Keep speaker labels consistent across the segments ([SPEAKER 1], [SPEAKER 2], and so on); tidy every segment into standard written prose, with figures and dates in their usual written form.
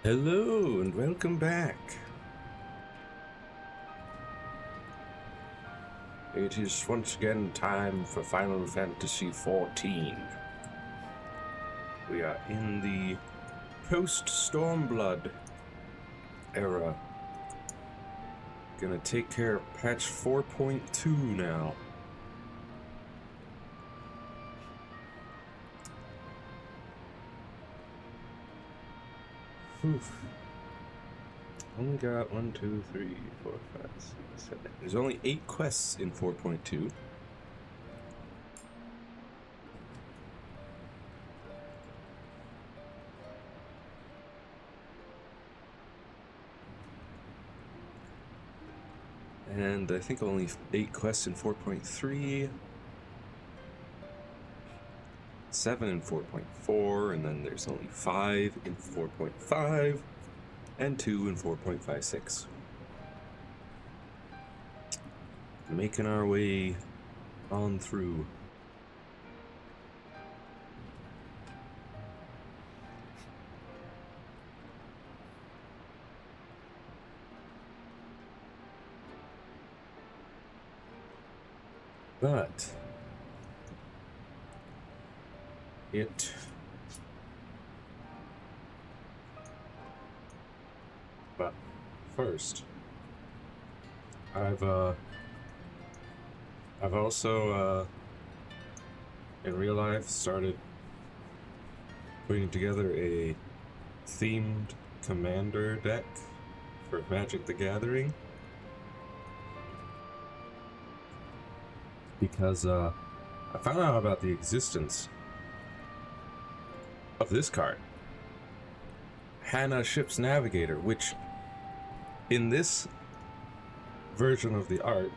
[SPEAKER 1] Hello and welcome back. It is once again time for Final Fantasy XIV. We are in the post-Stormblood era. Gonna take care of patch 4.2 now. Whew. Only got 1, 2, 3, 4, 5, 6, 7. There's only 8 quests in 4.2. And I think only 8 quests in 4.3. 7 in 4.4, and then there's only 5 in 4.5, and 2 in 4.56. Making our way on through. But first, I've also in real life started putting together a themed commander deck for Magic the Gathering, because I found out about the existence of this card, Hannah Ship's Navigator, which in this version of the art,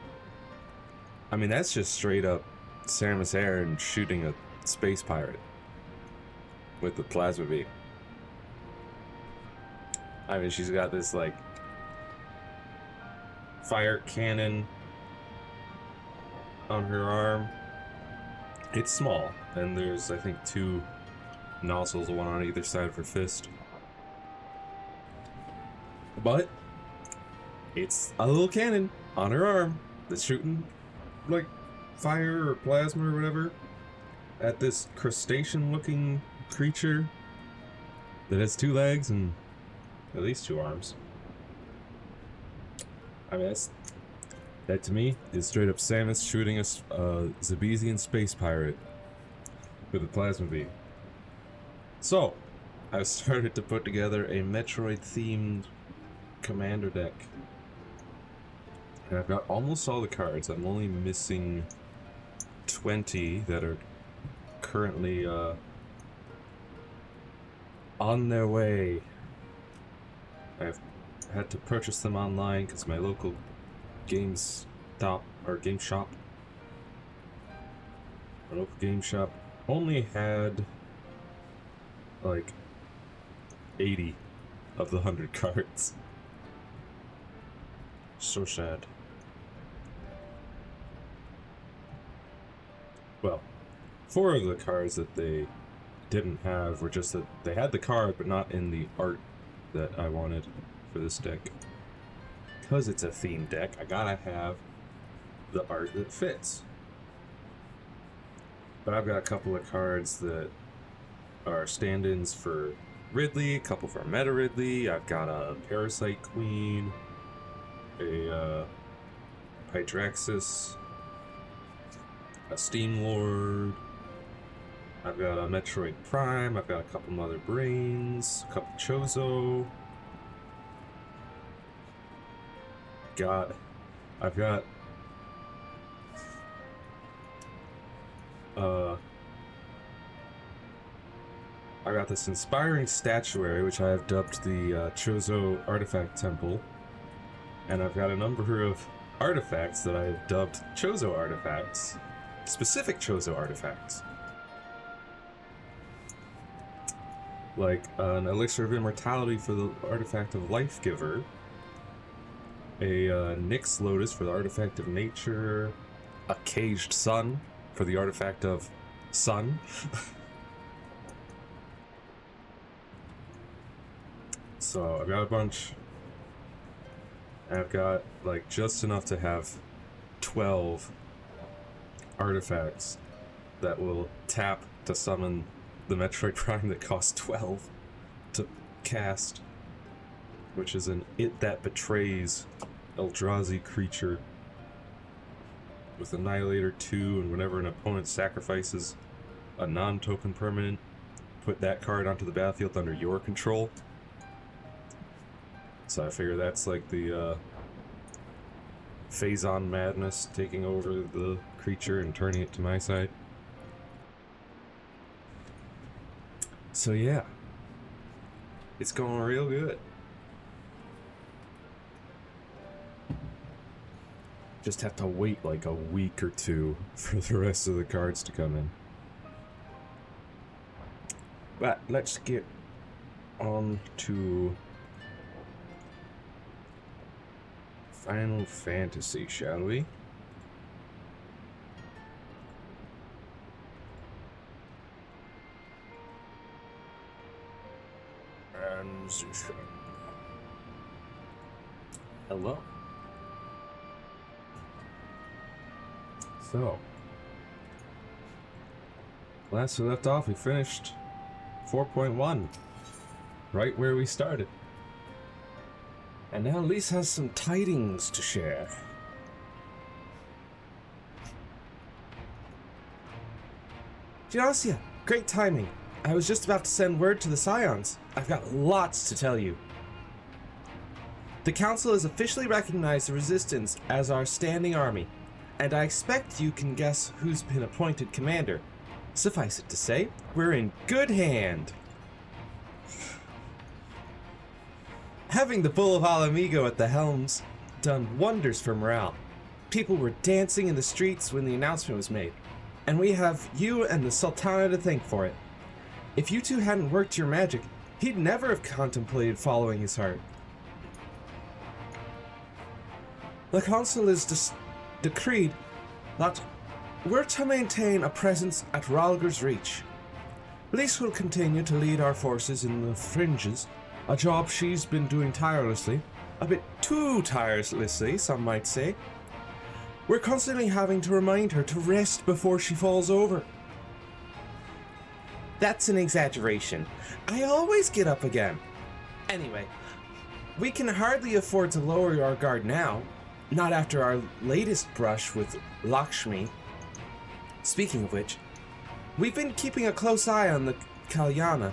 [SPEAKER 1] I mean, that's just straight up Samus Aran shooting a space pirate with the plasma beam. I mean, she's got this like fire cannon on her arm. It's small, and there's, I think, 2 nozzles, one on either side of her fist. But it's a little cannon on her arm that's shooting like fire or plasma or whatever at this crustacean-looking creature that has 2 legs and at least 2 arms. I mean, that to me is straight up Samus shooting a Zabesian space pirate with a plasma beam. So, I started to put together a Metroid-themed commander deck. And I've got almost all the cards. I'm only missing 20 that are currently on their way. I've had to purchase them online because my local game shop only had like 80 of the 100 cards. So sad. Well, 4 of the cards that they didn't have were just that they had the card, but not in the art that I wanted for this deck. Because it's a themed deck, I gotta have the art that fits. But I've got a couple of cards that are stand-ins for Ridley, a couple for Meta Ridley. I've got a Parasite Queen, a Hydraxis, a Steam Lord. I've got a Metroid Prime. I've got a couple Mother Brains, a couple Chozo. I've got this inspiring statuary, which I have dubbed the Chozo Artifact Temple, and I've got a number of artifacts that I have dubbed Chozo Artifacts, specific Chozo Artifacts, like an Elixir of Immortality for the artifact of Life Giver, a Nyx Lotus for the artifact of Nature, a Caged Sun for the artifact of Sun, So I've got a bunch. I've got like just enough to have 12 artifacts that will tap to summon the Metroid Prime that costs 12 to cast, which is an It That Betrays Eldrazi creature with Annihilator 2, and whenever an opponent sacrifices a non-token permanent, put that card onto the battlefield under your control. So I figure that's like the Phazon madness, taking over the creature and turning it to my side. So yeah, it's going real good. Just have to wait like a week or two for the rest of the cards to come in. But let's get on to Final Fantasy, shall we? Transition. Hello. So, last we left off, we finished 4.1, right where we started. And now Lyse has some tidings to share.
[SPEAKER 2] Geosia, great timing. I was just about to send word to the Scions. I've got lots to tell you. The Council has officially recognized the Resistance as our standing army, and I expect you can guess who's been appointed commander. Suffice it to say, we're in good hand. Having the Bull of Alamigo at the helm's done wonders for morale. People were dancing in the streets when the announcement was made, and we have you and the Sultana to thank for it. If you two hadn't worked your magic, he'd never have contemplated following his heart. The Council is decreed that we're to maintain a presence at Ralger's Reach. Lyse will continue to lead our forces in the fringes, a job she's been doing tirelessly, a bit too tirelessly, some might say. We're constantly having to remind her to rest before she falls over. That's an exaggeration. I always get up again. Anyway, we can hardly afford to lower our guard now, not after our latest brush with Lakshmi. Speaking of which, we've been keeping a close eye on the Kalyana,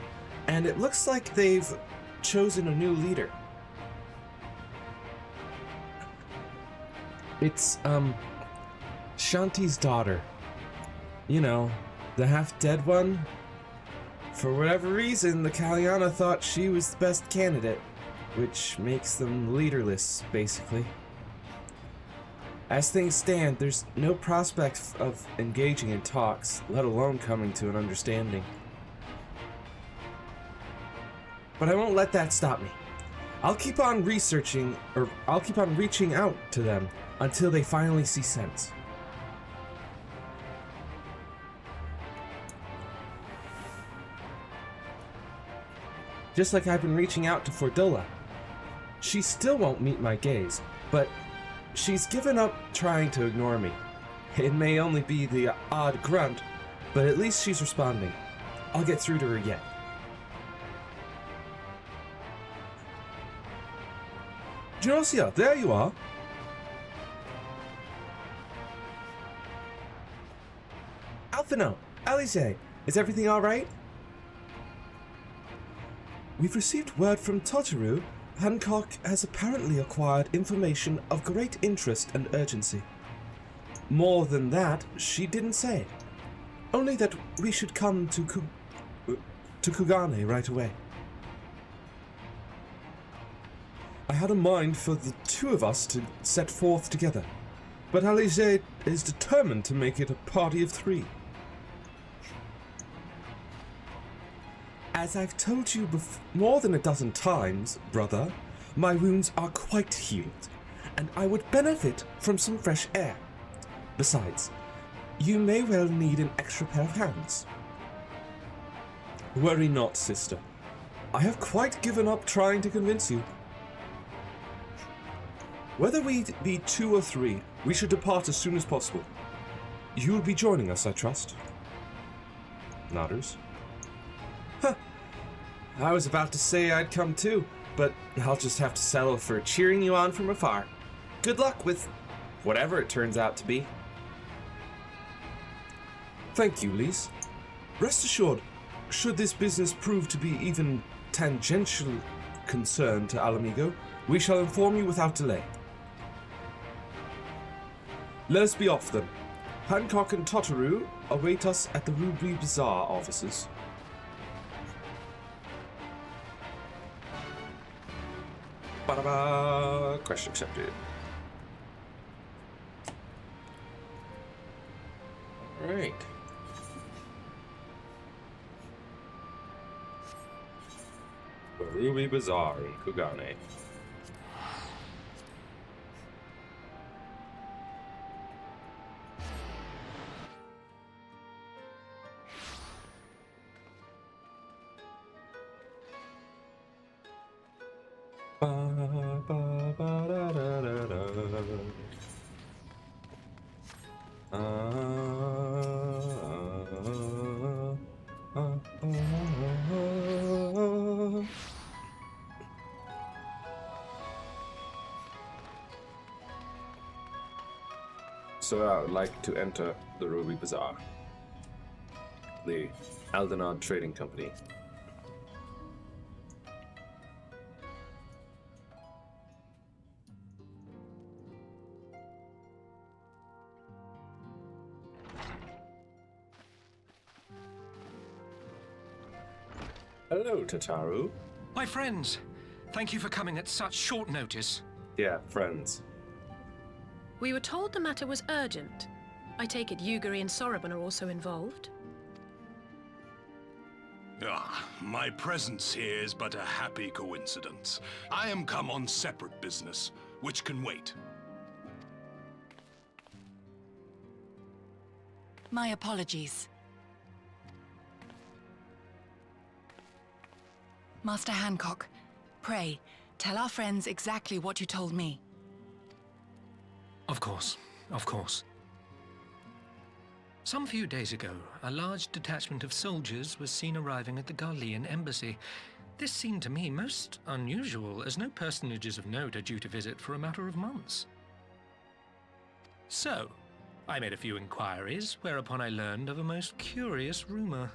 [SPEAKER 2] and it looks like they've chosen a new leader.
[SPEAKER 1] It's, Shanti's daughter. You know, the half-dead one. For whatever reason, the Kalyana thought she was the best candidate, which makes them leaderless, basically. As things stand, there's no prospect of engaging in talks, let alone coming to an understanding. But I won't let that stop me. I'll keep on reaching out to them until they finally see sense. Just like I've been reaching out to Fordula. She still won't meet my gaze, but she's given up trying to ignore me. It may only be the odd grunt, but at least she's responding. I'll get through to her yet.
[SPEAKER 2] Geosia, there you are. Alphino, Lyse, is everything alright? We've received word from Totteru. Hancock has apparently acquired information of great interest and urgency. More than that, she didn't say. Only that we should come to Kugane right away. I had a mind for the two of us to set forth together, but Lyse is determined to make it a party of three. As I've told you more than a dozen times, brother, my wounds are quite healed, and I would benefit from some fresh air. Besides, you may well need an extra pair of hands.
[SPEAKER 1] Worry not, sister.
[SPEAKER 2] I have quite given up trying to convince you. Whether we be 2 or 3, we should depart as soon as possible. You will be joining us, I trust. Nodders. Huh. I was about to say I'd come too, but I'll just have to settle for cheering you on from afar. Good luck with whatever it turns out to be. Thank you, Lyse. Rest assured, should this business prove to be even tangential concern to Alamigo, we shall inform you without delay. Let us be off then. Hancock and Totteru await us at the Ruby Bazaar offices. Ba-da-ba! Question accepted. Alright. The Ruby Bazaar in Kugane. So I would like to enter the Ruby Bazaar, the Aldenard Trading Company. Hello, Tataru.
[SPEAKER 3] My friends, thank you for coming at such short notice.
[SPEAKER 1] Yeah, friends.
[SPEAKER 4] We were told the matter was urgent. I take it Yuguri and Soroban are also involved?
[SPEAKER 5] My presence here is but a happy coincidence. I am come on separate business, which can wait.
[SPEAKER 6] My apologies. Master Hancock, pray, tell our friends exactly what you told me.
[SPEAKER 3] Of course, of course. Some few days ago, a large detachment of soldiers was seen arriving at the Garlean embassy. This seemed to me most unusual, as no personages of note are due to visit for a matter of months. So, I made a few inquiries, whereupon I learned of a most curious rumor.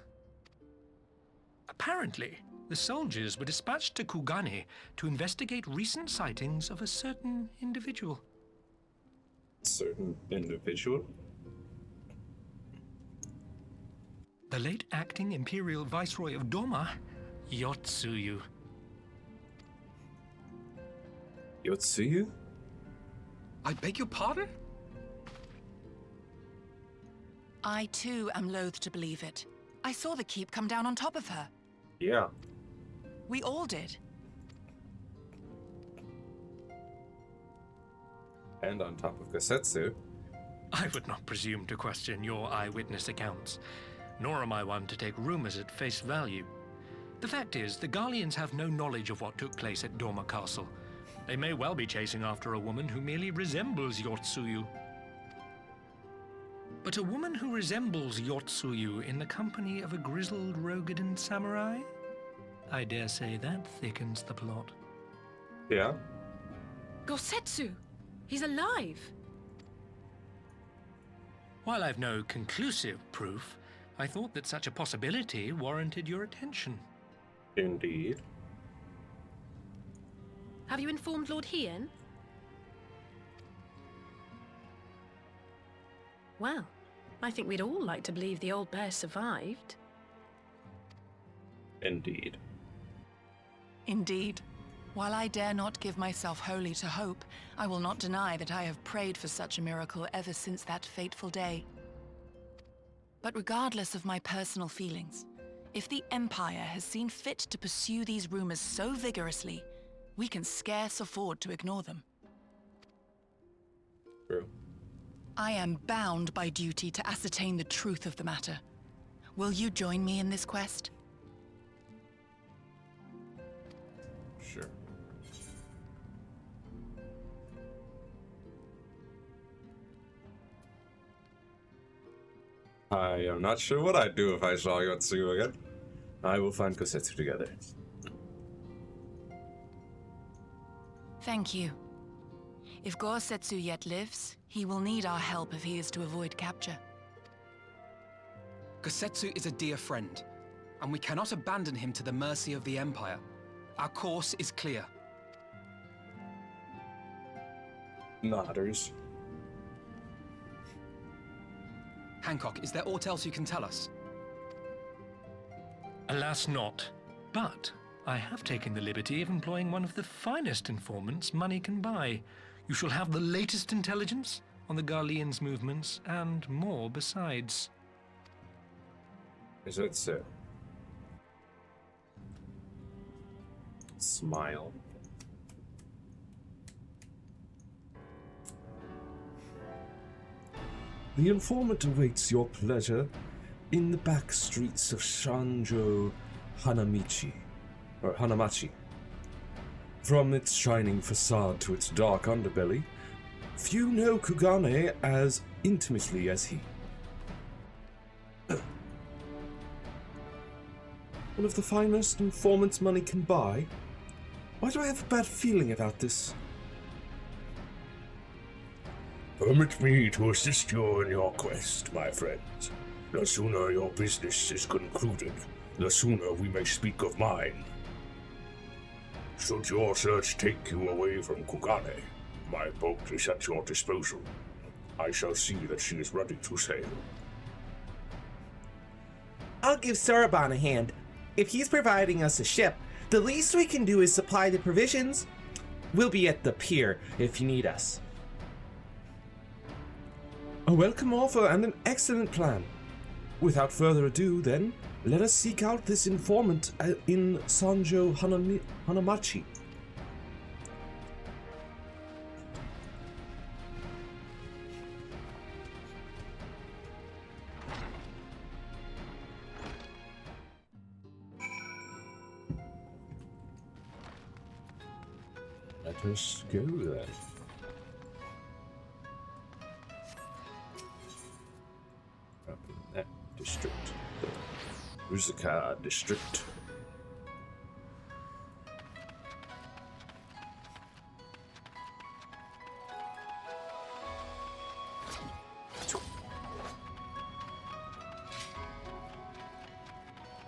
[SPEAKER 3] Apparently, the soldiers were dispatched to Kugane to investigate recent sightings of a certain individual.
[SPEAKER 1] Certain individual?
[SPEAKER 3] The late acting Imperial Viceroy of Doma, Yotsuyu.
[SPEAKER 1] Yotsuyu?
[SPEAKER 3] I beg your pardon?
[SPEAKER 6] I too am loath to believe it. I saw the keep come down on top of her.
[SPEAKER 1] Yeah.
[SPEAKER 6] We all did.
[SPEAKER 1] And on top of Gosetsu.
[SPEAKER 3] I would not presume to question your eyewitness accounts, nor am I one to take rumors at face value. The fact is, the Garleans have no knowledge of what took place at Doma Castle. They may well be chasing after a woman who merely resembles Yotsuyu. But a woman who resembles Yotsuyu in the company of a grizzled Rogadan samurai? I dare say that thickens the plot.
[SPEAKER 1] Yeah.
[SPEAKER 4] Gosetsu! He's alive!
[SPEAKER 3] While I've no conclusive proof, I thought that such a possibility warranted your attention.
[SPEAKER 1] Indeed.
[SPEAKER 4] Have you informed Lord Hien? Well, I think we'd all like to believe the old bear survived.
[SPEAKER 1] Indeed.
[SPEAKER 6] Indeed. While I dare not give myself wholly to hope, I will not deny that I have prayed for such a miracle ever since that fateful day. But regardless of my personal feelings, if the Empire has seen fit to pursue these rumors so vigorously, we can scarce afford to ignore them.
[SPEAKER 1] True.
[SPEAKER 6] I am bound by duty to ascertain the truth of the matter. Will you join me in this quest?
[SPEAKER 1] Sure. I am not sure what I'd do if I saw Yotsu again. I will find Kosetsu together.
[SPEAKER 6] Thank you. If Gosetsu yet lives, he will need our help if he is to avoid capture.
[SPEAKER 7] Kosetsu is a dear friend, and we cannot abandon him to the mercy of the Empire. Our course is clear.
[SPEAKER 1] Nodders.
[SPEAKER 7] Hancock, is there aught else you can tell us?
[SPEAKER 3] Alas, not. But I have taken the liberty of employing one of the finest informants money can buy. You shall have the latest intelligence on the Garlean's movements, and more besides.
[SPEAKER 1] Is that so? Smile.
[SPEAKER 2] The informant awaits your pleasure in the back streets of Shanjo Hanamachi. From its shining facade to its dark underbelly, few know Kugane as intimately as he. One of the finest informants money can buy? Why do I have a bad feeling about this?
[SPEAKER 8] Permit me to assist you in your quest, my friends. The sooner your business is concluded, the sooner we may speak of mine. Should your search take you away from Kugane, my boat is at your disposal. I shall see that she is ready to sail.
[SPEAKER 9] I'll give Soroban a hand. If he's providing us a ship, the least we can do is supply the provisions. We'll be at the pier if you need us.
[SPEAKER 2] A welcome offer and an excellent plan. Without further ado, then, let us seek out this informant in Sanjo Hanamachi.
[SPEAKER 1] Let us go then. Up in that district. Uzuka district.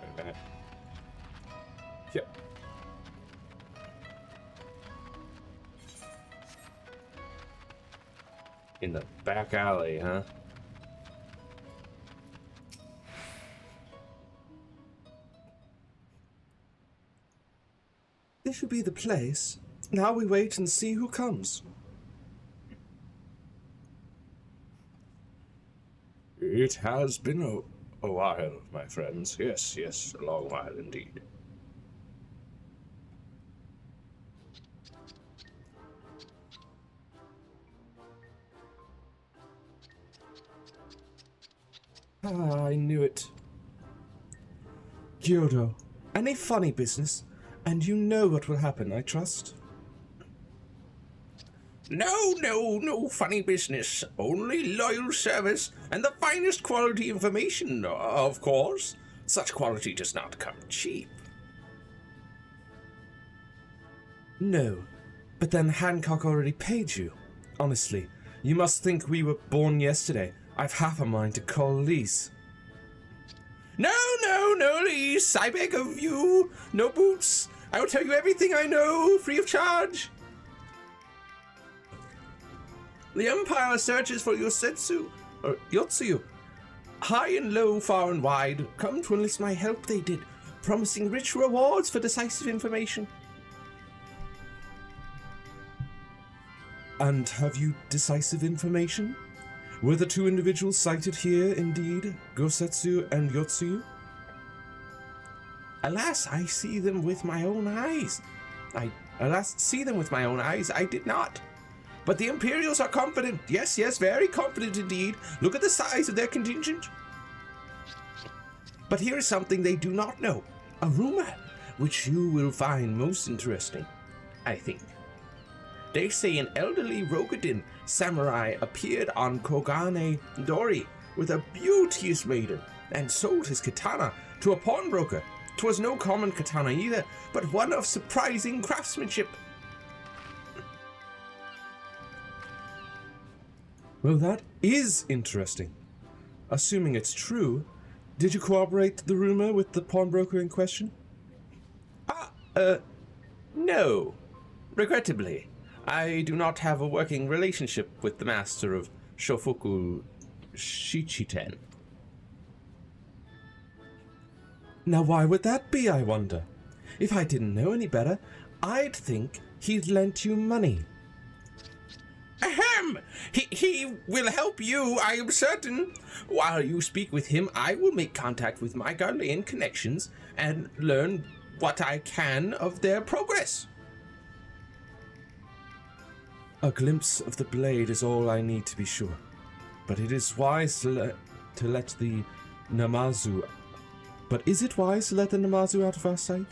[SPEAKER 1] Wait a minute. Yep. In the back alley, huh?
[SPEAKER 2] This should be the place. Now we wait and see who comes.
[SPEAKER 8] It has been a while, my friends. Yes, a long while indeed.
[SPEAKER 2] Ah, I knew it. Kyoto, any funny business? And you know what will happen, I trust.
[SPEAKER 8] No funny business. Only loyal service and the finest quality information, of course. Such quality does not come cheap.
[SPEAKER 2] No, but then Hancock already paid you. Honestly, you must think we were born yesterday. I've half a mind to call Lyse.
[SPEAKER 8] No, Lyse. I beg of you. No boots. I will tell you everything I know, free of charge. The Empire searches for Yosetsu, or Yotsuyu. High and low, far and wide, come to enlist my help they did, promising rich rewards for decisive information.
[SPEAKER 2] And have you decisive information? Were the two individuals cited here indeed, Gosetsu and Yotsuyu?
[SPEAKER 8] Alas, I see them with my own eyes. I did not. But the Imperials are confident. Yes, very confident indeed. Look at the size of their contingent. But here is something they do not know. A rumor, which you will find most interesting.
[SPEAKER 2] I think. They say an elderly Rogadin samurai appeared on Kogane Dori with a beauteous maiden and sold his katana to a pawnbroker. 'Twas no common katana either, but one of surprising craftsmanship.
[SPEAKER 1] Well, that is interesting. Assuming it's true, did you corroborate the rumor with the pawnbroker in question?
[SPEAKER 2] No. Regrettably, I do not have a working relationship with the master of Shofuku Shichiten.
[SPEAKER 1] Now, why would that be, I wonder? If I didn't know any better, I'd think he'd lent you money.
[SPEAKER 2] Ahem! He will help you, I am certain. While you speak with him, I will make contact with my Ghanaian connections and learn what I can of their progress.
[SPEAKER 1] A glimpse of the blade is all I need to be sure. But it is wise to let the Namazu... But is it wise to let the Namazu out of our sight?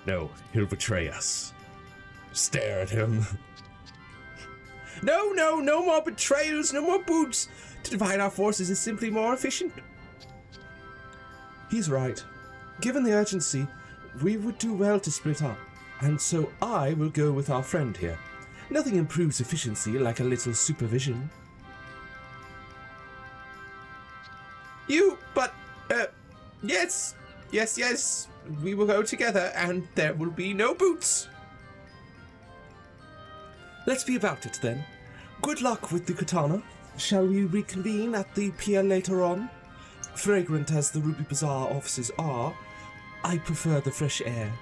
[SPEAKER 8] No, he'll betray us. Stare at him.
[SPEAKER 2] No more betrayals, no more boots. To divide our forces is simply more efficient.
[SPEAKER 1] He's right. Given the urgency, we would do well to split up. And so I will go with our friend here. Nothing improves efficiency like a little supervision.
[SPEAKER 2] Yes, we will go together and there will be no boots.
[SPEAKER 1] Let's be about it then. Good luck with the katana. Shall we reconvene at the pier later on? Fragrant as the Ruby Bazaar offices are, I prefer the fresh air.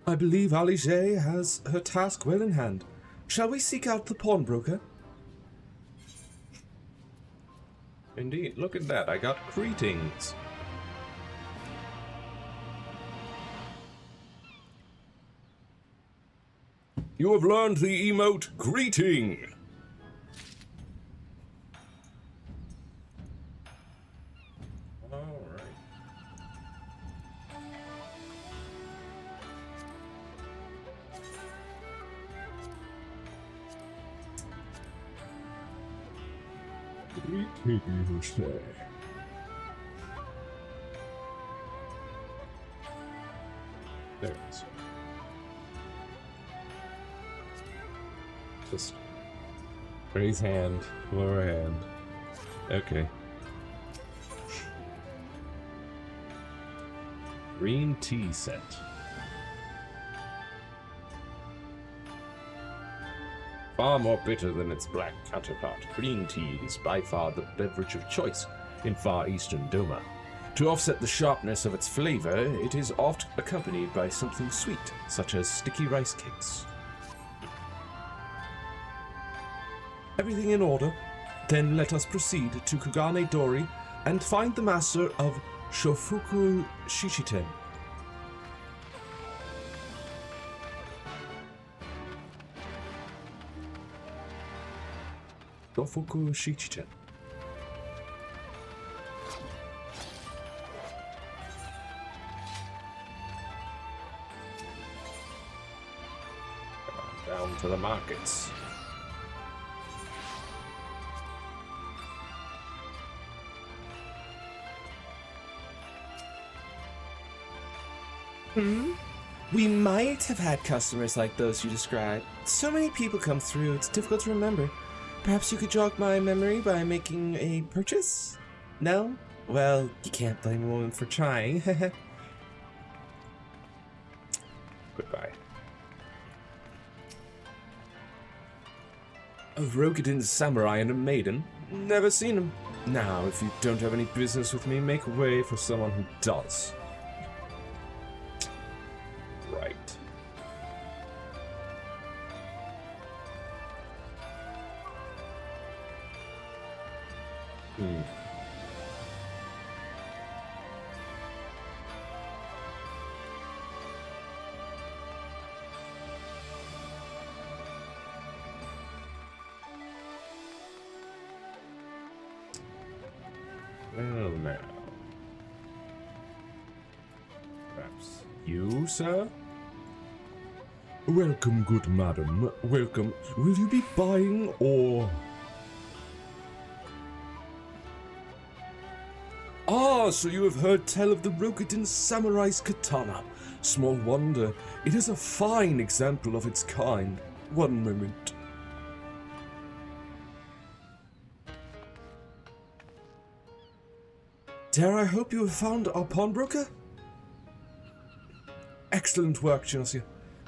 [SPEAKER 1] I believe Lyse has her task well in hand. Shall we seek out the pawnbroker?
[SPEAKER 2] Indeed, look at that. I got greetings.
[SPEAKER 8] You have learned the emote greeting.
[SPEAKER 1] Alright.
[SPEAKER 8] Greetings.
[SPEAKER 1] There it is. Just raise hand, lower hand. Okay. Green tea set.
[SPEAKER 2] Far more bitter than its black counterpart, green tea is by far the beverage of choice in far eastern Doma. To offset the sharpness of its flavor, it is oft accompanied by something sweet, such as sticky rice cakes.
[SPEAKER 1] Everything in order? Then let us proceed to Kogane Dori and find the master of Shofuku Shichiten. Shofuku Shichiten.
[SPEAKER 2] Down to the markets.
[SPEAKER 9] We might have had customers like those you described. So many people come through, it's difficult to remember. Perhaps you could jog my memory by making a purchase? No? Well, you can't blame a woman for trying.
[SPEAKER 2] Goodbye.
[SPEAKER 1] A Rogadin samurai and a maiden? Never seen him. Now, if you don't have any business with me, make way for someone who does.
[SPEAKER 2] Right.
[SPEAKER 1] Well, now. Perhaps you, sir?
[SPEAKER 8] Welcome, good madam. Welcome. Will you be buying or...
[SPEAKER 2] Ah, so you have heard tell of the Rokugan Samurai's katana. Small wonder. It is a fine example of its kind. One moment. Dare I hope you have found our pawnbroker? Excellent work, Jinosia.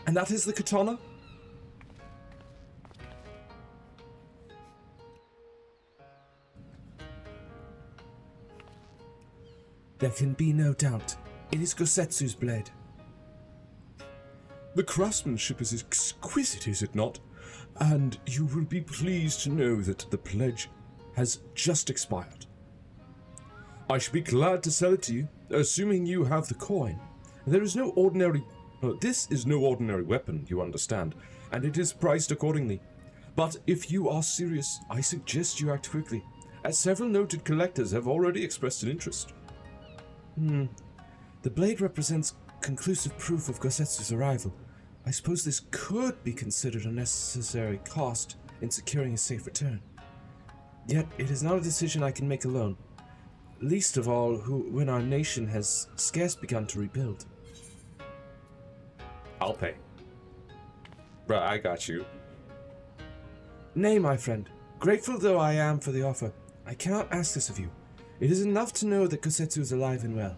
[SPEAKER 2] And that is the katana? There can be no doubt. It is Gosetsu's blade. The craftsmanship is exquisite, is it not? And you will be pleased to know that the pledge has just expired. I should be glad to sell it to you, assuming you have the coin. There is no ordinary... this is no ordinary weapon, you understand, and it is priced accordingly. But if you are serious, I suggest you act quickly, as several noted collectors have already expressed an interest. The blade represents conclusive proof of Gosetsu's arrival. I suppose this could be considered a necessary cost in securing a safe return. Yet it is not a decision I can make alone. Least of all when our nation has scarce begun to rebuild.
[SPEAKER 1] I'll pay. Bruh, I got you.
[SPEAKER 2] Nay, my friend. Grateful though I am for the offer, I cannot ask this of you. It is enough to know that Gosetsu is alive and well.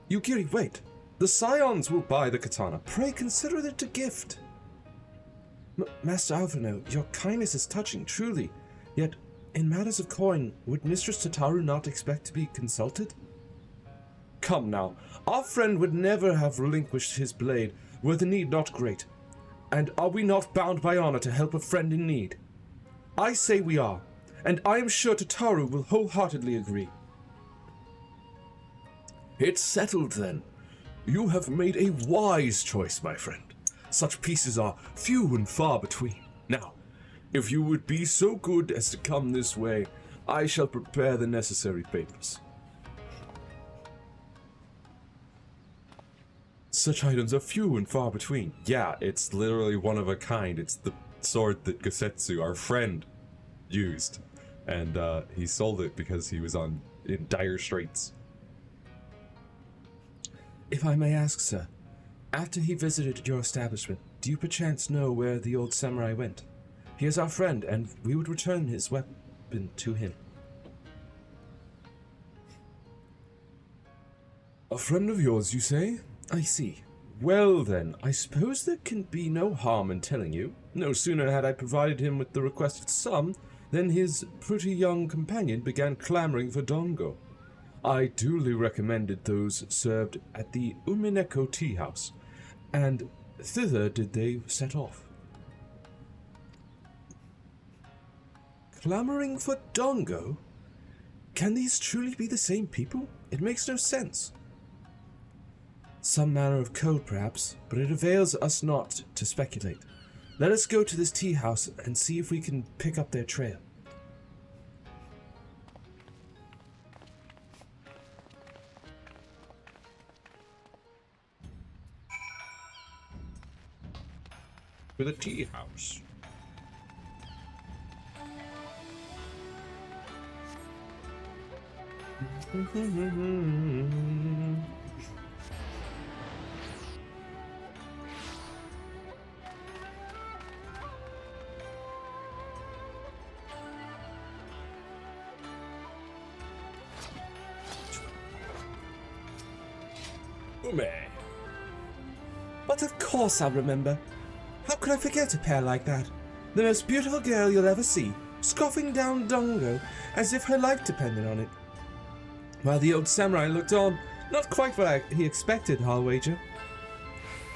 [SPEAKER 2] Yukiri, wait. The Scions will buy the katana. Pray consider it a gift. Master Alphino, your kindness is touching, truly. Yet, in matters of coin, would Mistress Tataru not expect to be consulted? Come now, our friend would never have relinquished his blade were the need not great. And are we not bound by honor to help a friend in need? I say we are, and I am sure Tataru will wholeheartedly agree.
[SPEAKER 8] It's settled then. You have made a wise choice, my friend. Such pieces are few and far between. Now, if you would be so good as to come this way, I shall prepare the necessary papers.
[SPEAKER 1] Such items are few and far between. Yeah, it's literally one of a kind. It's the sword that Gosetsu, our friend, used. And he sold it because he was in dire straits.
[SPEAKER 2] If I may ask, sir, after he visited your establishment, do you perchance know where the old samurai went? He is our friend, and we would return his weapon to him.
[SPEAKER 8] A friend of yours, you say?
[SPEAKER 2] I see. Well then, I suppose there can be no harm in telling you. No sooner had I provided him with the requested sum, than his pretty young companion began clamoring for dongo. I duly recommended those served at the Umineko tea house, and thither did they set off. Clamoring for dongo? Can these truly be the same people? It makes no sense. Some manner of code, perhaps, but it avails us not to speculate. Let us go to this tea house and see if we can pick up their trail.
[SPEAKER 1] To the tea house.
[SPEAKER 2] But of course I'll remember. How could I forget a pair like that? The most beautiful girl you'll ever see, scoffing down dongo as if her life depended on it. While the old samurai looked on, not quite what he expected, I'll wager.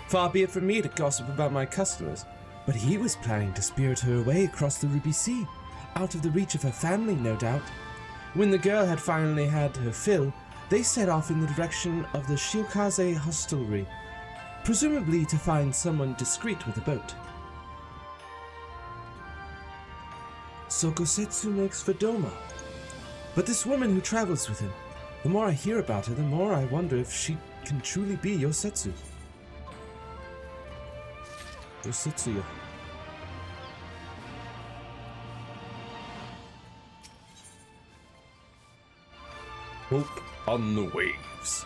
[SPEAKER 2] Far be it from me to gossip about my customers, but he was planning to spirit her away across the Ruby Sea, out of the reach of her family, no doubt. When the girl had finally had her fill, they set off in the direction of the Shiokaze hostelry, presumably to find someone discreet with a boat. So Gosetsu makes for Doma. But this woman who travels with him, the more I hear about her, the more I wonder if she can truly be Yosetsu. Yosetsuya.
[SPEAKER 8] Hope on the waves.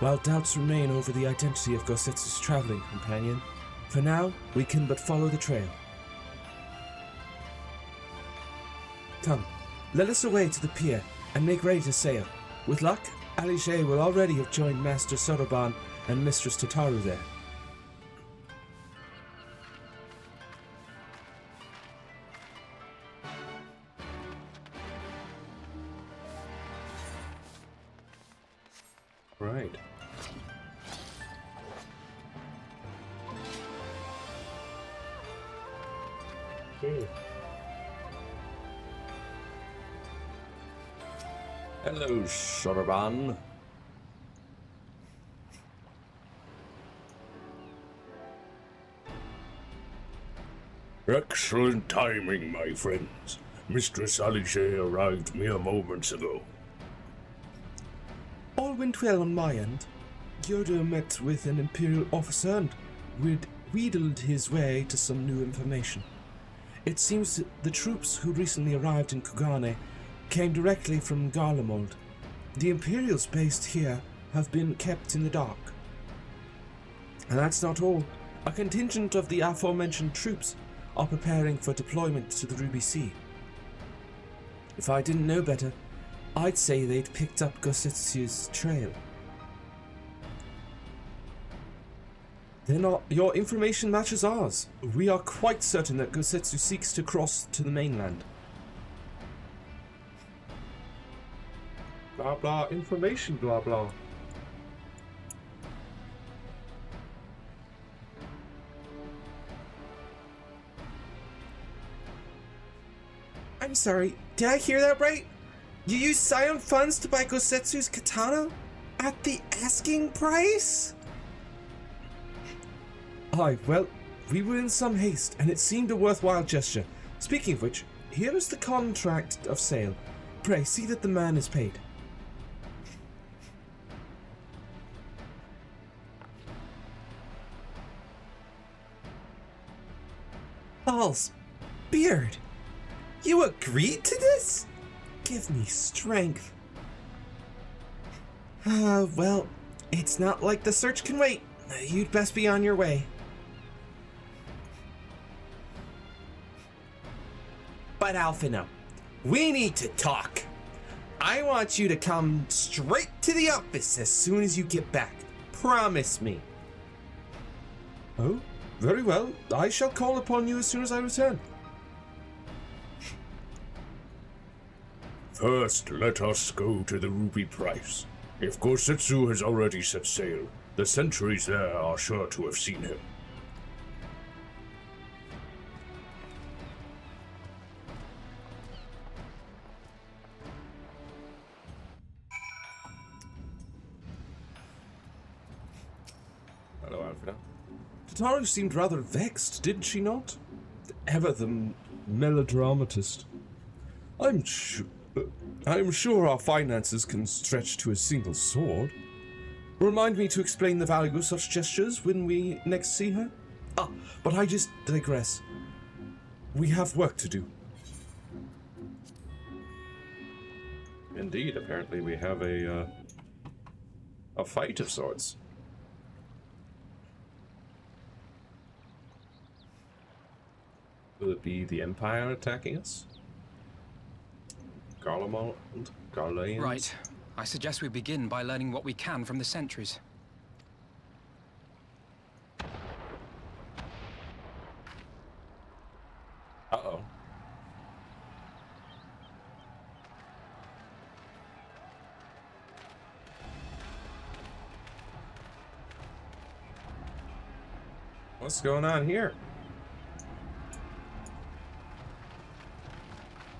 [SPEAKER 2] While doubts remain over the identity of Gosetsu's traveling companion, for now, we can but follow the trail. Come, let us away to the pier and make ready to sail. With luck, Lyse will already have joined Master Soroban and Mistress Tataru there.
[SPEAKER 1] Right.
[SPEAKER 8] Hello, Soroban. Excellent timing, my friends. Mistress Lyse arrived mere moments ago.
[SPEAKER 2] All went well on my end. Yodo met with an Imperial officer and wheedled his way to some new information. It seems the troops who recently arrived in Kugane came directly from Garlemald. The Imperials based here have been kept in the dark. And that's not all. A contingent of the aforementioned troops are preparing for deployment to the Ruby Sea. If I didn't know better, I'd say they'd picked up Gosetsu's trail. Your information matches ours. We are quite certain that Gosetsu seeks to cross to the mainland.
[SPEAKER 1] Blah blah, information, blah blah.
[SPEAKER 2] I'm sorry, did I hear that right? You used Scion funds to buy Gosetsu's katana? At the asking price? Aye, well, we were in some haste, and it seemed a worthwhile gesture. Speaking of which, here is the contract of sale. Pray, see that the man is paid. Balls, Beard, you agreed to this? Give me strength. Well, it's not like the search can wait. You'd best be on your way. But Alphino, we need to talk. I want you to come straight to the office as soon as you get back. Promise me. Oh, very well. I shall call upon you as soon as I return.
[SPEAKER 8] First, let us go to the Ruby Price. If Gosetsu has already set sail, the sentries there are sure to have seen him.
[SPEAKER 1] Hello, Alfredo.
[SPEAKER 2] Tataru seemed rather vexed, did she not? Ever the melodramatist. I'm sure our finances can stretch to a single sword. Remind me to explain the value of such gestures when we next see her. But I just digress. We have work to do.
[SPEAKER 1] Indeed, apparently we have a fight of sorts. Will it be the Empire attacking us? Garlemald? Garleans?
[SPEAKER 7] Right. I suggest we begin by learning what we can from the sentries.
[SPEAKER 1] Uh-oh. What's going on here?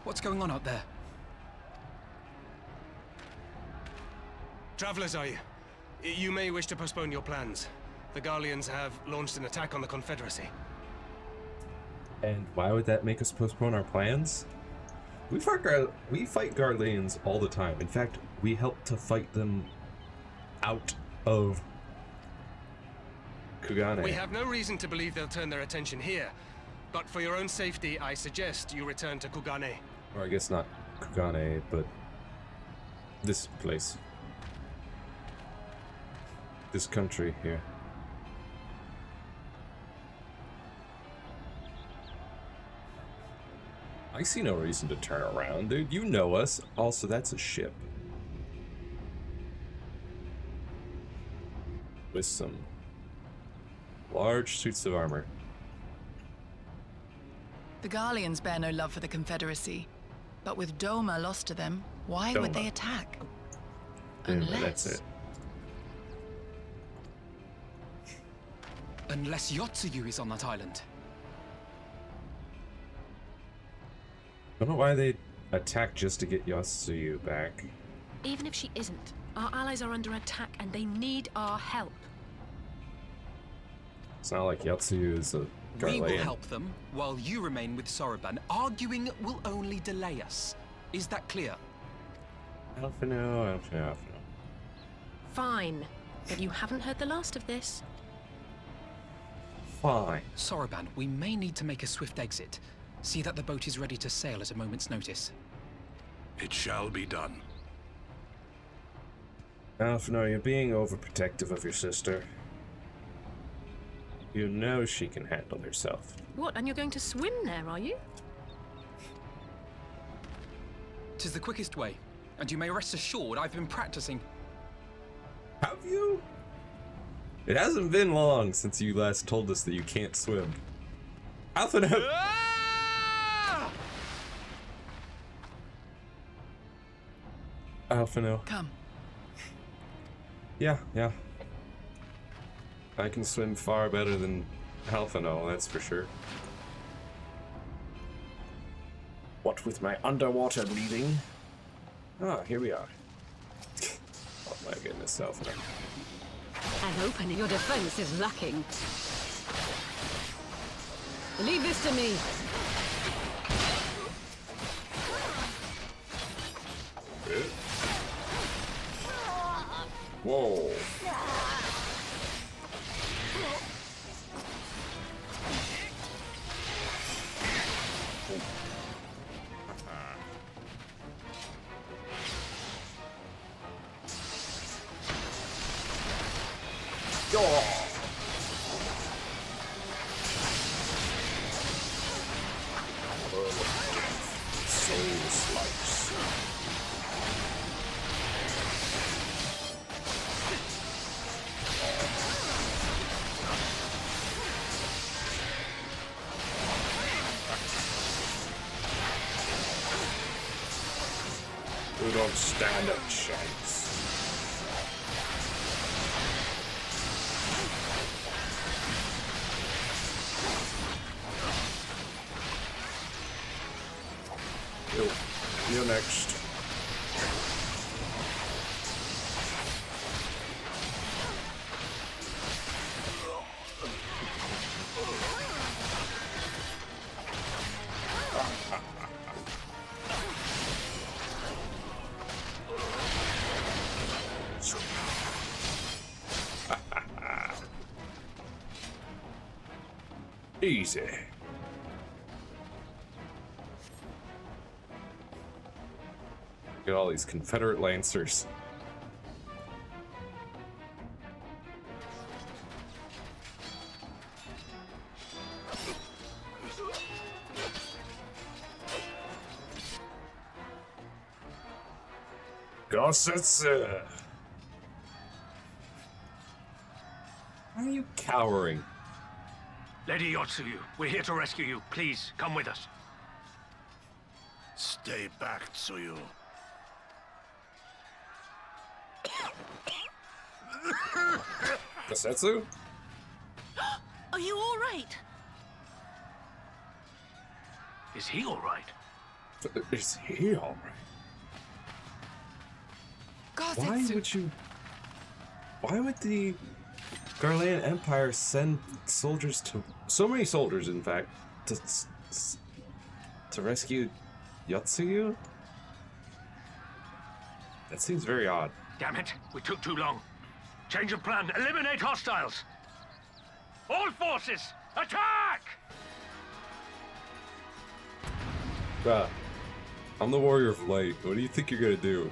[SPEAKER 7] What's going on out there?
[SPEAKER 10] Travelers, are you? You may wish to postpone your plans. The Garleans have launched an attack on the Confederacy.
[SPEAKER 1] And why would that make us postpone our plans? We fight Garleans all the time. In fact, we help to fight them out of Kugane.
[SPEAKER 10] We have no reason to believe they'll turn their attention here, but for your own safety, I suggest you return to Kugane.
[SPEAKER 1] Or I guess not Kugane, but this place. This country here. I see no reason to turn around, dude. You know us. Also, that's a ship. With some large suits of armor.
[SPEAKER 6] The Garleans bear no love for the Confederacy, but with Doma lost to them, why
[SPEAKER 1] Doma.
[SPEAKER 6] would they attack?
[SPEAKER 1] That's it.
[SPEAKER 7] Unless Yotsuyu is on that island.
[SPEAKER 1] I don't know why they attack just to get Yotsuyu back.
[SPEAKER 4] Even if she isn't, our allies are under attack and they need our help.
[SPEAKER 1] It's not like Yotsuyu is a
[SPEAKER 7] We will
[SPEAKER 1] Garlean.
[SPEAKER 7] help them, while you remain with Soroban. Arguing will only delay us. Is that clear?
[SPEAKER 1] Alphino.
[SPEAKER 4] Fine, but you haven't heard the last of this.
[SPEAKER 1] Fine.
[SPEAKER 7] Soroban, we may need to make a swift exit. See that the boat is ready to sail at a moment's notice.
[SPEAKER 5] It shall be done.
[SPEAKER 1] Alphino, you're being overprotective of your sister. You know she can handle herself.
[SPEAKER 4] What, and you're going to swim there, are you?
[SPEAKER 7] 'Tis the quickest way, and you may rest assured I've been practicing.
[SPEAKER 1] Have you? It hasn't been long since you last told us that you can't swim. Alphino! Alphino.
[SPEAKER 6] Come.
[SPEAKER 1] Yeah. I can swim far better than Alphino, that's for sure.
[SPEAKER 2] What with my underwater bleeding?
[SPEAKER 1] Ah, here we are. Oh my goodness, Alphino.
[SPEAKER 11] An opening your defense is lacking. Leave this to me.
[SPEAKER 1] Whoa.
[SPEAKER 8] You don't stand a chance. You're next. Easy.
[SPEAKER 1] Look at all these Confederate Lancers.
[SPEAKER 8] Gossets,
[SPEAKER 1] Why are you cowering?
[SPEAKER 3] Lady Yotsuyu, we're here to rescue you. Please, come with us.
[SPEAKER 5] Stay back, Tsuyu.
[SPEAKER 1] Kasetsu?
[SPEAKER 4] Are you all right?
[SPEAKER 3] Is he all right?
[SPEAKER 1] Is he alright? Why would the Garlean Empire send soldiers to... So many soldiers, in fact, to rescue Yatsuyu? That seems very odd.
[SPEAKER 3] Damn it, we took too long. Change of plan. Eliminate hostiles. All forces, attack!
[SPEAKER 1] Bruh, I'm the warrior of light. What do you think you're gonna do?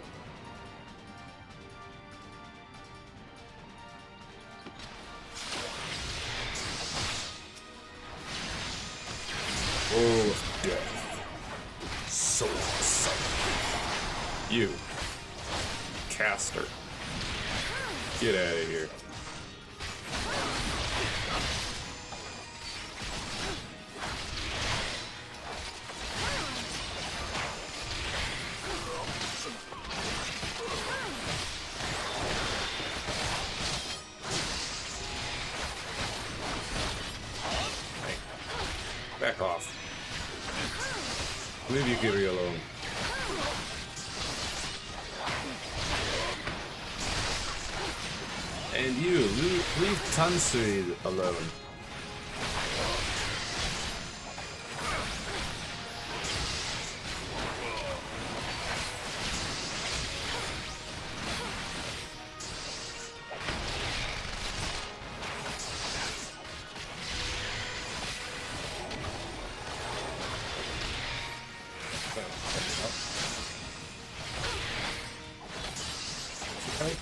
[SPEAKER 8] Oh, death. So exciting.
[SPEAKER 1] You. Caster. Get out of here. Back off. Leave Yugiri alone. And you, leave Tansui alone.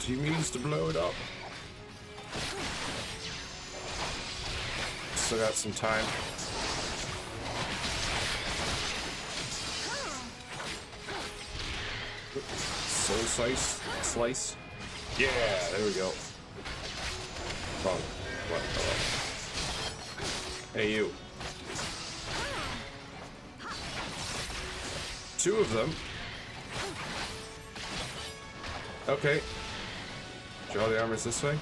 [SPEAKER 1] He means to blow it up. Still got some time. Soul slice. Yeah, there we go. Wrong. What? Hey, you. 2 of them. Okay. Draw the armors this way.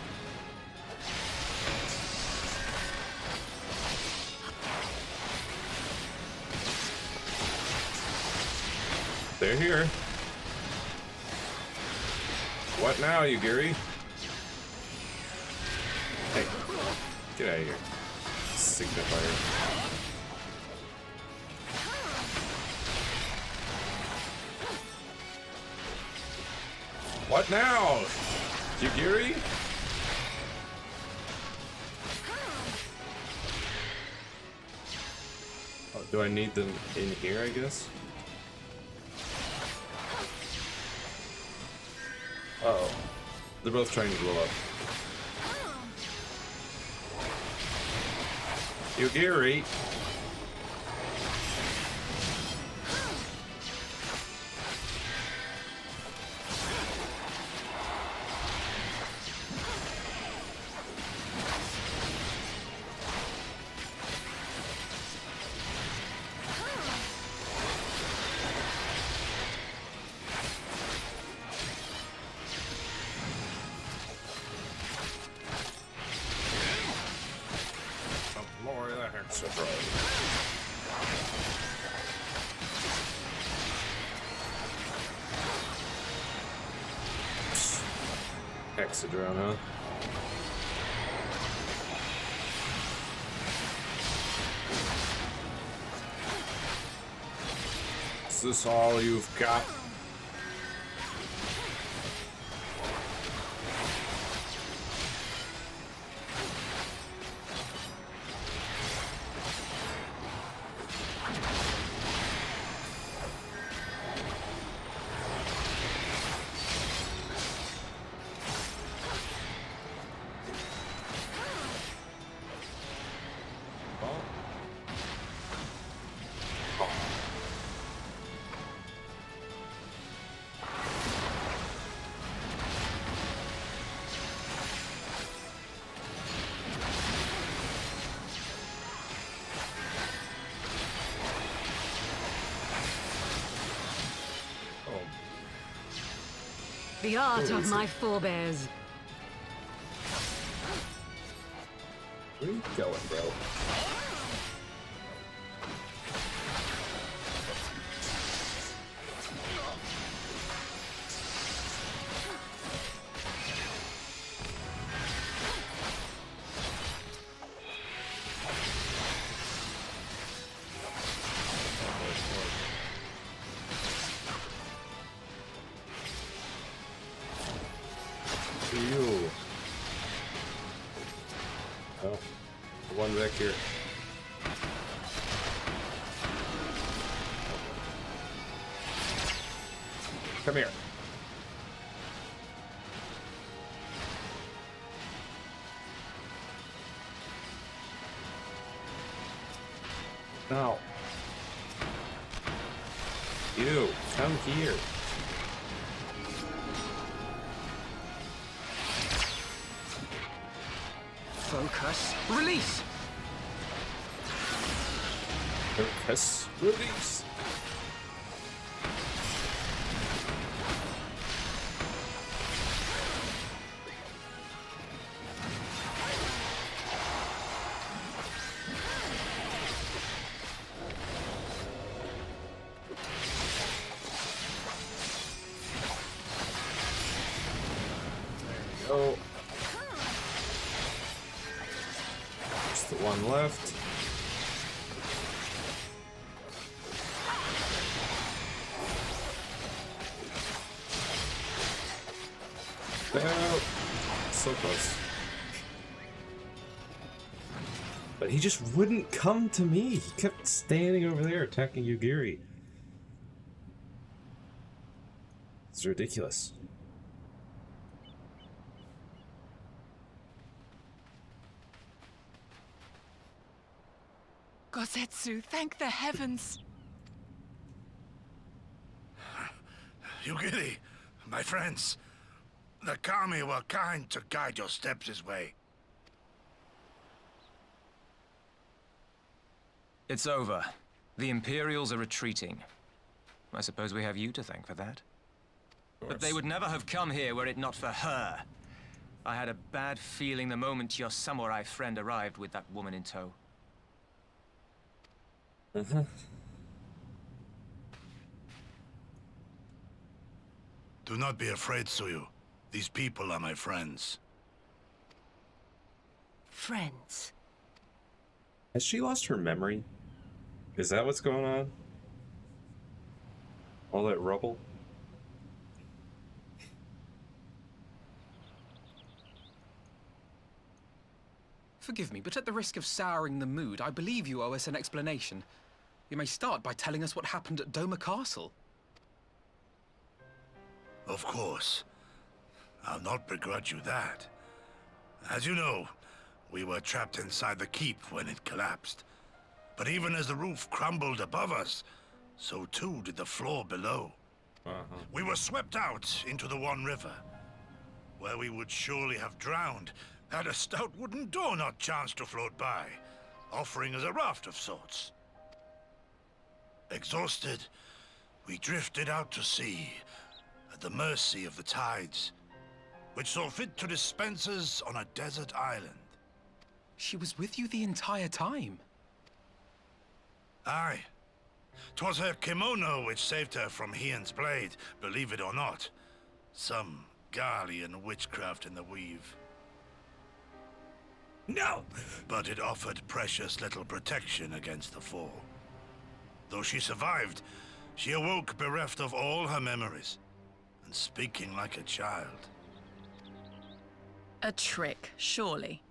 [SPEAKER 1] They're here. What now, Yugiri? Hey, get out of here. Signifier. What now? Yugiri? Oh, do I need them in here, I guess? Uh-oh. They're both trying to blow up. Yugiri! Hexadrone, huh? Is this all you've got?
[SPEAKER 11] The art of my forebears.
[SPEAKER 1] Where are you going, bro? You. Oh, one back here. Come here. No. You, come here.
[SPEAKER 7] Focus. Release!
[SPEAKER 1] Focus. Release. Go. Just the one left. Oh, so close. But he just wouldn't come to me. He kept standing over there attacking Yugiri. It's ridiculous.
[SPEAKER 6] Gosetsu, thank the heavens!
[SPEAKER 5] Yugiri, my friends, the Kami were kind to guide your steps this way.
[SPEAKER 7] It's over. The Imperials are retreating. I suppose we have you to thank for that. But they would never have come here were it not for her. I had a bad feeling the moment your samurai friend arrived with that woman in tow.
[SPEAKER 5] Do not be afraid, Suyu. These people are my friends.
[SPEAKER 11] Friends.
[SPEAKER 1] Has she lost her memory? Is that what's going on? All that rubble?
[SPEAKER 7] Forgive me, but at the risk of souring the mood, I believe you owe us an explanation. You may start by telling us what happened at Doma Castle.
[SPEAKER 5] Of course. I'll not begrudge you that. As you know, we were trapped inside the keep when it collapsed. But even as the roof crumbled above us, so too did the floor below. We were swept out into the One River, where we would surely have drowned had a stout wooden door not chanced to float by, offering us a raft of sorts. Exhausted, we drifted out to sea, at the mercy of the tides, which saw fit to dispense us on a desert island.
[SPEAKER 7] She was with you the entire time.
[SPEAKER 5] Aye. 'Twas her kimono which saved her from Hien's blade, believe it or not. Some Garlean witchcraft in the weave.
[SPEAKER 8] No!
[SPEAKER 5] But it offered precious little protection against the fall. Though she survived, she awoke bereft of all her memories, and speaking like a child.
[SPEAKER 6] A trick, surely.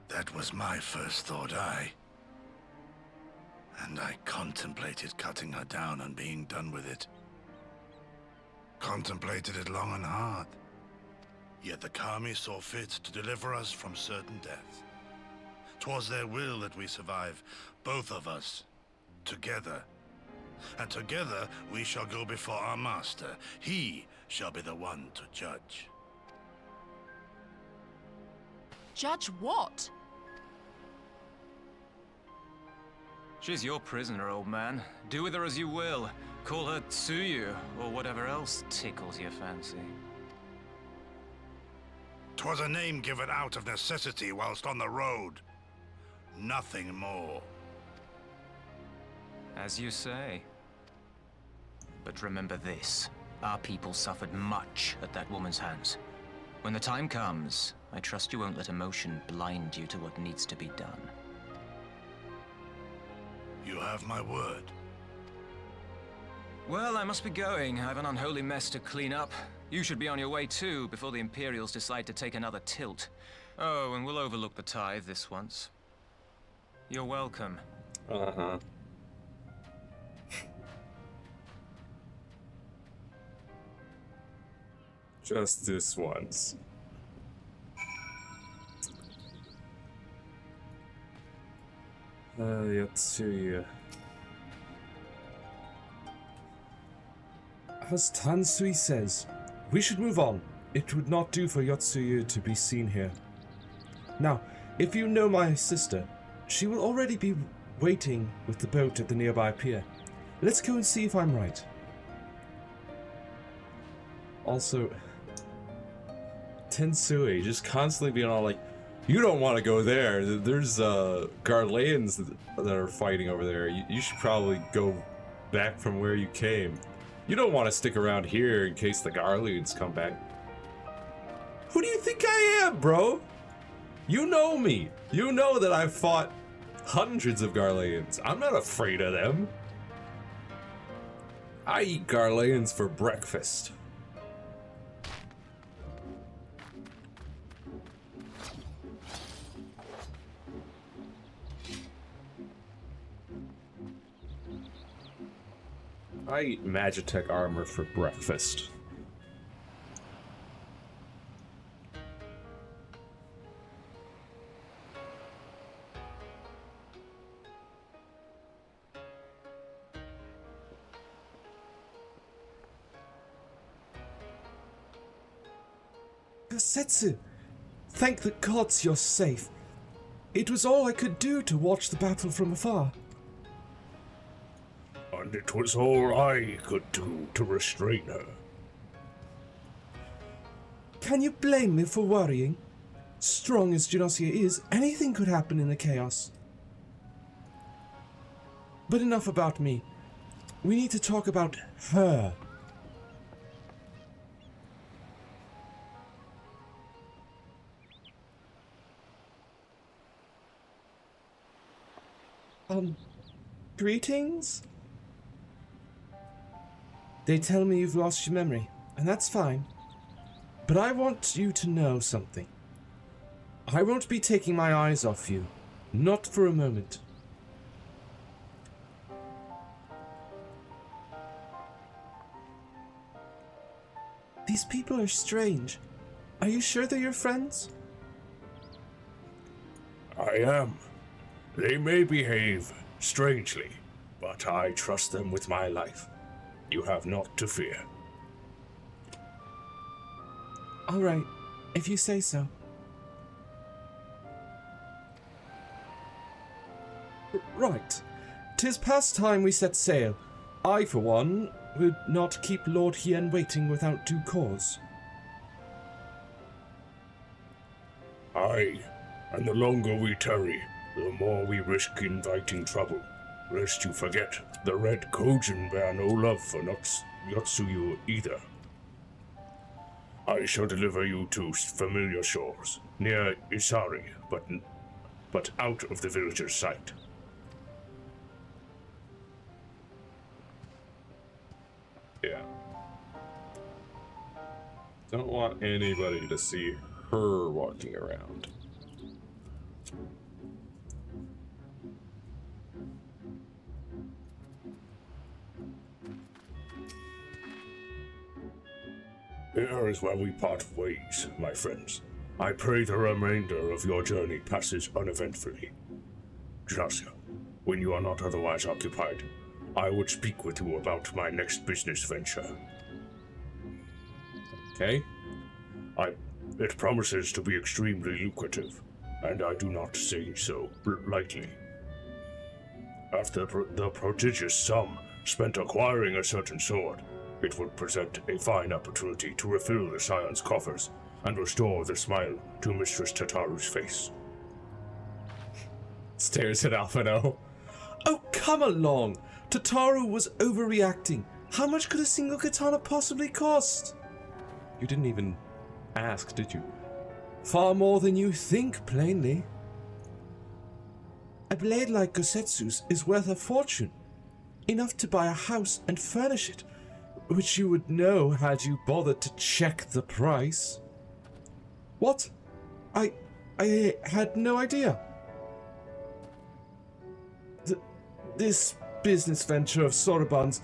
[SPEAKER 5] That was my first thought, aye. And I contemplated cutting her down and being done with it. Contemplated it long and hard. Yet the Kami saw fit to deliver us from certain death. 'Twas their will that we survive, both of us, together. And together we shall go before our master. He shall be the one to judge.
[SPEAKER 6] Judge what?
[SPEAKER 7] She's your prisoner, old man. Do with her as you will. Call her Tsuyu, or whatever else tickles your fancy.
[SPEAKER 5] 'Twas a name given out of necessity whilst on the road. Nothing more.
[SPEAKER 7] As you say. But remember this. Our people suffered much at that woman's hands. When the time comes, I trust you won't let emotion blind you to what needs to be done.
[SPEAKER 5] You have my word.
[SPEAKER 7] Well, I must be going. I have an unholy mess to clean up. You should be on your way too, before the Imperials decide to take another tilt. Oh, and we'll overlook the tithe this once. You're welcome.
[SPEAKER 1] Uh-huh. Just this once. Yatsuya.
[SPEAKER 2] As Tansui says, we should move on. It would not do for Yatsuya to be seen here. Now, if you know my sister, she will already be waiting with the boat at the nearby pier. Let's go and see if I'm right.
[SPEAKER 1] Also, Tensui just constantly being all like, you don't want to go there. There's Garleans that are fighting over there. You should probably go back from where you came. You don't want to stick around here in case the Garleans come back. Who do you think I am, bro? You know me. You know that I've fought hundreds of Garleans. I'm not afraid of them. I eat Garleans for breakfast. I eat Magitech armor for breakfast.
[SPEAKER 2] Setsu, thank the gods you're safe. It was all I could do to watch the battle from afar.
[SPEAKER 8] And it was all I could do to restrain her.
[SPEAKER 2] Can you blame me for worrying? Strong as Genosia is, anything could happen in the chaos. But enough about me. We need to talk about her. Greetings? They tell me you've lost your memory, and that's fine. But I want you to know something. I won't be taking my eyes off you. Not for a moment. These people are strange. Are you sure they're your friends?
[SPEAKER 8] I am. They may behave strangely, but I trust them with my life. You have naught to fear.
[SPEAKER 2] All right, if you say so. Right. 'Tis past time we set sail. I, for one, would not keep Lord Hien waiting without due cause.
[SPEAKER 8] Aye, and the longer we tarry, the more we risk inviting trouble. Lest you forget, the Red Kojin bear no love for Yotsuyu either. I shall deliver you to familiar shores, near Isari, but out of the villager's sight.
[SPEAKER 1] Yeah. Don't want anybody to see her walking around.
[SPEAKER 8] Here is where we part ways, my friends. I pray the remainder of your journey passes uneventfully. Genosia, when you are not otherwise occupied, I would speak with you about my next business venture.
[SPEAKER 1] Okay?
[SPEAKER 8] It promises to be extremely lucrative, and I do not say so lightly. After the prodigious sum spent acquiring a certain sword, it would present a fine opportunity to refill the Scion's coffers and restore the smile to Mistress Tataru's face.
[SPEAKER 1] Stares at Alphino.
[SPEAKER 2] Oh, come along! Tataru was overreacting. How much could a single katana possibly cost? You didn't even ask, did you? Far more than you think, plainly. A blade like Gosetsu's is worth a fortune. Enough to buy a house and furnish it. which you would know had you bothered to check the price. What? I had no idea. This business venture of Soraban's,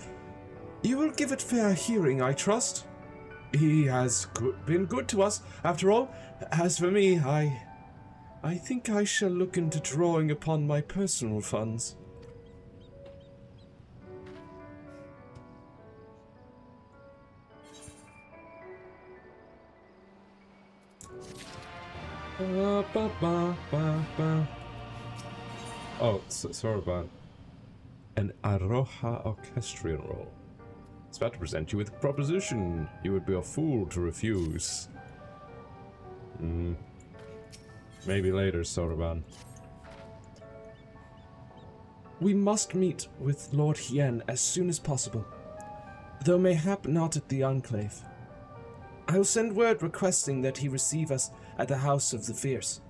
[SPEAKER 2] you will give it fair hearing, I trust. He has been good to us, after all. As for me, I think I shall look into drawing upon my personal funds.
[SPEAKER 1] Oh, Soraban. An Aroha orchestrion role. It's about to present you with a proposition. You would be a fool to refuse. Maybe later, Soraban.
[SPEAKER 2] We must meet with Lord Hien as soon as possible, though mayhap not at the Enclave. I will send word requesting that he receive us at the House of the Fierce,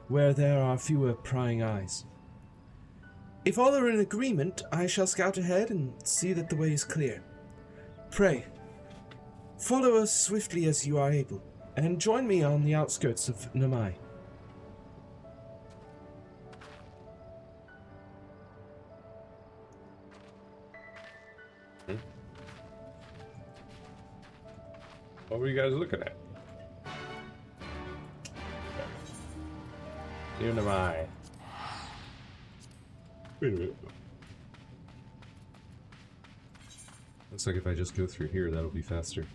[SPEAKER 2] where there are fewer prying eyes. If all are in agreement, I shall scout ahead and see that the way is clear. Pray, follow us swiftly as you are able, and join me on the outskirts of Namai.
[SPEAKER 1] What were you guys looking at? Here am I. Wait a minute. Looks like if I just go through here, that'll be faster.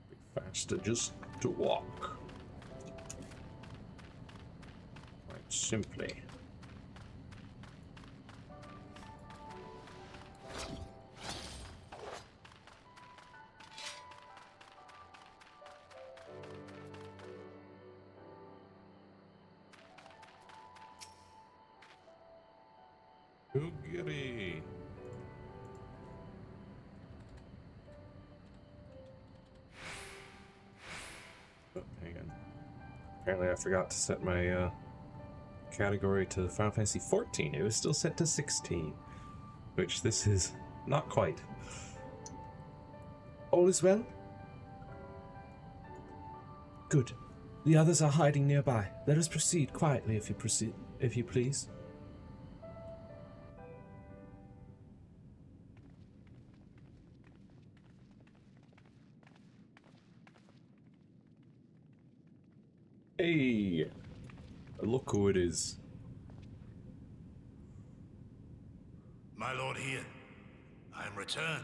[SPEAKER 1] Be faster just to walk. Quite simply. Googity. Oh, hang on. Apparently I forgot to set my category to Final Fantasy 14. It was still set to 16, which this is not quite.
[SPEAKER 2] All is well? Good. The others are hiding nearby. Let us proceed quietly, if you please.
[SPEAKER 1] Hey! Look who it is.
[SPEAKER 5] My lord here, I am returned.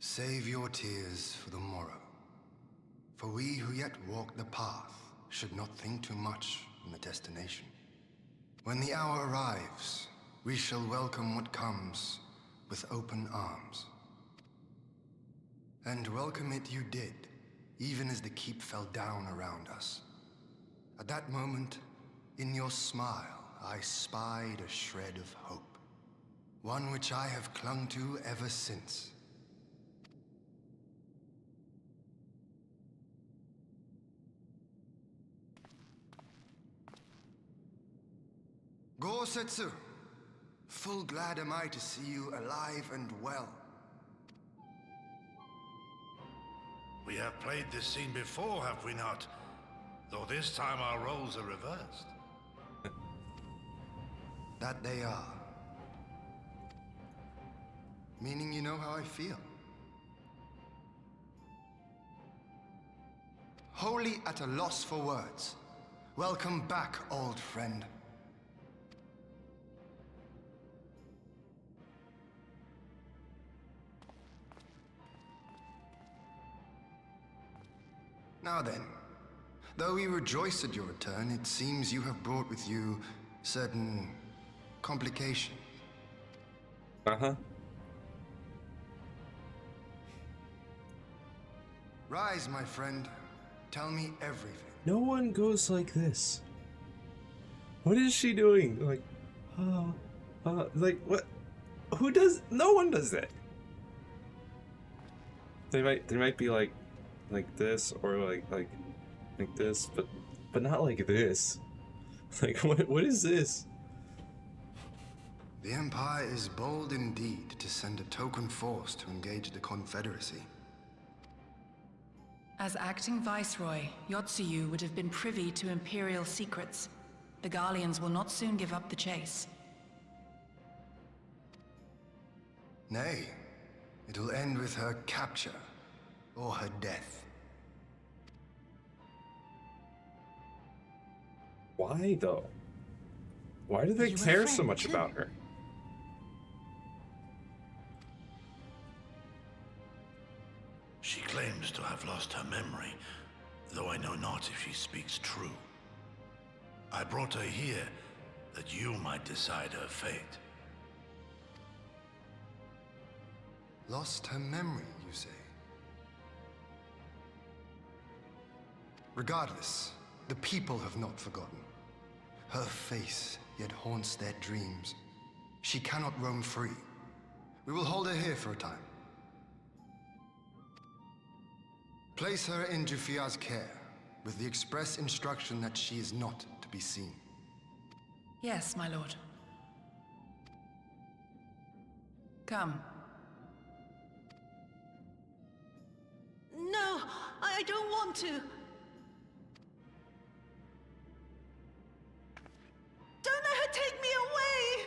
[SPEAKER 12] Save your tears for the morrow. For we who yet walk the path should not think too much on the destination. When the hour arrives, we shall welcome what comes with open arms. And welcome it you did, even as the keep fell down around us. At that moment, in your smile, I spied a shred of hope. One which I have clung to ever since. Gorsetsu, full glad am I to see you alive and well.
[SPEAKER 5] We have played this scene before, have we not? Though this time our roles are reversed.
[SPEAKER 12] That they are. Meaning you know how I feel. Wholly at a loss for words. Welcome back, old friend. Now then, though we rejoice at your return, it seems you have brought with you certain complications.
[SPEAKER 1] Uh-huh.
[SPEAKER 12] Rise, my friend. Tell me everything.
[SPEAKER 2] No one goes like this. What is she doing? Like, like what? Who does? No one does that. They might be like this or like this, but not like this. Like what is this?
[SPEAKER 12] The Empire is bold indeed to send a token force to engage the Confederacy.
[SPEAKER 6] As acting Viceroy, Yotsuyu would have been privy to Imperial secrets. The Garleans will not soon give up the chase.
[SPEAKER 12] Nay, it'll end with her capture, or her death.
[SPEAKER 2] Why, though? Why do they care so much about her?
[SPEAKER 5] She claims to have lost her memory, though I know not if she speaks true. I brought her here that you might decide her fate.
[SPEAKER 12] Lost her memory, you say? Regardless, the people have not forgotten. Her face yet haunts their dreams. She cannot roam free. We will hold her here for a time. Place her in Jufia's care, with the express instruction that she is not to be seen.
[SPEAKER 6] Yes, my lord. Come.
[SPEAKER 11] No, I don't want to. Don't let her take me away!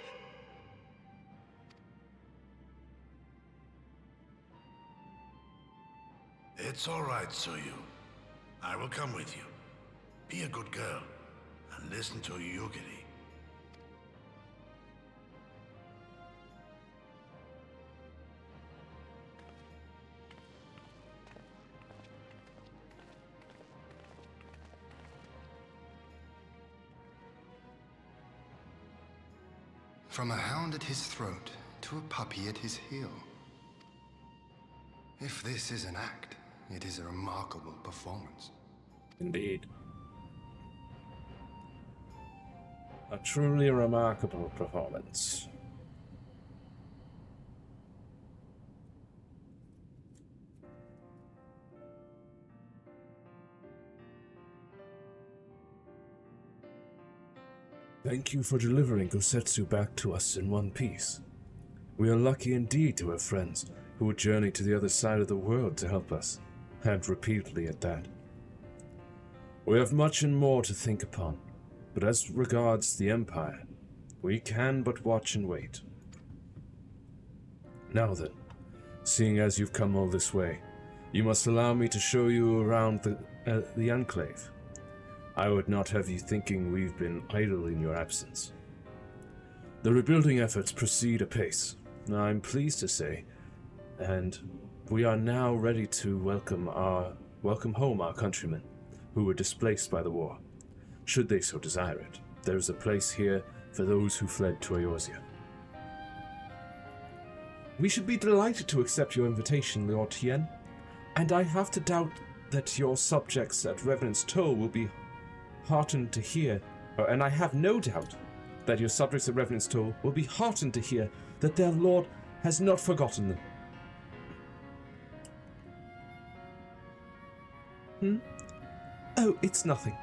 [SPEAKER 5] It's all right, Soyu. I will come with you. Be a good girl, and listen to Yugiri.
[SPEAKER 12] From a hound at his throat to a puppy at his heel. If this is an act, it is a remarkable performance.
[SPEAKER 2] Indeed. A truly remarkable performance. Thank you for delivering Gosetsu back to us in one piece. We are lucky indeed to have friends who would journey to the other side of the world to help us, and repeatedly at that. We have much and more to think upon, but as regards the Empire, we can but watch and wait. Now then, seeing as you've come all this way, you must allow me to show you around the Enclave. I would not have you thinking we've been idle in your absence. The rebuilding efforts proceed apace, I'm pleased to say, and we are now ready to welcome home our countrymen who were displaced by the war. Should they so desire it, there is a place here for those who fled to Eorzea. We should be delighted to accept your invitation, Lord Tien, and I have to doubt that your subjects at Revenant's Toll will be heartened to hear, and I have no doubt that your subjects at Revenant's Toll will be heartened to hear that their lord has not forgotten them. Oh, it's nothing.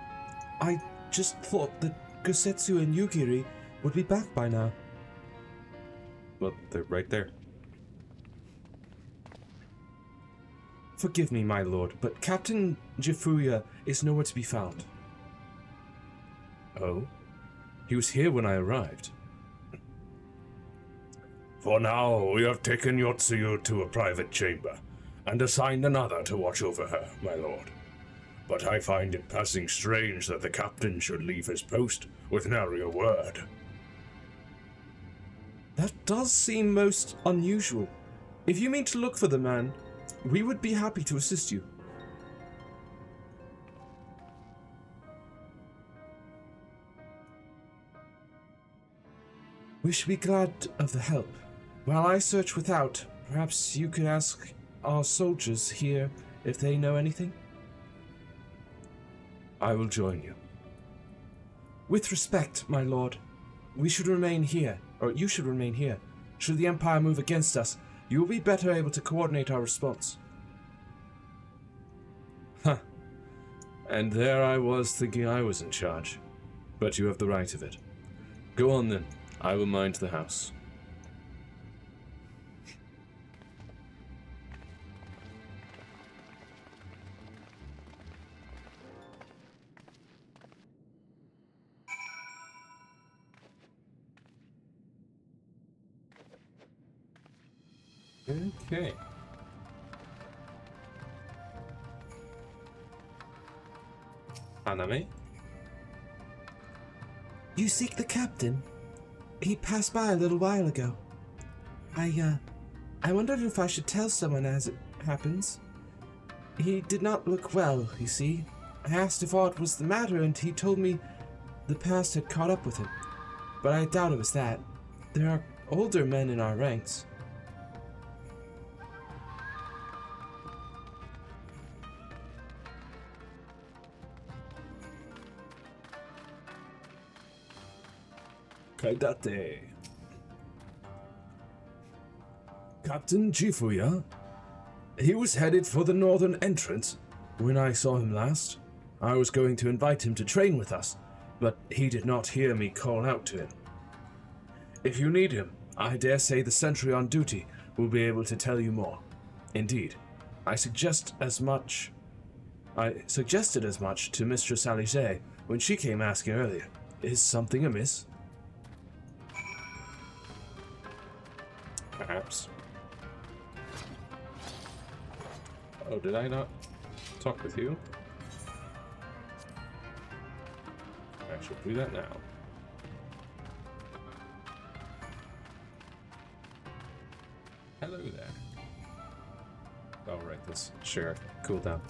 [SPEAKER 2] I just thought that Gosetsu and Yugiri would be back by now.
[SPEAKER 1] Well, they're right there.
[SPEAKER 2] Forgive me, my lord, but Captain Jifuya is nowhere to be found. Oh? He was here when I arrived.
[SPEAKER 8] For now, we have taken Yotsuyu to a private chamber, and assigned another to watch over her, my lord. But I find it passing strange that the captain should leave his post with nary a word.
[SPEAKER 2] That does seem most unusual. If you mean to look for the man, we would be happy to assist you. We should be glad of the help. While I search without, perhaps you could ask our soldiers here if they know anything? I will join you. With respect, my lord, we should remain here, or you should remain here. Should the Empire move against us, you will be better able to coordinate our response. Huh. And there I was thinking I was in charge. But you have the right of it. Go on then. I will mind the house.
[SPEAKER 1] Okay. Haname?
[SPEAKER 2] You seek the captain? He passed by a little while ago. I wondered if I should tell someone as it happens. He did not look well, you see. I asked if aught was the matter, and he told me the past had caught up with him. But I doubt it was that. There are older men in our ranks.
[SPEAKER 8] Kaidate. Captain Jifuya? He was headed for the northern entrance when I saw him last. I was going to invite him to train with us, but he did not hear me call out to him. If you need him, I dare say the sentry on duty will be able to tell you more. Indeed, I suggested as much to Mistress Lyse when she came asking earlier. Is something amiss?
[SPEAKER 1] Perhaps. Oh, did I not talk with you? I shall do that now. Hello there. Oh, right, this share cooldown.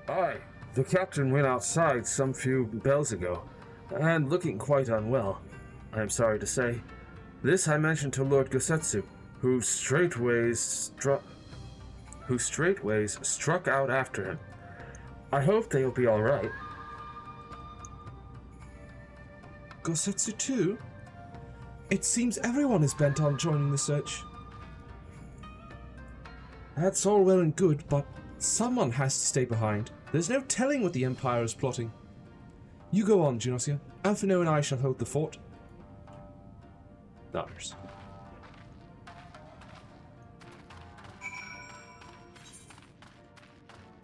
[SPEAKER 8] Aye, the captain went outside some few bells ago, and looking quite unwell, I am sorry to say. This I mentioned to Lord Gosetsu, who straightways struck out after him. I hope they'll be all right.
[SPEAKER 2] Gosetsu too? It seems everyone is bent on joining the search. That's all well and good, but someone has to stay behind. There's no telling what the Empire is plotting. You go on, Genosia. Alphino and I shall hold the fort.
[SPEAKER 1] Daughters.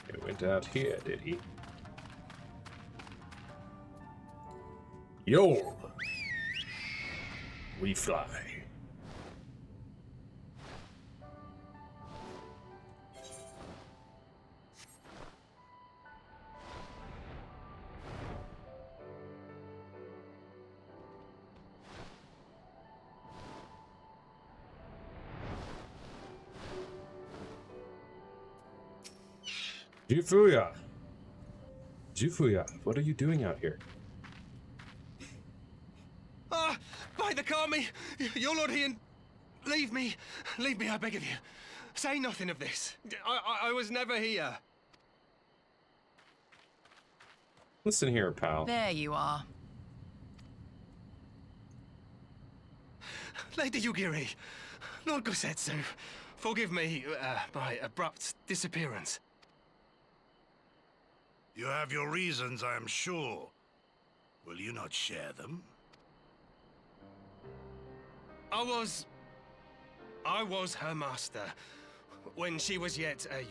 [SPEAKER 1] He went out here, did he?
[SPEAKER 8] Yo! We fly.
[SPEAKER 1] Jifuya! Jifuya, what are you doing out here?
[SPEAKER 10] Ah! By the Kami! Your Lord Heian! Leave me! Leave me, I beg of you. Say nothing of this. I was never here.
[SPEAKER 1] Listen here, pal.
[SPEAKER 6] There you are.
[SPEAKER 10] Lady Yugiri, Lord Gosetsu, forgive me my abrupt disappearance.
[SPEAKER 5] You have your reasons, I am sure. Will you not share them?
[SPEAKER 10] I was her master when she was yet a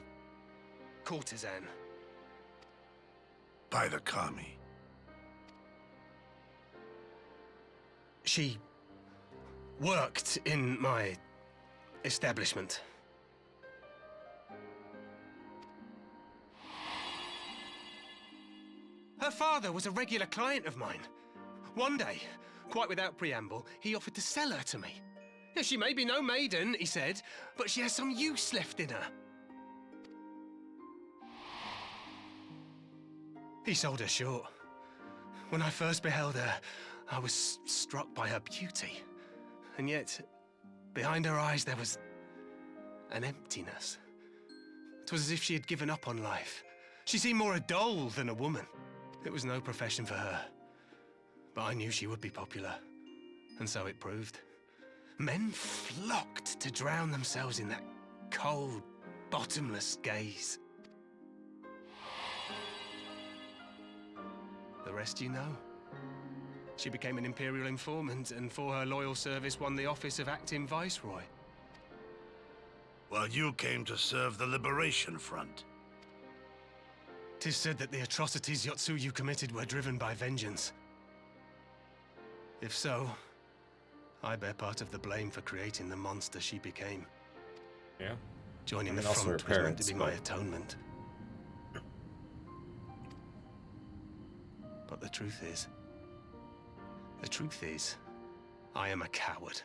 [SPEAKER 10] courtesan.
[SPEAKER 5] By the Kami.
[SPEAKER 10] She worked in my establishment. Her father was a regular client of mine. One day, quite without preamble, he offered to sell her to me. Yeah, she may be no maiden, he said, but she has some use left in her. He sold her short. When I first beheld her, I was struck by her beauty. And yet, behind her eyes there was an emptiness. It was as if she had given up on life. She seemed more a doll than a woman. It was no profession for her. But I knew she would be popular. And so it proved. Men flocked to drown themselves in that cold, bottomless gaze. The rest you know. She became an Imperial informant, and for her loyal service won the office of acting Viceroy.
[SPEAKER 5] While you came to serve the Liberation Front.
[SPEAKER 10] 'Tis said that the atrocities Yotsuyu committed were driven by vengeance. If so, I bear part of the blame for creating the monster she became.
[SPEAKER 1] Yeah.
[SPEAKER 10] Joining
[SPEAKER 1] I mean,
[SPEAKER 10] the
[SPEAKER 1] also her
[SPEAKER 10] front was meant
[SPEAKER 1] parents,
[SPEAKER 10] to be my
[SPEAKER 1] but-
[SPEAKER 10] atonement. But the truth is, I am a coward,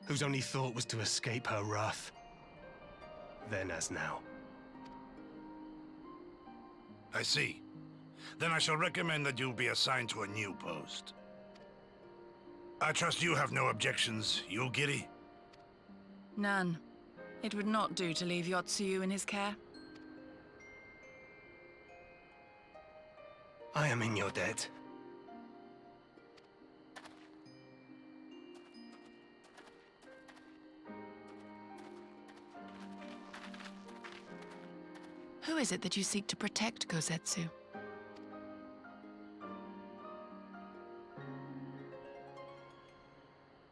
[SPEAKER 10] whose only thought was to escape her wrath. Then as now.
[SPEAKER 5] I see. Then I shall recommend that you be assigned to a new post. I trust you have no objections, Yugiri?
[SPEAKER 6] None. It would not do to leave Yotsuyu in his care.
[SPEAKER 10] I am in your debt.
[SPEAKER 6] Who is it that you seek to protect, Gosetsu?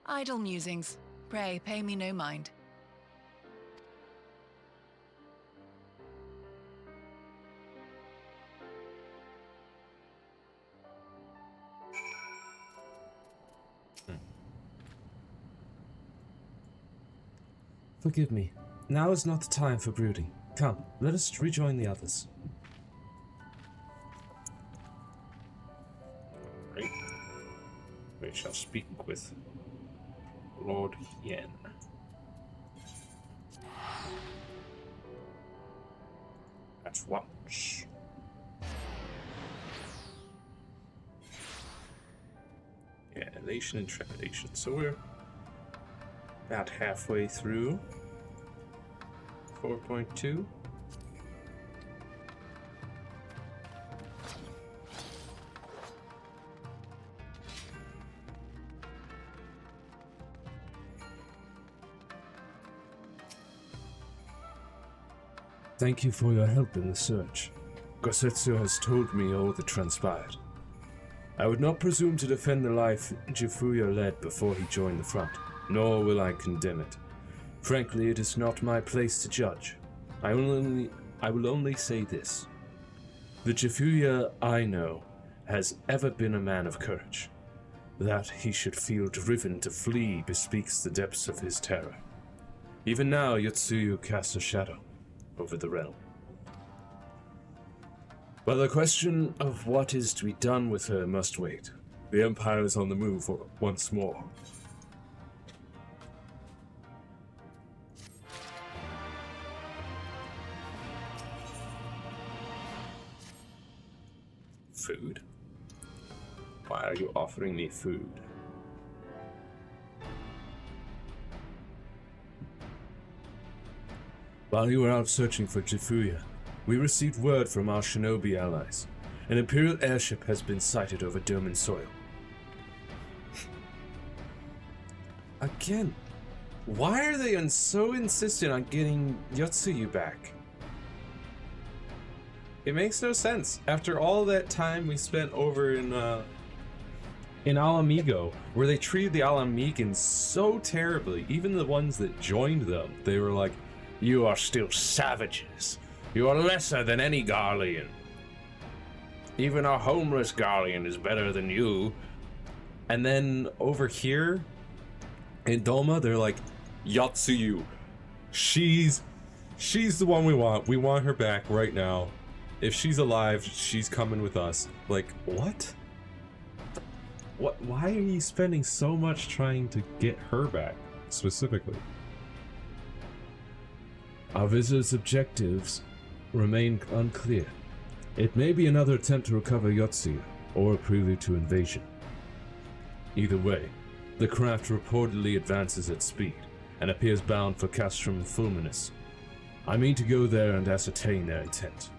[SPEAKER 6] Idle musings. Pray, pay me no mind.
[SPEAKER 2] Forgive me. Now is not the time for brooding. Come, let us rejoin the others.
[SPEAKER 1] Right. We shall speak with Lord Yen. At once. Yeah, elation and trepidation. So we're about halfway through 4.2.
[SPEAKER 2] Thank you for your help in the search. Gosetsu has told me all that transpired. I would not presume to defend the life Jifuya led before he joined the front, nor will I condemn it. Frankly, it is not my place to judge. I will only say this. The Jifuya I know has ever been a man of courage. That he should feel driven to flee bespeaks the depths of his terror. Even now, Yotsuyu casts a shadow over the realm. But the question of what is to be done with her must wait. The Empire is on the move once more.
[SPEAKER 1] Food? Why are you offering me food?
[SPEAKER 2] While you were out searching for Jifuya, we received word from our shinobi allies. An Imperial airship has been sighted over Doman soil. Again, why are they so insistent on getting Yotsuyu back?
[SPEAKER 1] It makes no sense. After all that time we spent over in Alamigo, where they treated the Alamegans so terribly, even the ones that joined them, they were like, "You are still savages. You are lesser than any Garlean. Even a homeless Garlean is better than you." And then over here in Doma, they're like, "Yotsuyu, she's the one we want. We want her back right now. If she's alive, she's coming with us." Like, what? What? Why are you spending so much trying to get her back, specifically?
[SPEAKER 2] Our visitor's objectives remain unclear. It may be another attempt to recover Yotsuyu, or a prelude to invasion. Either way, the craft reportedly advances at speed, and appears bound for Castrum Fulminus. I mean to go there and ascertain their intent.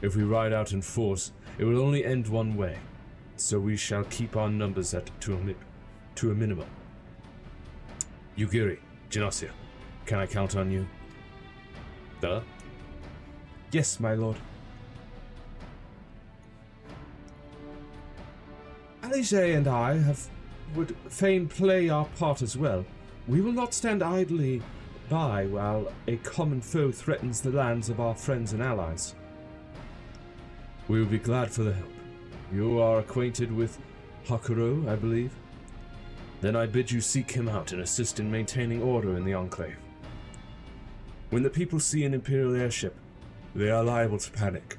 [SPEAKER 2] If we ride out in force, it will only end one way, so we shall keep our numbers to a minimum. Yugiri, Genosia, can I count on you?
[SPEAKER 1] Duh.
[SPEAKER 2] Yes, my lord. Lyse and I would fain play our part as well. We will not stand idly by while a common foe threatens the lands of our friends and allies. We will be glad for the help. You are acquainted with Hakuro, I believe? Then I bid you seek him out and assist in maintaining order in the Enclave. When the people see an Imperial airship, they are liable to panic.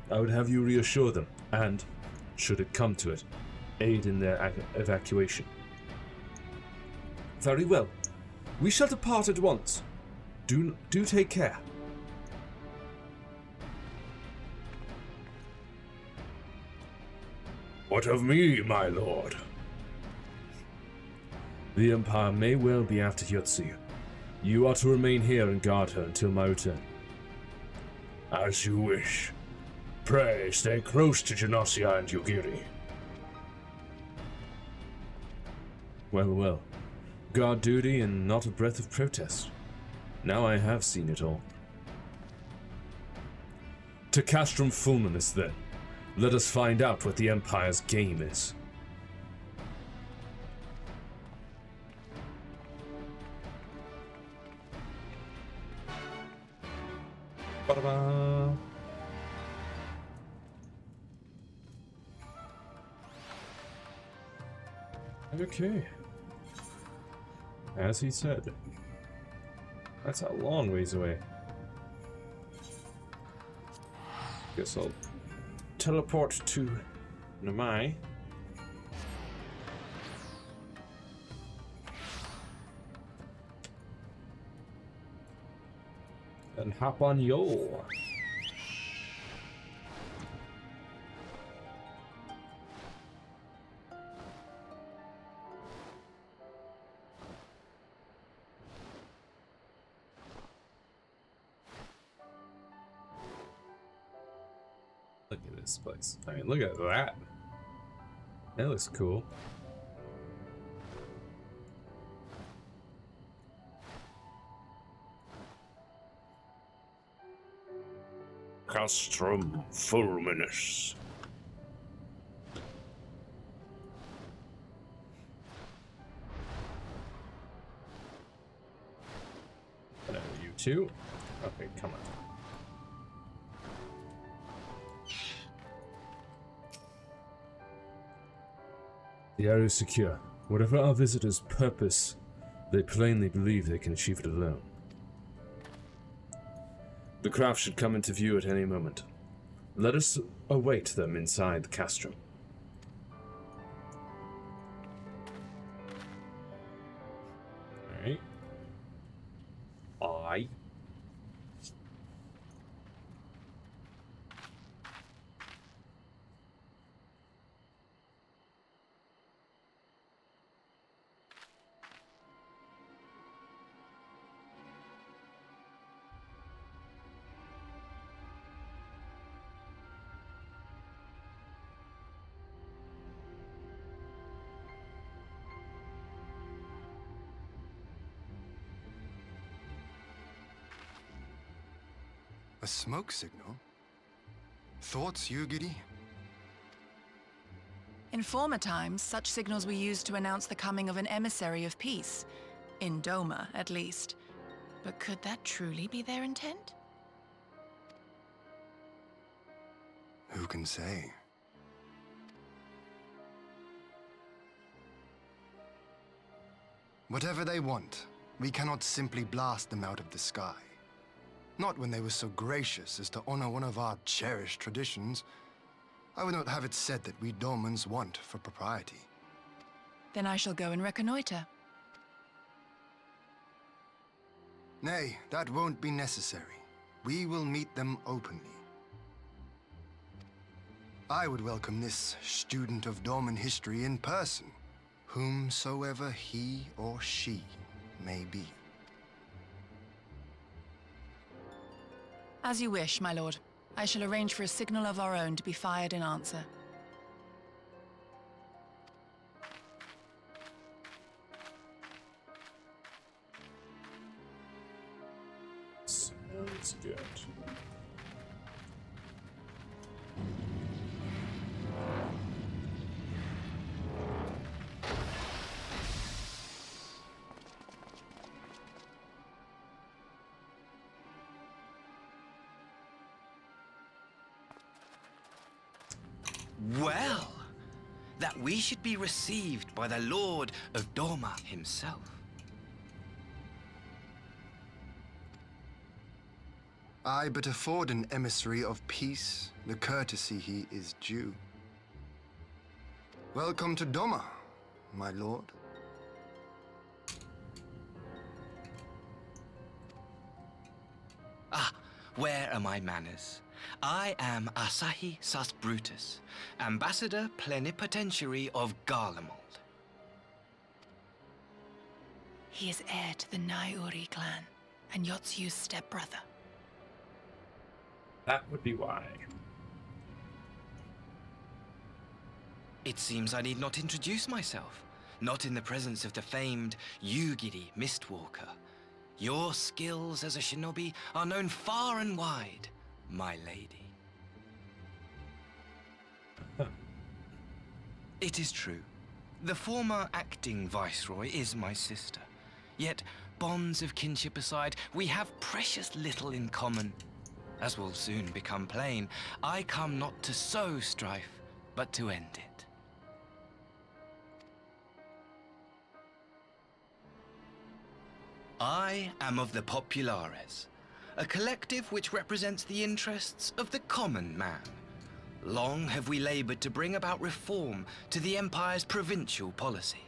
[SPEAKER 2] I would have you reassure them, and, should it come to it, aid in their evacuation. Very well. We shall depart at once. Do take care.
[SPEAKER 8] What of me, my lord?
[SPEAKER 2] The Empire may well be after Yotzi. You are to remain here and guard her until my return.
[SPEAKER 8] As you wish. Pray stay close to Genosia and Yugiri.
[SPEAKER 2] Well, well. Guard duty and not a breath of protest. Now I have seen it all. To Castrum Fulminus, then. Let us find out what the Empire's game is. Ba-da-ba. Okay. As he said. That's a long ways away. Guess I'll teleport to Namai. And hop on Yol. Look at this place. I mean, look at that. That looks cool.
[SPEAKER 8] Castrum Fulminus.
[SPEAKER 2] You too? Okay, come on. The area is secure. Whatever our visitors' purpose, they plainly believe they can achieve it alone. The craft should come into view at any moment. Let us await them inside the castrum. Alright. Aye.
[SPEAKER 12] A smoke signal? Thoughts, Yugiri?
[SPEAKER 6] In former times, such signals were used to announce the coming of an emissary of peace. In Doma, at least. But could that truly be their intent?
[SPEAKER 12] Who can say? Whatever they want, we cannot simply blast them out of the sky. Not when they were so gracious as to honor one of our cherished traditions. I would not have it said that we Domans want for propriety.
[SPEAKER 6] Then I shall go and reconnoiter.
[SPEAKER 12] Nay, that won't be necessary. We will meet them openly. I would welcome this student of Dorman history in person, whomsoever he or she may be.
[SPEAKER 6] As you wish, my lord. I shall arrange for a signal of our own to be fired in answer.
[SPEAKER 2] Sounds good.
[SPEAKER 7] Well,
[SPEAKER 13] that we should be received by the Lord of Doma himself.
[SPEAKER 12] I but afford an emissary of peace the courtesy he is due. Welcome to Doma, my lord.
[SPEAKER 13] Ah, where are my manners? I am Asahi Sus Brutus, Ambassador Plenipotentiary of Garlemald.
[SPEAKER 6] He is heir to the Naiuri clan and Yotsu's stepbrother.
[SPEAKER 1] That would be why.
[SPEAKER 13] It seems I need not introduce myself, not in the presence of the famed Yugiri Mistwalker. Your skills as a shinobi are known far and wide, my lady. It is true. The former acting viceroy is my sister. Yet, bonds of kinship aside, we have precious little in common. As will soon become plain, I come not to sow strife, but to end it. I am of the Populares, a collective which represents the interests of the common man. Long have we labored to bring about reform to the Empire's provincial policy.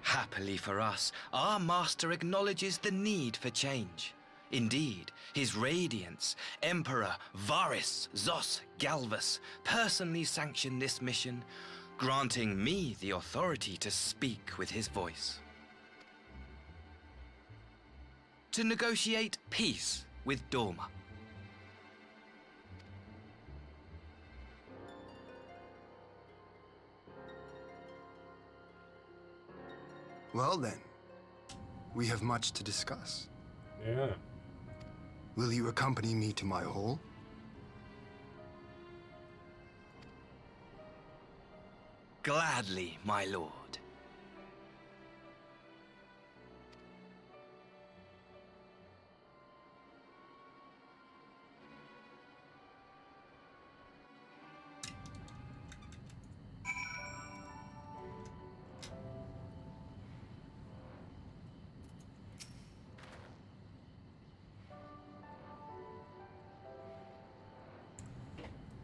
[SPEAKER 13] Happily for us, our master acknowledges the need for change. Indeed, His Radiance, Emperor Varys Zos Galvus, personally sanctioned this mission, granting me the authority to speak with his voice. To negotiate peace with Doma.
[SPEAKER 12] Well then, we have much to discuss.
[SPEAKER 1] Yeah.
[SPEAKER 12] Will you accompany me to my hall?
[SPEAKER 13] Gladly, my lord.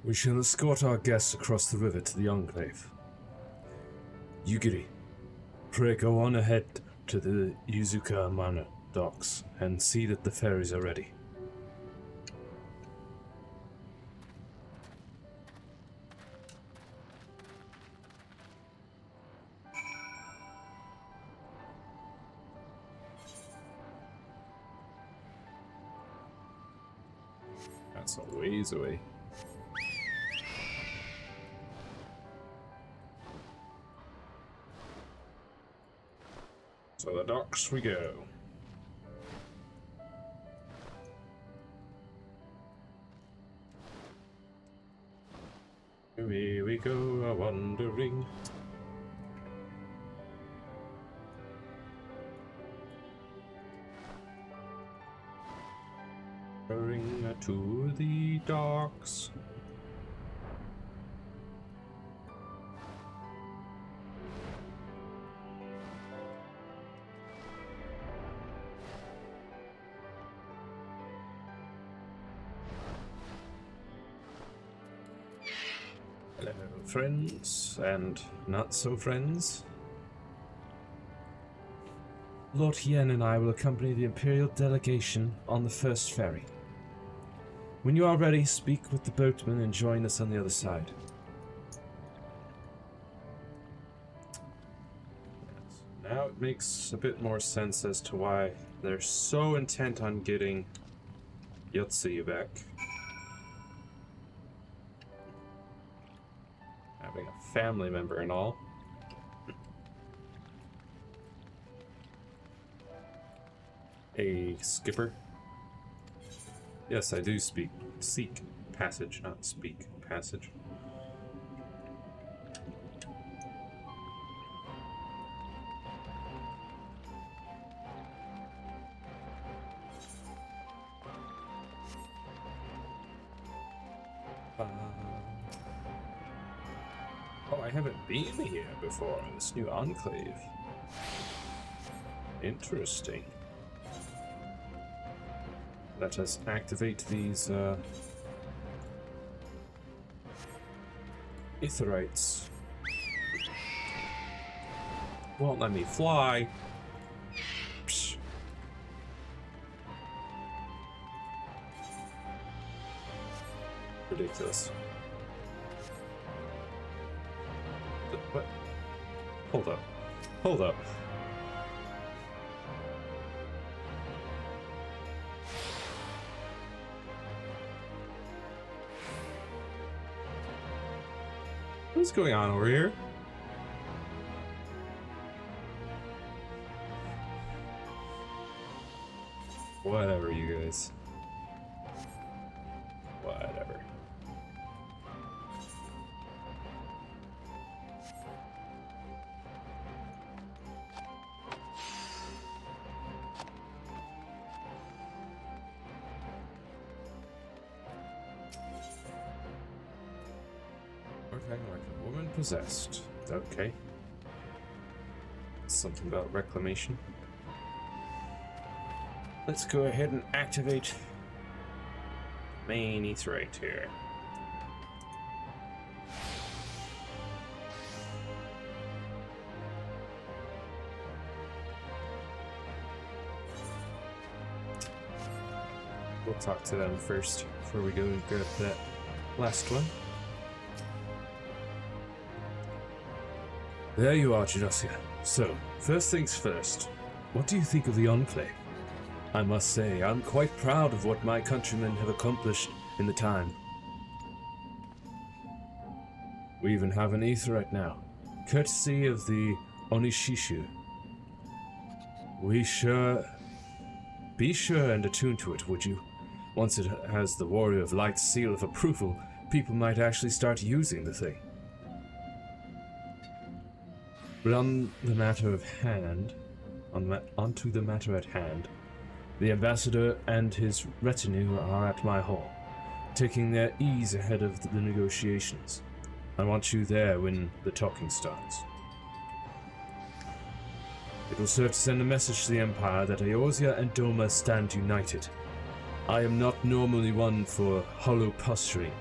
[SPEAKER 2] We shall escort our guests across the river to the Enclave. Yugiri, pray go on ahead to the Yuzuka Manor docks and see that the ferries are ready.
[SPEAKER 1] That's a ways away. So the docks we go. Away we go a-wandering. Going to the docks. Hello, friends and not so friends.
[SPEAKER 2] Lord Hien and I will accompany the Imperial delegation on the first ferry. When you are ready, speak with the boatman and join us on the other side.
[SPEAKER 1] Now it makes a bit more sense as to why they're so intent on getting Yotsuyu back. Having a family member and all. A skipper. Yes, I do seek passage, not speak passage. Oh, I haven't been here before. This new enclave. Interesting. Let us activate these Aetherites. Won't let me fly. Psh. Ridiculous. What? Hold up. Hold up. What's going on over here? Whatever, you guys. Whatever. Okay, like a woman possessed. Okay. Something about reclamation. Let's go ahead and activate main Aetherite here. We'll talk to them first before we go and grab that last one. There you are, Genosia. So, first things first, what do you think of the Enclave? I must say, I'm quite proud of what my countrymen have accomplished in the time. We even have an Aetherite now, courtesy of the Onishishu. Be sure and attune to it, would you? Once it has the Warrior of Light's seal of approval, people might actually start using the thing. But onto the matter at hand, the ambassador and his retinue are at my hall, taking their ease ahead of the negotiations. I want you there when the talking starts. It will serve to send a message to the Empire that Eorzea and Doma stand united. I am not normally one for hollow posturing,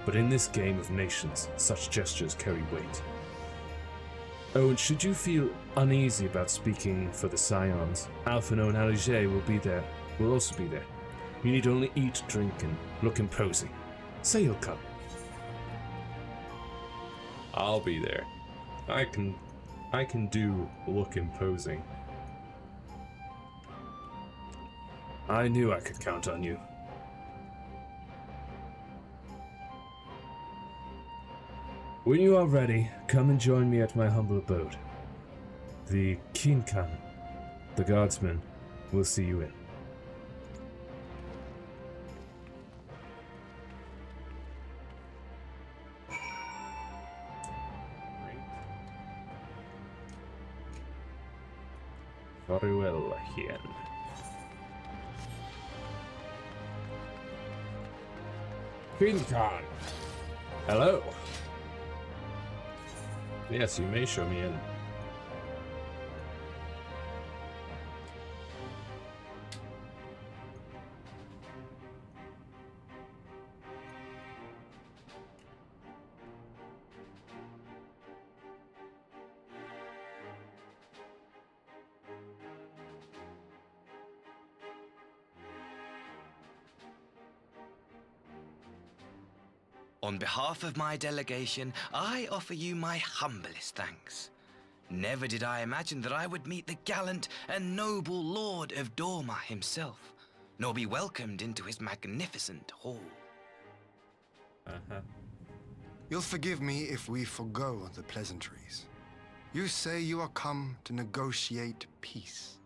[SPEAKER 1] but in this game of nations, such gestures carry weight. Oh, and should you feel uneasy about speaking for the Scions, Alphino and Aliger will also be there. You need only eat, drink, and look imposing. Say you'll come. I'll be there. I can do look imposing. I knew I could count on you. When you are ready, come and join me at my humble abode. The Kinkan, the guardsman, will see you in. Very well, Hien. Kinkan! Hello! Yes, you may show me in.
[SPEAKER 13] On behalf of my delegation, I offer you my humblest thanks. Never did I imagine that I would meet the gallant and noble Lord of Dorma himself, nor be welcomed into his magnificent hall.
[SPEAKER 12] You'll forgive me if we forgo the pleasantries. You say you are come to negotiate peace.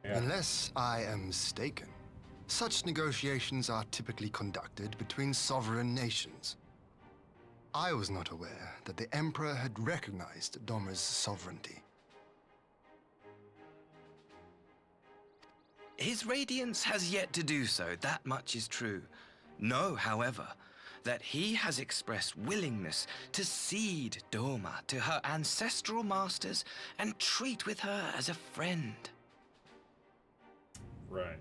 [SPEAKER 1] Yeah.
[SPEAKER 12] Unless I am mistaken, such negotiations are typically conducted between sovereign nations. I was not aware that the Emperor had recognized Doma's sovereignty.
[SPEAKER 13] His Radiance has yet to do so, that much is true. Know, however, that he has expressed willingness to cede Doma to her ancestral masters and treat with her as a friend.
[SPEAKER 1] Right.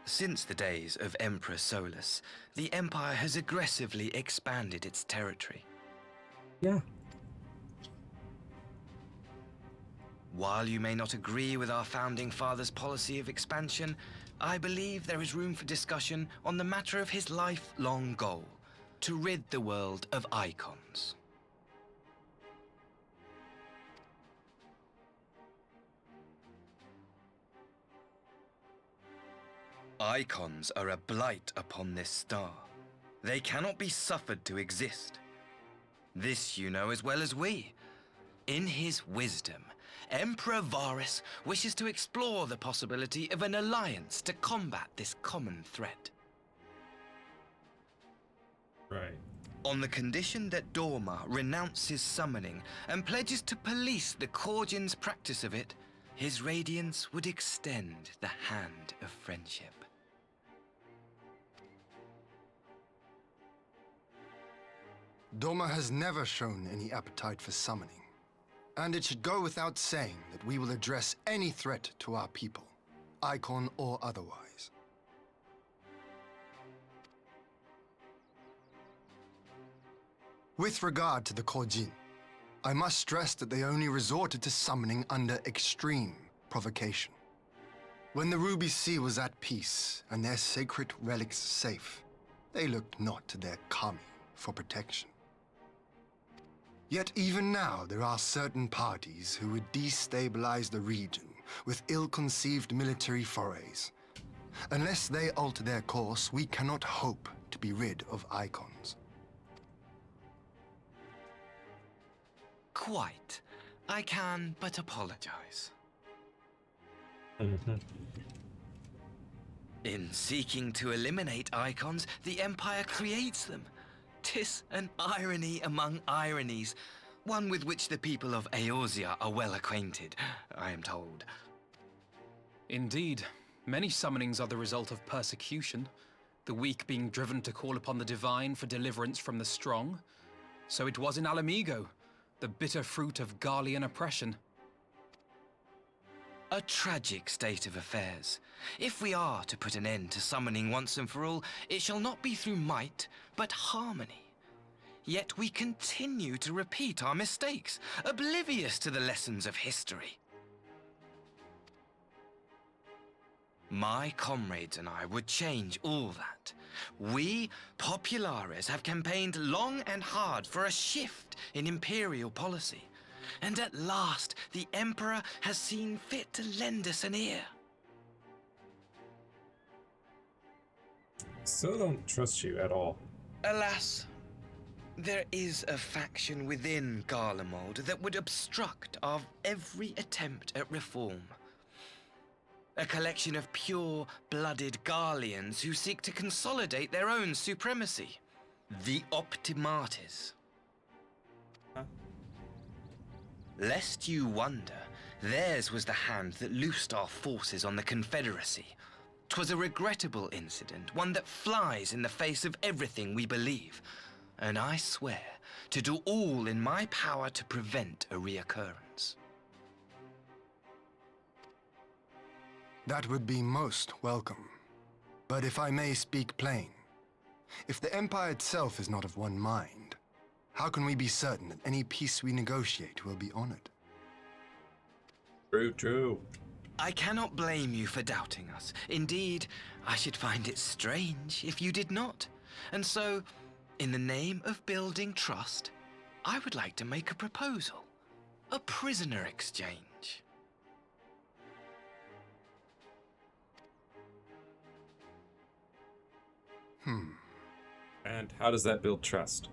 [SPEAKER 13] Since the days of Emperor Solus, the Empire has aggressively expanded its territory.
[SPEAKER 9] Yeah.
[SPEAKER 13] While you may not agree with our founding father's policy of expansion, I believe there is room for discussion on the matter of his lifelong goal, to rid the world of icons. Icons are a blight upon this star. They cannot be suffered to exist. This you know as well as we. In his wisdom, Emperor Varus wishes to explore the possibility of an alliance to combat this common threat.
[SPEAKER 1] Right.
[SPEAKER 13] On the condition that Dorma renounces summoning and pledges to police the Korgin's practice of it, his radiance would extend the hand of friendship.
[SPEAKER 12] Doma has never shown any appetite for summoning, and it should go without saying that we will address any threat to our people, icon or otherwise. With regard to the Korjin, I must stress that they only resorted to summoning under extreme provocation. When the Ruby Sea was at peace and their sacred relics safe, they looked not to their kami for protection. Yet even now there are certain parties who would destabilize the region with ill-conceived military forays. Unless they alter their course, we cannot hope to be rid of icons.
[SPEAKER 13] Quite. I can but apologize. In seeking to eliminate icons, the Empire creates them. 'Tis an irony among ironies, one with which the people of Eorzea are well acquainted, I am told.
[SPEAKER 7] Indeed, many summonings are the result of persecution, the weak being driven to call upon the divine for deliverance from the strong. So it was in Alamigo, the bitter fruit of Garlean oppression.
[SPEAKER 13] A tragic state of affairs. If we are to put an end to summoning once and for all, it shall not be through might, but harmony. Yet we continue to repeat our mistakes, oblivious to the lessons of history. My comrades and I would change all that. We, Populares, have campaigned long and hard for a shift in imperial policy. And at last, the Emperor has seen fit to lend us an ear.
[SPEAKER 1] Still don't trust you at all.
[SPEAKER 13] Alas, there is a faction within Garlemald that would obstruct our every attempt at reform. A collection of pure-blooded Garleans who seek to consolidate their own supremacy. The Optimates. Lest you wonder, theirs was the hand that loosed our forces on the Confederacy. 'Twas a regrettable incident, one that flies in the face of everything we believe, and I swear to do all in my power to prevent a reoccurrence.
[SPEAKER 12] That would be most welcome. But if I may speak plain, if the Empire itself is not of one mind, how can we be certain that any peace we negotiate will be honored?
[SPEAKER 1] True.
[SPEAKER 13] I cannot blame you for doubting us. Indeed, I should find it strange if you did not. And so, in the name of building trust, I would like to make a proposal. A prisoner exchange.
[SPEAKER 1] And how does that build trust?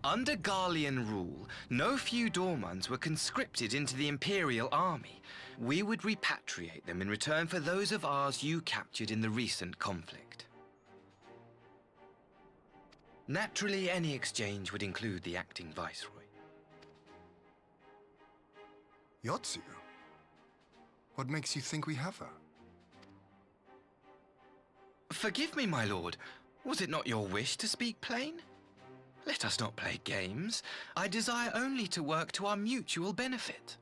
[SPEAKER 13] Under Garlean rule, no few Dormans were conscripted into the Imperial army. We would repatriate them in return for those of ours you captured in the recent conflict. Naturally, any exchange would include the acting viceroy.
[SPEAKER 12] Yotsu? What makes you think we have her?
[SPEAKER 13] Forgive me, my lord. Was it not your wish to speak plain? Let us not play games. I desire only to work to our mutual benefit.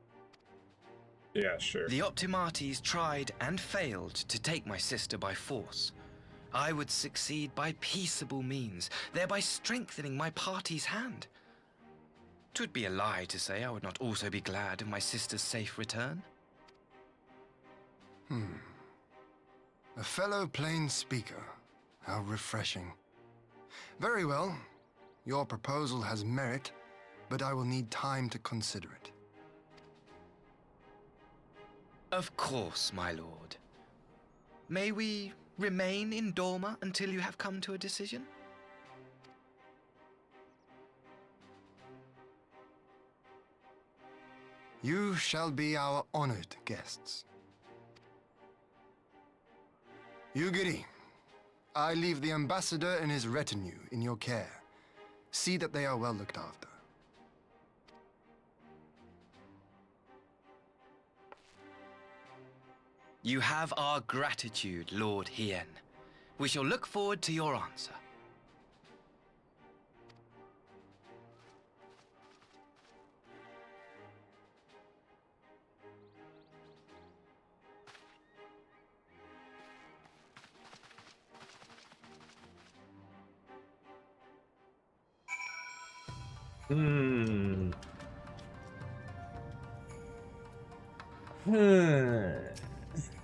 [SPEAKER 1] Yeah, sure.
[SPEAKER 13] The Optimates tried and failed to take my sister by force. I would succeed by peaceable means, thereby strengthening my party's hand. 'Twould be a lie to say I would not also be glad of my sister's safe return.
[SPEAKER 12] A fellow plain speaker. How refreshing. Very well. Your proposal has merit, but I will need time to consider it.
[SPEAKER 13] Of course, my lord. May we remain in Dorma until you have come to a decision?
[SPEAKER 12] You shall be our honored guests. Yugiri, I leave the ambassador and his retinue in your care. See that they are well looked after.
[SPEAKER 13] You have our gratitude, Lord Hien. We shall look forward to your answer.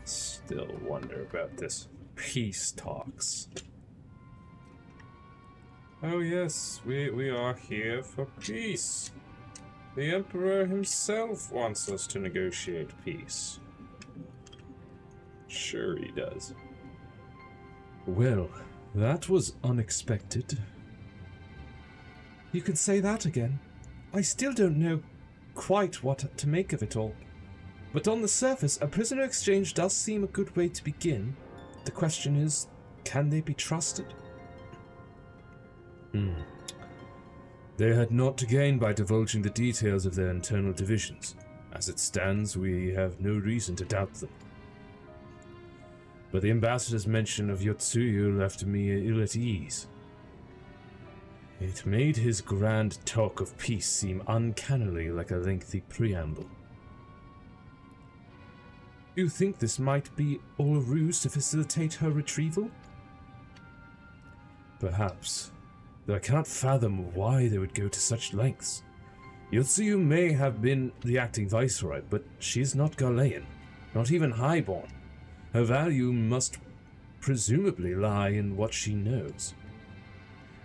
[SPEAKER 1] Still wonder about this peace talks. Oh yes, we are here for peace. The Emperor himself wants us to negotiate peace. Sure he does. Well, that was unexpected.
[SPEAKER 2] You could say that again. I still don't know quite what to make of it all. But on the surface, a prisoner exchange does seem a good way to begin. The question is, can they be trusted?
[SPEAKER 1] They had naught to gain by divulging the details of their internal divisions. As it stands, we have no reason to doubt them. But the ambassador's mention of Yotsuyu left me ill at ease. It made his grand talk of peace seem uncannily like a lengthy preamble.
[SPEAKER 2] You think this might be all a ruse to facilitate her retrieval?
[SPEAKER 1] Perhaps, though I cannot fathom why they would go to such lengths. Yotsuyu may have been the acting viceroy, but she is not Galean, not even highborn. Her value must presumably lie in what she knows.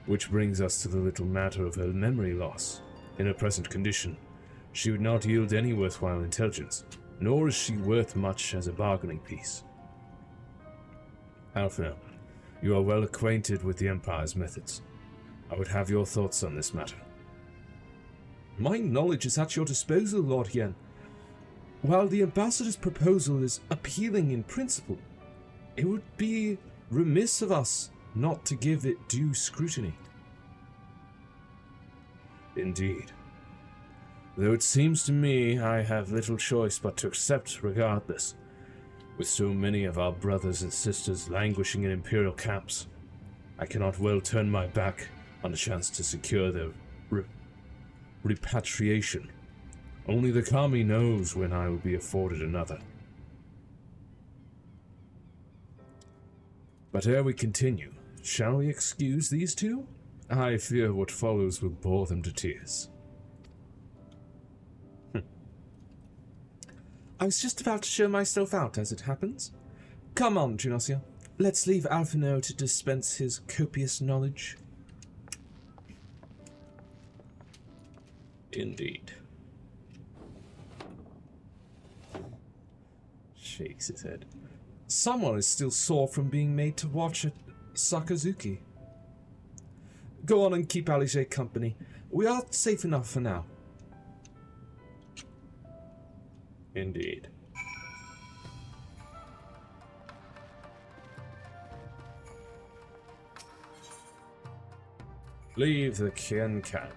[SPEAKER 1] Which brings us to the little matter of her memory loss. In her present condition, she would not yield any worthwhile intelligence, nor is she worth much as a bargaining piece. Alphina, you are well acquainted with the Empire's methods. I would have your thoughts on this matter.
[SPEAKER 2] My knowledge is at your disposal, Lord Hien. While the ambassador's proposal is appealing in principle, it would be remiss of us not to give it due scrutiny.
[SPEAKER 1] Indeed. Though it seems to me I have little choice but to accept regardless. With so many of our brothers and sisters languishing in imperial camps, I cannot well turn my back on the chance to secure their repatriation. Only the Kami knows when I will be afforded another. But ere we continue, shall we excuse these two? I fear what follows will bore them to tears.
[SPEAKER 2] I was just about to show myself out, as it happens. Come on, Junosia. Let's leave Alphino to dispense his copious knowledge.
[SPEAKER 1] Indeed. Shakes his head.
[SPEAKER 2] Someone is still sore from being made to watch at Sakazuki. Go on and keep Alice company. We are safe enough for now.
[SPEAKER 1] Indeed. Leave the Kien camp.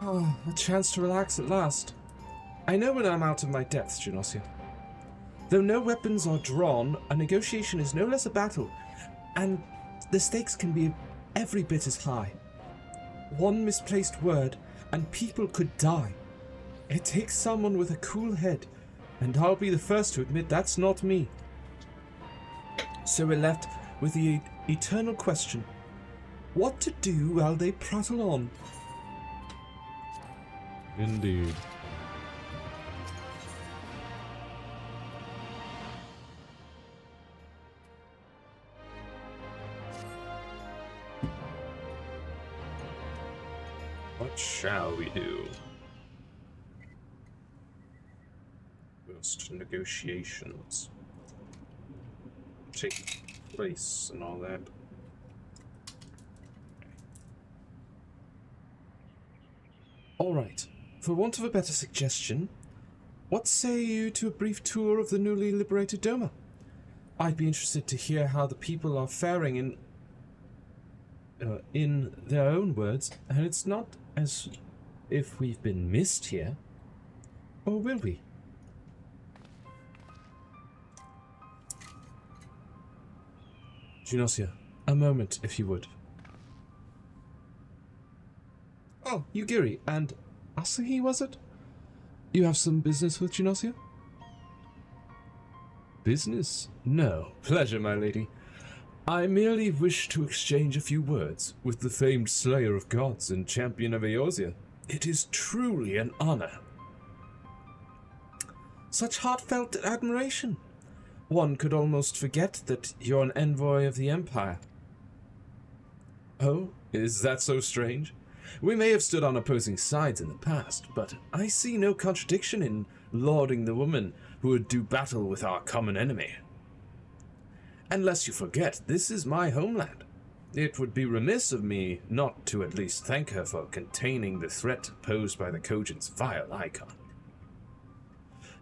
[SPEAKER 2] Oh, a chance to relax at last. I know when I'm out of my depth, Genosia. Though no weapons are drawn, a negotiation is no less a battle, and the stakes can be every bit as high. One misplaced word, and people could die. It takes someone with a cool head, and I'll be the first to admit that's not me. So we're left with the eternal question. What to do while they prattle on?
[SPEAKER 1] Indeed. What shall we do? Most negotiations take place and all that.
[SPEAKER 2] All right. For want of a better suggestion, what say you to a brief tour of the newly liberated Doma? I'd be interested to hear how the people are faring in their own words, and it's not as if we've been missed here. Or will we? Genosia, a moment, if you would. Oh, Yugiri, and Asahi, was it? You have some business with Genosia? Business? No. Pleasure, my lady. I merely wish to exchange a few words with the famed slayer of gods and champion of Eorzea. It is truly an honor. Such heartfelt admiration. One could almost forget that you're an envoy of the Empire. Oh, is that so strange? We may have stood on opposing sides in the past, but I see no contradiction in lauding the woman who would do battle with our common enemy. And lest you forget, this is my homeland. It would be remiss of me not to at least thank her for containing the threat posed by the Kojin's vile icon.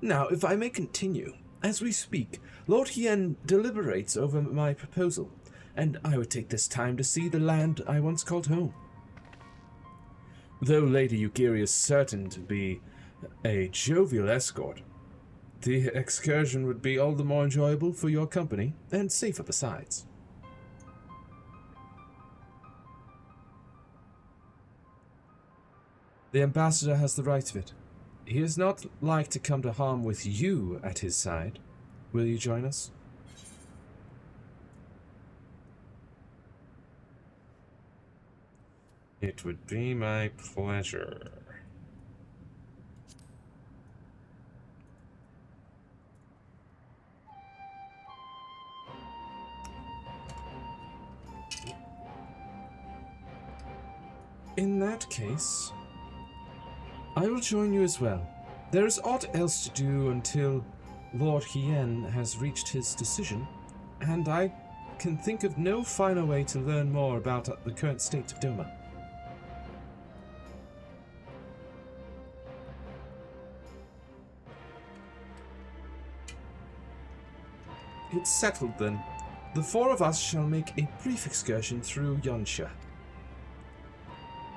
[SPEAKER 2] Now, if I may continue, as we speak, Lord Hien deliberates over my proposal, and I would take this time to see the land I once called home. Though Lady Yugiri is certain to be a jovial escort, the excursion would be all the more enjoyable for your company, and safer besides. The ambassador has the right of it. He is not like to come to harm with you at his side. Will you join us?
[SPEAKER 1] It would be my pleasure.
[SPEAKER 2] In that case, I will join you as well. There is aught else to do until Lord Hien has reached his decision, and I can think of no finer way to learn more about the current state of Doma. It's settled then. The four of us shall make a brief excursion through Yonsha.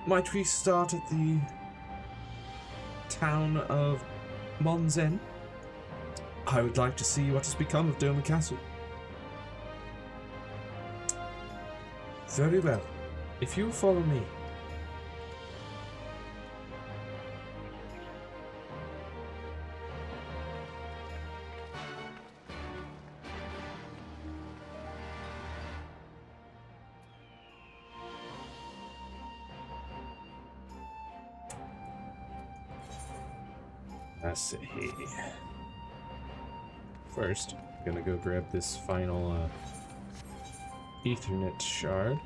[SPEAKER 2] Might we start at the town of Monzen? I would like to see what has become of Doma Castle. Very well. If you follow me.
[SPEAKER 1] Let's see. First, I'm gonna go grab this final Ethernet shard.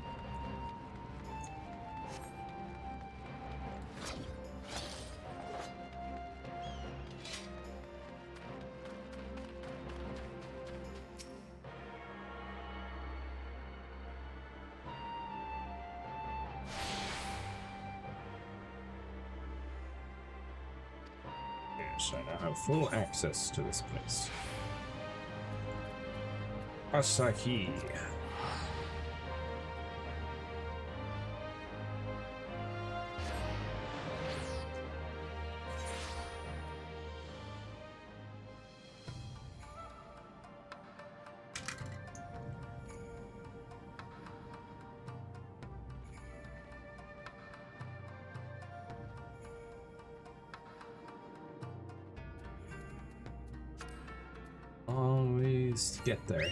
[SPEAKER 1] Yes, I now have full access to this place. Asahi.
[SPEAKER 2] ways to get there.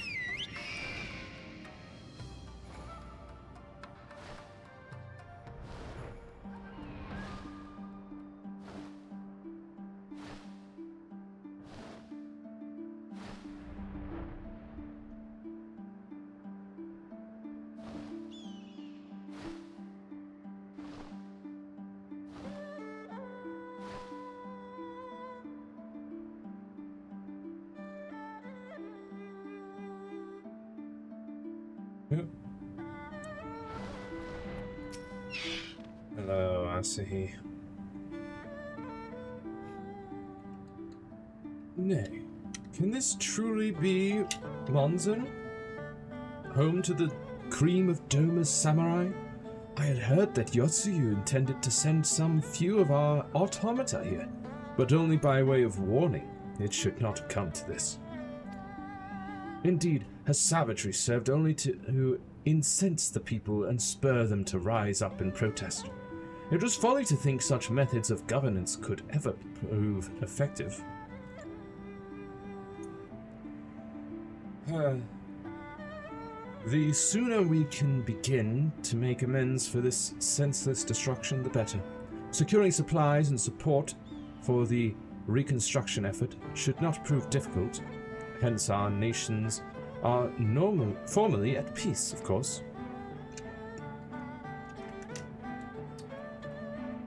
[SPEAKER 2] Hello, I see. Nay, can this truly be Monzon? Home to the cream of Doma's samurai? I had heard that Yotsuyu intended to send some few of our automata here, but only by way of warning. It should not have come to this. Indeed, her savagery served only to incense the people and spur them to rise up in protest. It was folly to think such methods of governance could ever prove effective. The sooner we can begin to make amends for this senseless destruction, the better. Securing supplies and support for the reconstruction effort should not prove difficult. Hence our nations are formally at peace, of course.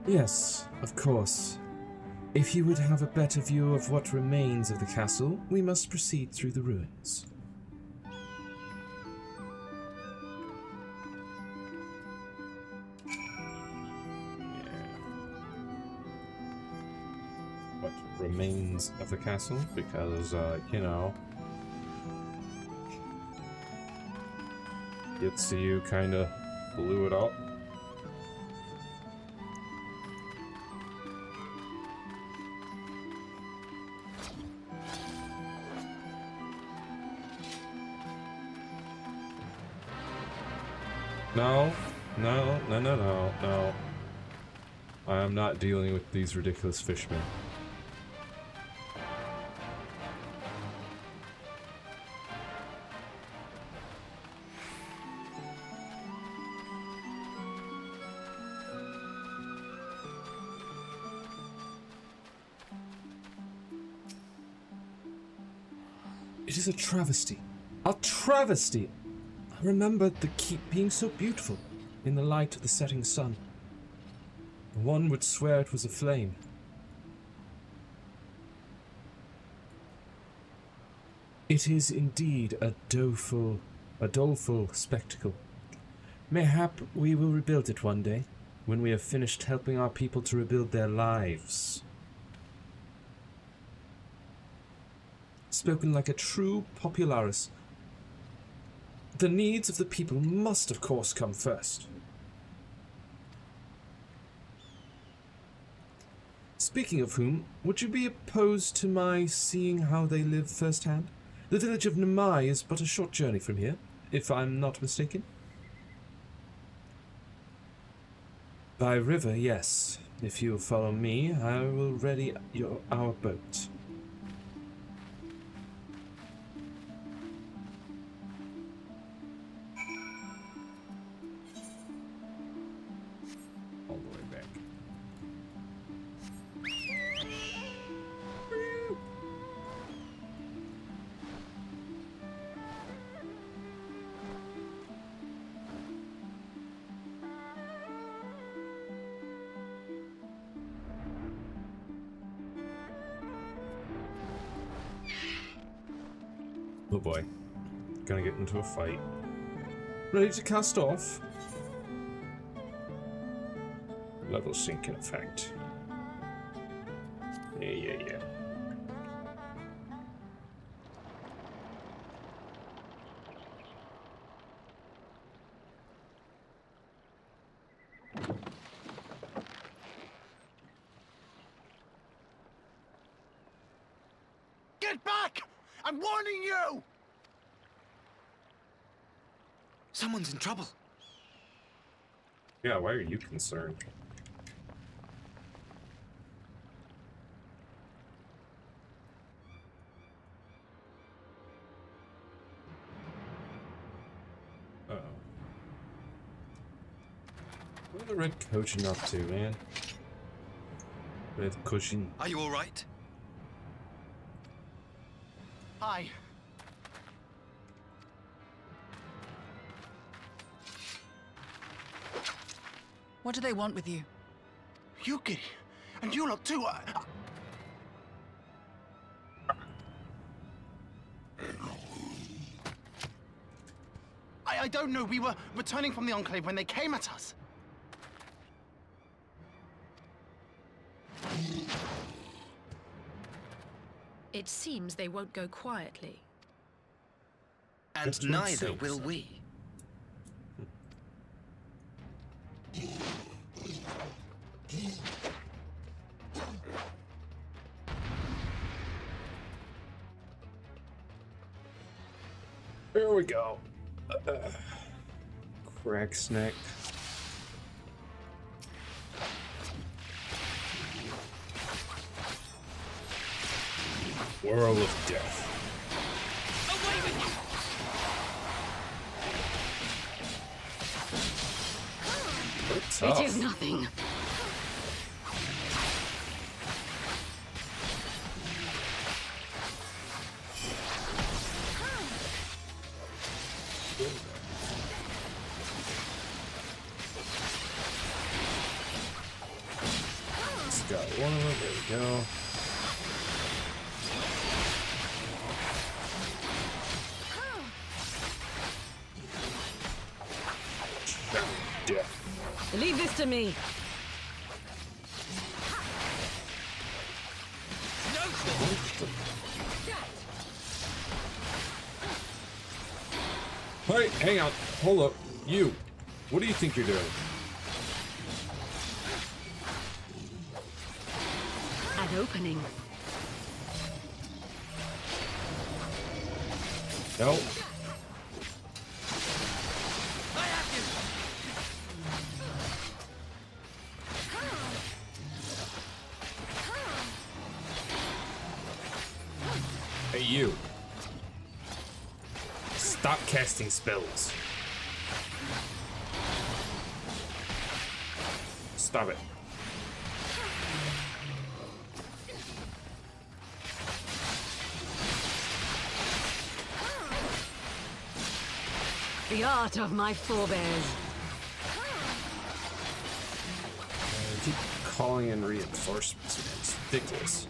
[SPEAKER 2] Yes, of course. If you would have a better view of what remains of the castle, we must proceed through the ruins. What remains of the castle? Because, you know, Yotsuyu kinda blew it up. No, no, no, no, no, no. I am not dealing with these ridiculous fishmen. It is a travesty. A travesty! I remembered the keep being so beautiful in the light of the setting sun. One would swear it was aflame. It is indeed a doleful spectacle. Mayhap we will rebuild it one day, when we have finished helping our people to rebuild their lives. Spoken like a true popularis. The needs of the people must, of course, come first. Speaking of whom, would you be opposed to my seeing how they live firsthand? The village of Namai is but a short journey from here, if I'm not mistaken. By river, yes. If you'll follow me, I will ready our boat. All the way back. Oh boy. Gonna get into a fight. Ready to cast off? Level sync in effect. Yeah.
[SPEAKER 10] Get back! I'm warning you!
[SPEAKER 13] Someone's in trouble.
[SPEAKER 1] Yeah, why are you concerned? the red coaching up to, man? Red coaching.
[SPEAKER 13] Are you all right?
[SPEAKER 10] Hi.
[SPEAKER 6] What do they want with you?
[SPEAKER 10] Yuki, and you lot too. I don't know. We were returning from the Enclave when they came at us.
[SPEAKER 4] It seems they won't go quietly.
[SPEAKER 13] And neither will we.
[SPEAKER 2] Here we go. Crack's neck.
[SPEAKER 8] Whirl of death.
[SPEAKER 11] It is nothing.
[SPEAKER 2] It's got one of them. There we go.
[SPEAKER 8] Death.
[SPEAKER 11] Leave this to me.
[SPEAKER 1] Hey, hang on. Hold up. You. What do you think you're doing?
[SPEAKER 11] An opening.
[SPEAKER 1] No. Hey, you. Stop casting spells. Stop it.
[SPEAKER 11] The art of my forebears.
[SPEAKER 2] Keep calling in reinforcements, man. It's ridiculous.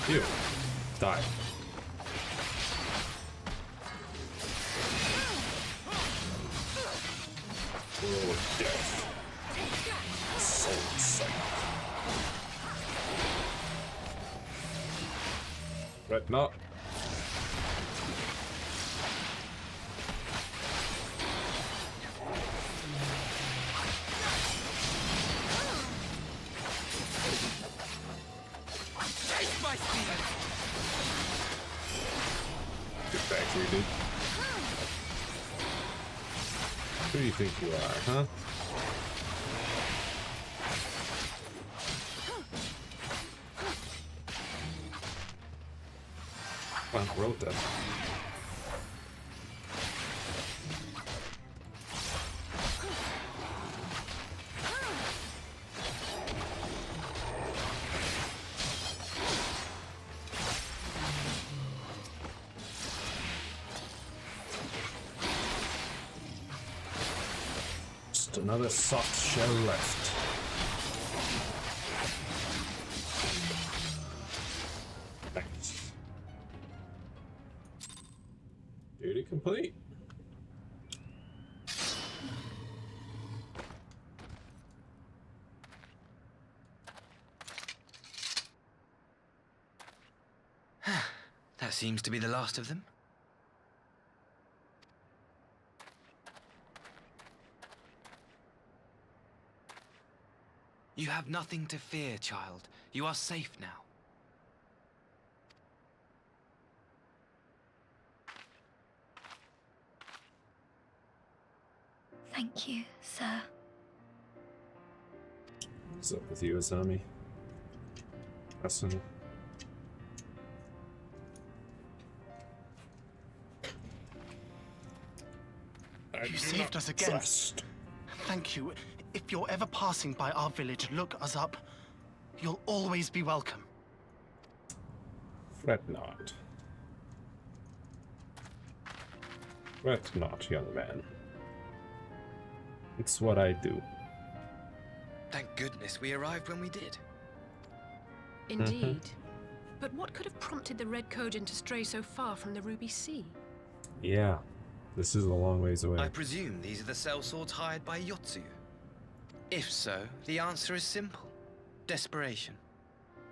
[SPEAKER 1] You. Die.
[SPEAKER 8] Whirl of death. Soul sight.
[SPEAKER 1] Right, no. Get back here, dude. Who do you think you are, huh? Well, roll that.
[SPEAKER 2] Just another soft shell left.
[SPEAKER 1] Nice. Duty complete.
[SPEAKER 13] That seems to be the last of them. You have nothing to fear, child. You are safe now.
[SPEAKER 14] Thank you, sir.
[SPEAKER 1] What's up with you, Asami? Asuna.
[SPEAKER 10] You saved us again. Thank you. If you're ever passing by our village, look us up. You'll always be welcome.
[SPEAKER 1] Fret not. Fret not, young man. It's what I do.
[SPEAKER 13] Thank goodness we arrived when we did.
[SPEAKER 4] Indeed. But what could have prompted the Red Kojin to stray so far from the Ruby Sea?
[SPEAKER 1] Yeah, this is a long ways away.
[SPEAKER 13] I presume these are the sellswords hired by Yotsu. If so, the answer is simple. Desperation.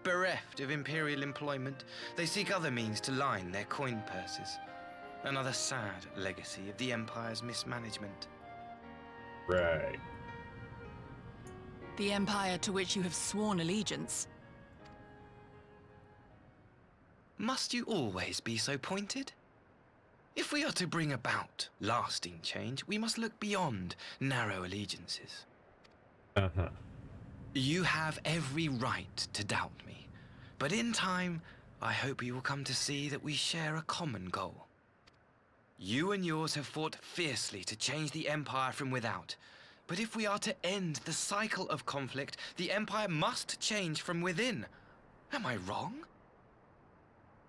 [SPEAKER 13] Bereft of imperial employment, they seek other means to line their coin purses. Another sad legacy of the Empire's mismanagement.
[SPEAKER 1] Right.
[SPEAKER 6] The Empire to which you have sworn allegiance.
[SPEAKER 13] Must you always be so pointed? If we are to bring about lasting change, we must look beyond narrow allegiances.
[SPEAKER 1] Uh-huh.
[SPEAKER 13] You have every right to doubt me, but in time, I hope you will come to see that we share a common goal. You and yours have fought fiercely to change the Empire from without, but if we are to end the cycle of conflict, the Empire must change from within. Am I wrong?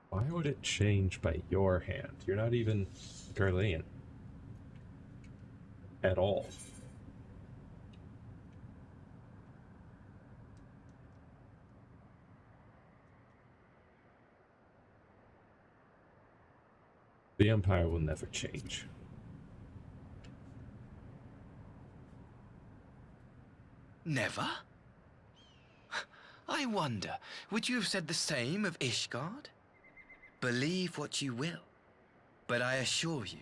[SPEAKER 1] Why would it change by your hand? You're not even Garlean. At all. The Empire will never change.
[SPEAKER 13] Never? I wonder, would you have said the same of Ishgard? Believe what you will, but I assure you,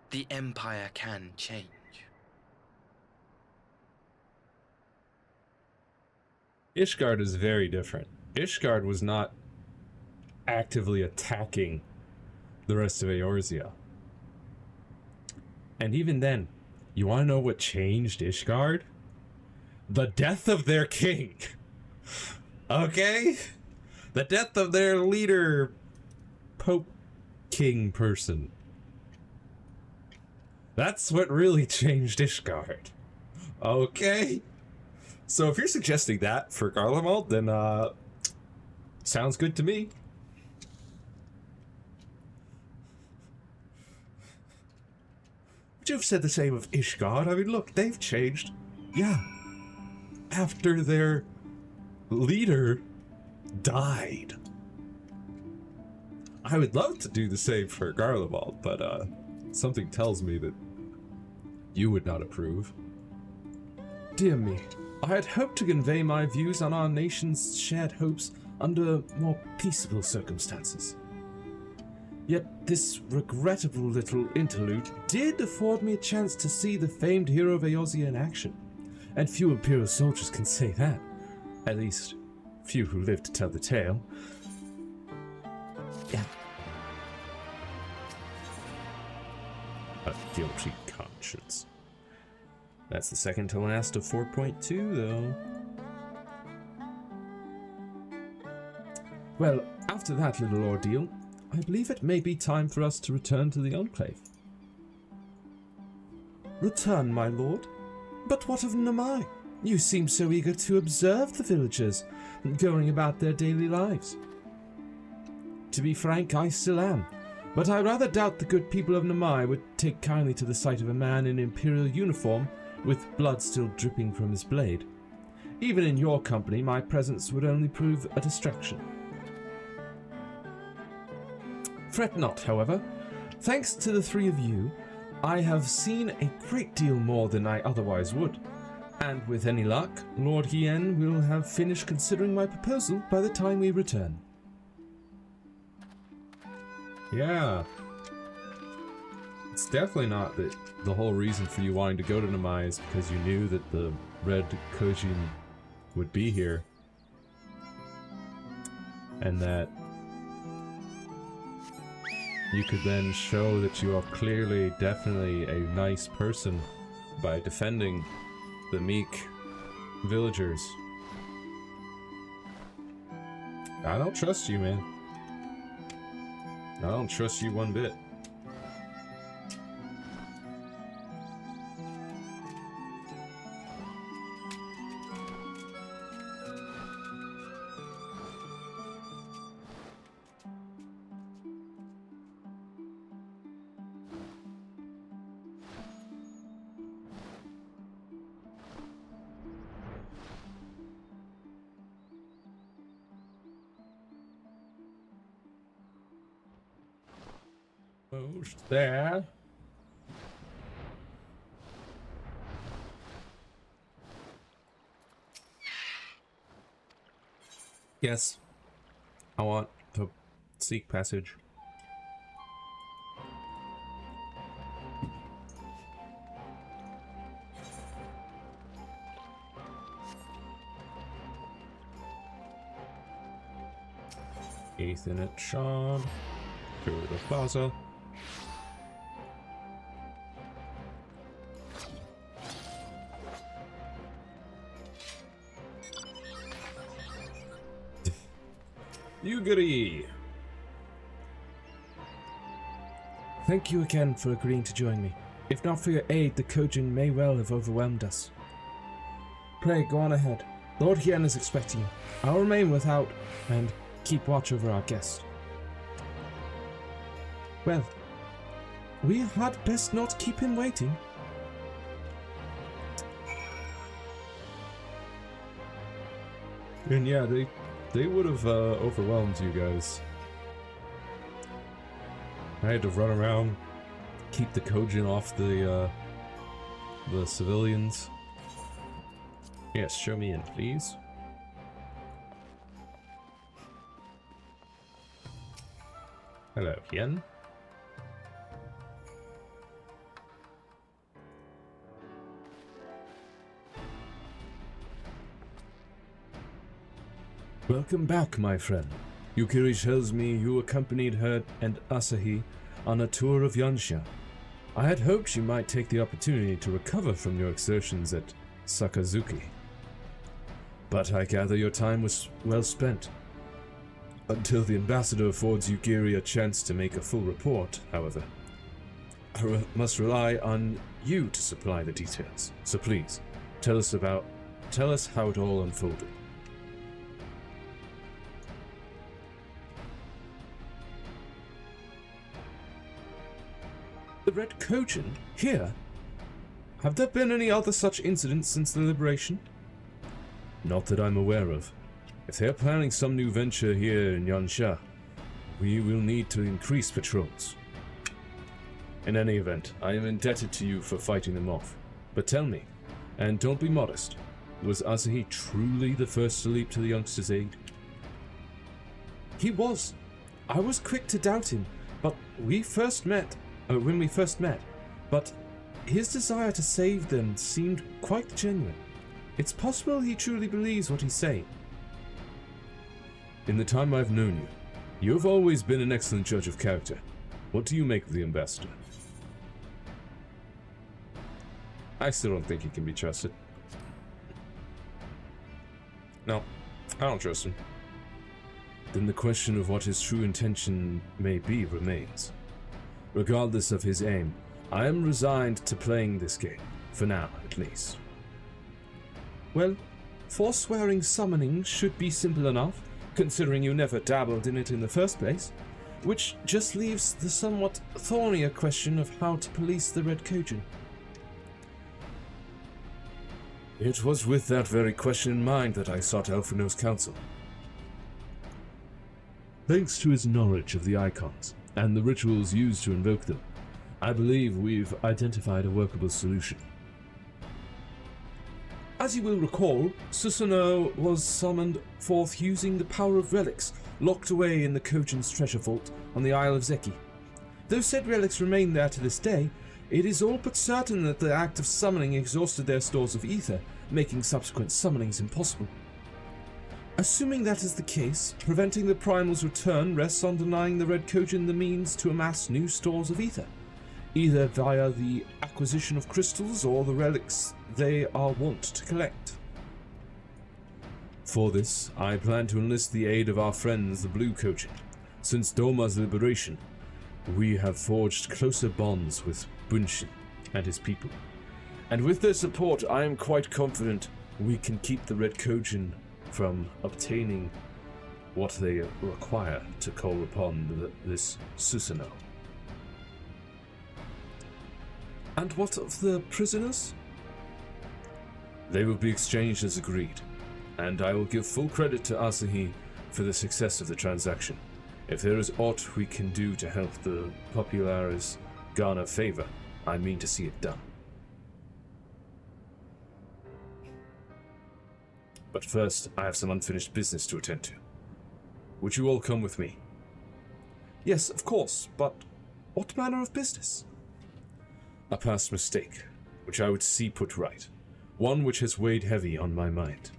[SPEAKER 13] the Empire can change.
[SPEAKER 1] Ishgard is very different. Ishgard was not actively attacking the rest of Eorzea. And even then, you want to know what changed Ishgard? The death of their king. Okay? The death of their leader, Pope King person. That's what really changed Ishgard. Okay? So if you're suggesting that for Garlemald, then sounds good to me. Would you have said the same of Ishgard? I mean, look, they've changed. Yeah. After their leader died. I would love to do the same for Garlemald, but something tells me that you would not approve.
[SPEAKER 2] Dear me, I had hoped to convey my views on our nation's shared hopes under more peaceable circumstances. Yet this regrettable little interlude did afford me a chance to see the famed hero of Eorzea in action, and few Imperial soldiers can say that. At least, few who live to tell the tale. Yeah.
[SPEAKER 1] A guilty conscience. That's the second to last of 4.2, though.
[SPEAKER 2] Well, after that little ordeal, I believe it may be time for us to return to the Enclave. Return, my lord? But what of Namai? You seem so eager to observe the villagers, going about their daily lives. To be frank, I still am, but I rather doubt the good people of Namai would take kindly to the sight of a man in imperial uniform with blood still dripping from his blade. Even in your company, my presence would only prove a distraction. Fret not, however. Thanks to the three of you, I have seen a great deal more than I otherwise would, and with any luck, Lord Hien will have finished considering my proposal by the time we return.
[SPEAKER 1] Yeah. It's definitely not that the whole reason for you wanting to go to Namai is because you knew that the Red Kojin would be here. And that you could then show that you are clearly, definitely a nice person by defending the meek villagers. I don't trust you, man. I don't trust you one bit. Almost there. Yes. I want to seek passage. Ethernet shard. Go to the plaza. Yugiri!
[SPEAKER 2] Thank you again for agreeing to join me. If not for your aid, the Kojin may well have overwhelmed us. Pray, go on ahead. Lord Hien is expecting you. I'll remain without and keep watch over our guest. Well, we had best not keep him waiting.
[SPEAKER 1] And yeah, they would have overwhelmed you guys. I had to run around, keep the Kojin off the civilians. Yes, show me in, please. Hello, Hien.
[SPEAKER 2] Welcome back, my friend. Yukiri tells me you accompanied her and Asahi on a tour of Yansha. I had hoped you might take the opportunity to recover from your exertions at Sakazuki. But I gather your time was well spent. Until the ambassador affords Yukiri a chance to make a full report, however, I must rely on you to supply the details. So please, tell us how it all unfolded. The Red Kojin? Here? Have there been any other such incidents since the liberation? Not that I'm aware of. If they're planning some new venture here in Yansha, we will need to increase patrols. In any event, I am indebted to you for fighting them off. But tell me, and don't be modest, was Asahi truly the first to leap to the youngster's aid? He was. I was quick to doubt him, but when we first met, but his desire to save them seemed quite genuine. It's possible he truly believes what he's saying. In the time I've known you, you've always been an excellent judge of character. What do you make of the ambassador?
[SPEAKER 1] I still don't think he can be trusted. No, I don't trust him.
[SPEAKER 2] Then the question of what his true intention may be remains. Regardless of his aim, I am resigned to playing this game, for now at least. Well, forswearing summoning should be simple enough, considering you never dabbled in it in the first place, which just leaves the somewhat thornier question of how to police the Red Kojin. It was with that very question in mind that I sought Elfrino's counsel. Thanks to his knowledge of the icons and the rituals used to invoke them, I believe we've identified a workable solution. As you will recall, Susanoo was summoned forth using the power of relics locked away in the Kojin's treasure vault on the Isle of Zeki. Though said relics remain there to this day, it is all but certain that the act of summoning exhausted their stores of ether, making subsequent summonings impossible. Assuming that is the case, preventing the Primal's return rests on denying the Red Kojin the means to amass new stores of ether, either via the acquisition of crystals or the relics they are wont to collect. For this, I plan to enlist the aid of our friends the Blue Kojin. Since Doma's liberation, we have forged closer bonds with Bunshin and his people, and with their support I am quite confident we can keep the Red Kojin from obtaining what they require to call upon this Susanoo. And what of the prisoners? They will be exchanged as agreed, and I will give full credit to Asahi for the success of the transaction. If there is aught we can do to help the populares garner favor, I mean to see it done. But first, I have some unfinished business to attend to. Would you all come with me?
[SPEAKER 9] Yes, of course, but what manner of business?
[SPEAKER 2] A past mistake, which I would see put right. One which has weighed heavy on my mind.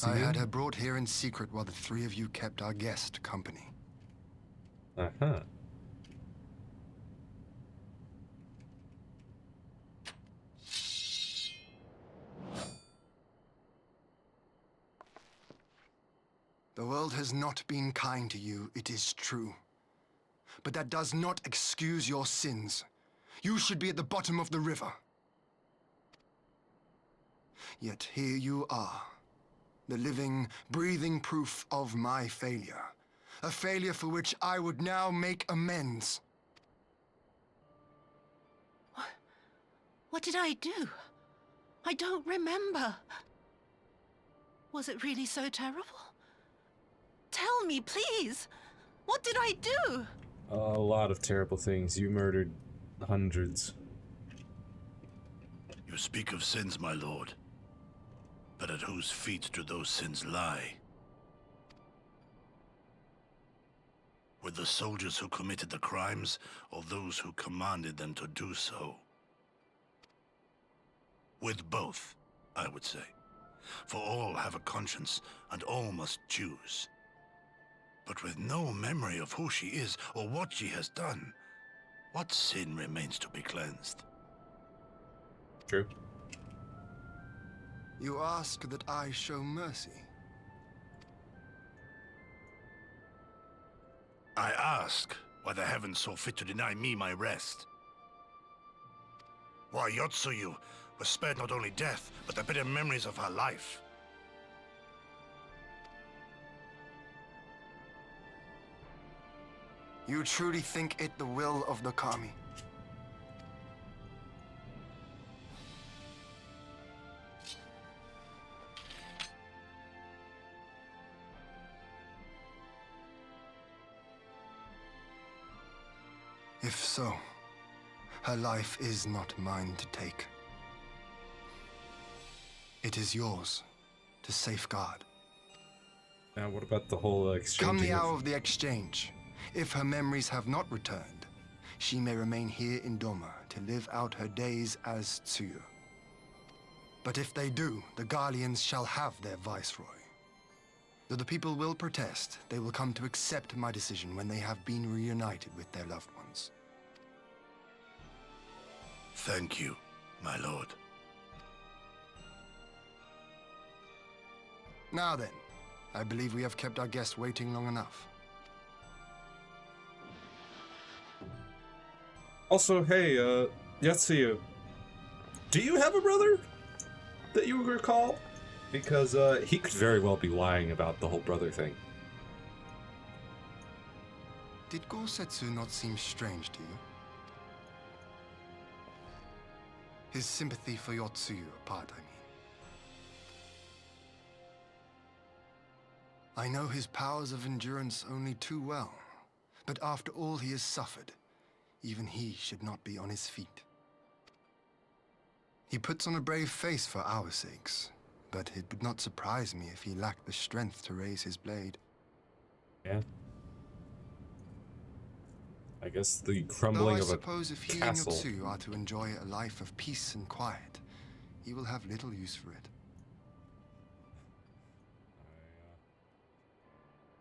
[SPEAKER 12] I had her brought here in secret while the three of you kept our guest company.
[SPEAKER 2] Uh-huh.
[SPEAKER 12] The world has not been kind to you, it is true. But that does not excuse your sins. You should be at the bottom of the river. Yet here you are, the living, breathing proof of my failure. A failure for which I would now make amends.
[SPEAKER 15] What did I do? I don't remember. Was it really so terrible? Tell me, please! What did I do?
[SPEAKER 2] A lot of terrible things. You murdered hundreds.
[SPEAKER 5] You speak of sins, my lord. But at whose feet do those sins lie? With the soldiers who committed the crimes, or those who commanded them to do so? With both, I would say. For all have a conscience, and all must choose. But with no memory of who she is, or what she has done, what sin remains to be cleansed?
[SPEAKER 2] True.
[SPEAKER 12] You ask that I show mercy.
[SPEAKER 5] I ask why the heavens saw fit to deny me my rest. Why Yotsuyu was spared not only death, but the bitter memories of her life.
[SPEAKER 12] You truly think it the will of the Kami? If so, her life is not mine to take. It is yours to safeguard.
[SPEAKER 2] Now, what about the whole exchange?
[SPEAKER 12] Come the hour of the exchange. If her memories have not returned, she may remain here in Doma to live out her days as Tsuyu. But if they do, the Guardians shall have their viceroy. Though the people will protest, they will come to accept my decision when they have been reunited with their loved ones.
[SPEAKER 5] Thank you, my lord.
[SPEAKER 12] Now then, I believe we have kept our guest waiting long enough.
[SPEAKER 2] Also, hey, Yotsuyu, do you have a brother that you recall? Because, he could very well be lying about the whole brother thing.
[SPEAKER 12] Did Gosetsu not seem strange to you? His sympathy for Yotsuyu apart, I mean. I know his powers of endurance only too well, but after all he has suffered, even he should not be on his feet. He puts on a brave face for our sakes, but it would not surprise me if he lacked the strength to raise his blade.
[SPEAKER 2] Yeah. I guess the crumbling of a castle.
[SPEAKER 12] Though I suppose if he and Yotsuyu are to enjoy a life of peace and quiet, he will have little use for it.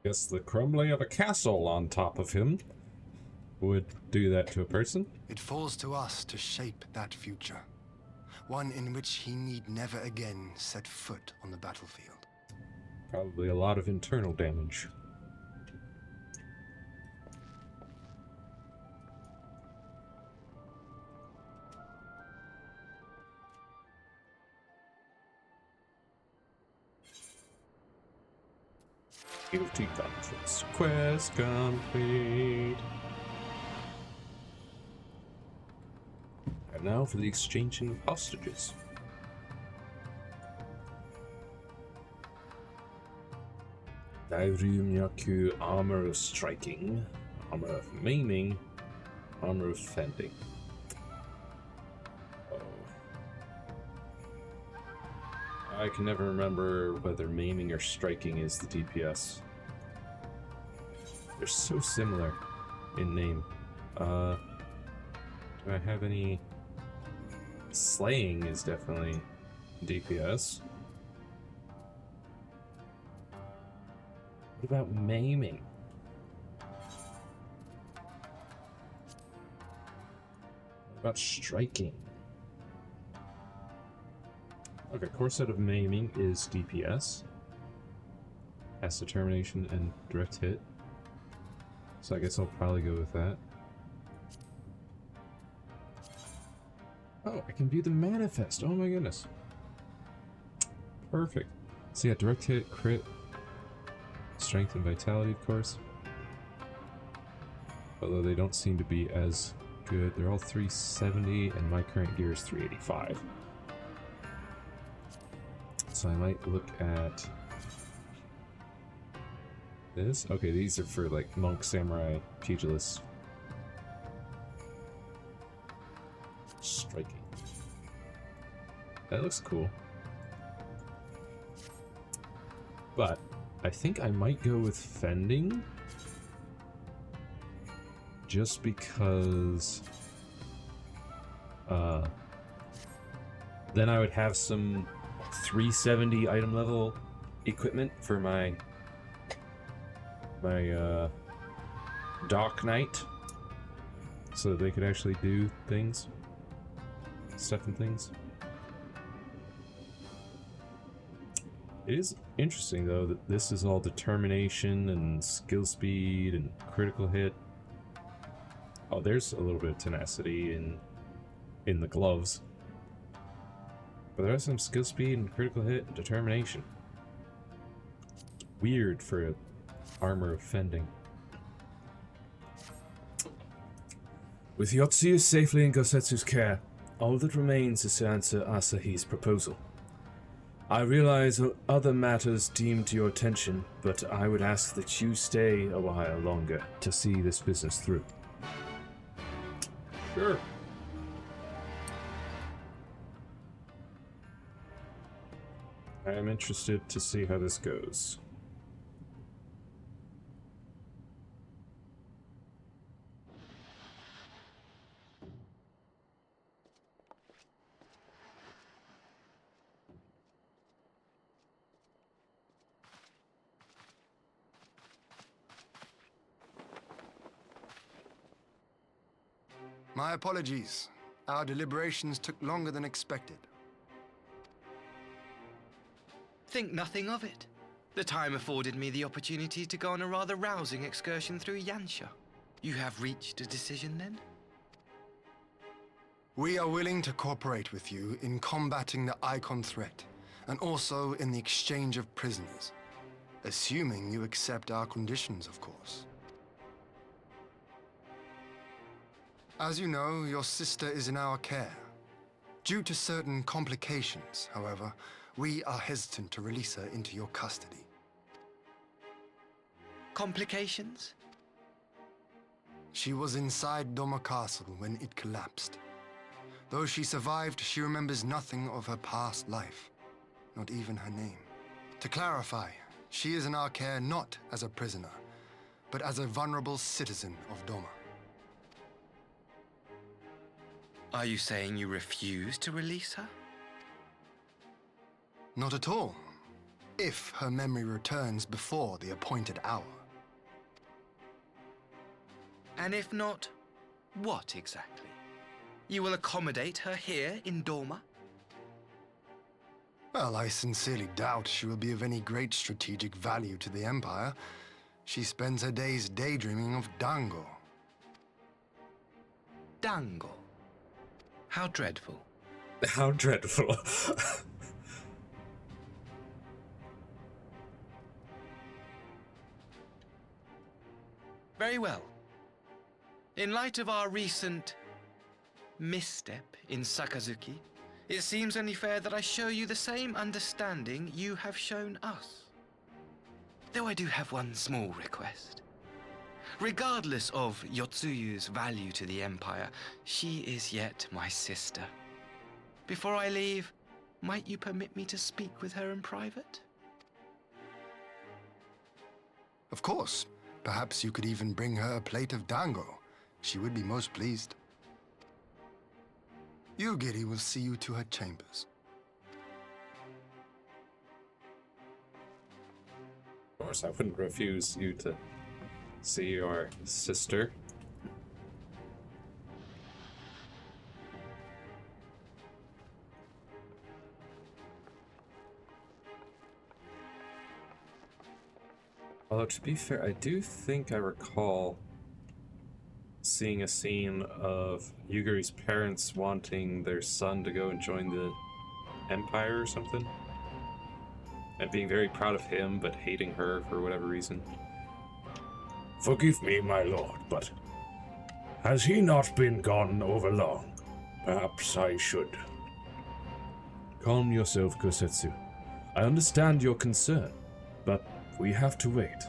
[SPEAKER 2] I guess the crumbling of a castle on top of him would do that to a person.
[SPEAKER 12] It falls to us to shape that future. One in which he need never again set foot on the battlefield.
[SPEAKER 2] Probably a lot of internal damage.
[SPEAKER 1] Guilty conscience. Quest complete. And now for the exchanging of hostages. Dairumyaku, armor of striking, armor of maiming, armor of fending. Oh. I can never remember whether maiming or striking is the DPS. They're so similar in name. Do I have any... Slaying is definitely DPS. What about maiming? What about striking? Okay, core set of maiming is DPS. Has determination and direct hit. So I guess I'll probably go with that. Oh, I can view the manifest. Oh my goodness. Perfect. So yeah, direct hit, crit, strength and vitality, of course. Although they don't seem to be as good. They're all 370 and my current gear is 385. So I might look at this. Okay, these are for like monk, samurai, pugilist. Striking. That looks cool. But I think I might go with fending. Just because then I would have some 370 item level equipment for my Dark Knight, so that they could actually do things, stuff and things. It is interesting though that this is all determination and skill speed and critical hit. Oh, there's a little bit of tenacity in the gloves. But there is some skill speed and critical hit and determination. Weird for an armor of fending.
[SPEAKER 2] With Yotsuyu safely in Gosetsu's care, all that remains is to answer Asahi's proposal. I realize other matters deemed your attention, but I would ask that you stay a while longer to see this business through.
[SPEAKER 1] Sure. I am interested to see how this goes.
[SPEAKER 12] My apologies. Our deliberations took longer than expected.
[SPEAKER 13] Think nothing of it. The time afforded me the opportunity to go on a rather rousing excursion through Yansha. You have reached a decision then?
[SPEAKER 12] We are willing to cooperate with you in combating the Icon threat, and also in the exchange of prisoners. Assuming you accept our conditions, of course. As you know, your sister is in our care. Due to certain complications, however, we are hesitant to release her into your custody.
[SPEAKER 13] Complications?
[SPEAKER 12] She was inside Doma Castle when it collapsed. Though she survived, she remembers nothing of her past life, not even her name. To clarify, she is in our care not as a prisoner, but as a vulnerable citizen of Doma.
[SPEAKER 13] Are you saying you refuse to release her?
[SPEAKER 12] Not at all. If her memory returns before the appointed hour.
[SPEAKER 13] And if not, what exactly? You will accommodate her here in Doma?
[SPEAKER 12] Well, I sincerely doubt she will be of any great strategic value to the Empire. She spends her days daydreaming of Dango.
[SPEAKER 13] Dango? How dreadful.
[SPEAKER 1] How dreadful.
[SPEAKER 13] Very well. In light of our recent misstep in Sakazuki, it seems only fair that I show you the same understanding you have shown us. Though I do have one small request. Regardless of Yotsuyu's value to the Empire, she is yet my sister. Before I leave, might you permit me to speak with her in private?
[SPEAKER 12] Of course. Perhaps you could even bring her a plate of dango. She would be most pleased. Yugiri will see you to her chambers.
[SPEAKER 1] Of course, I wouldn't refuse you to see your sister. Although, to be fair, I do think I recall seeing a scene of Yugiri's parents wanting their son to go and join the Empire or something. And being very proud of him, but hating her for whatever reason.
[SPEAKER 8] Forgive me, my lord, but has he not been gone over long? Perhaps I should.
[SPEAKER 1] Calm yourself, Kosetsu. I understand your concern, but we have to wait.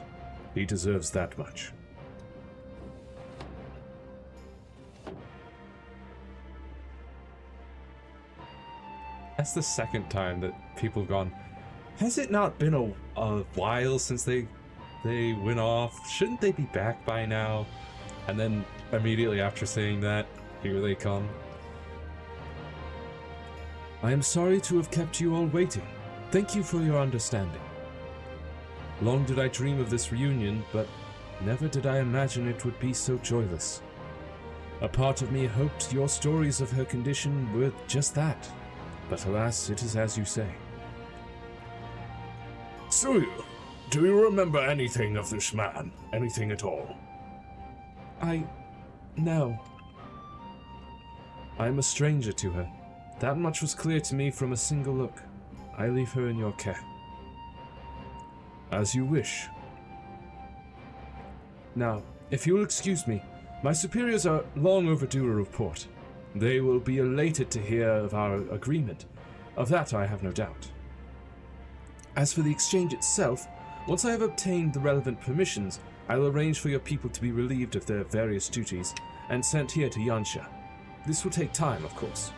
[SPEAKER 1] He deserves that much. That's the second time that people have gone, has it not been a while since they went off? Shouldn't they be back by now? And then immediately after saying that, here they come. I am sorry to have kept you all waiting. Thank you for your understanding. Long did I dream of this reunion, but never did I imagine it would be so joyless. A part of me hoped your stories of her condition were just that, but alas, it is as you say.
[SPEAKER 8] Tsuyu, do you remember anything of this man? Anything at all?
[SPEAKER 1] No. I am a stranger to her. That much was clear to me from a single look. I leave her in your care. As you wish. Now, if you will excuse me, my superiors are long overdue a report. They will be elated to hear of our agreement. Of that I have no doubt. As for the exchange itself, once I have obtained the relevant permissions, I will arrange for your people to be relieved of their various duties and sent here to Yansha. This will take time, of course.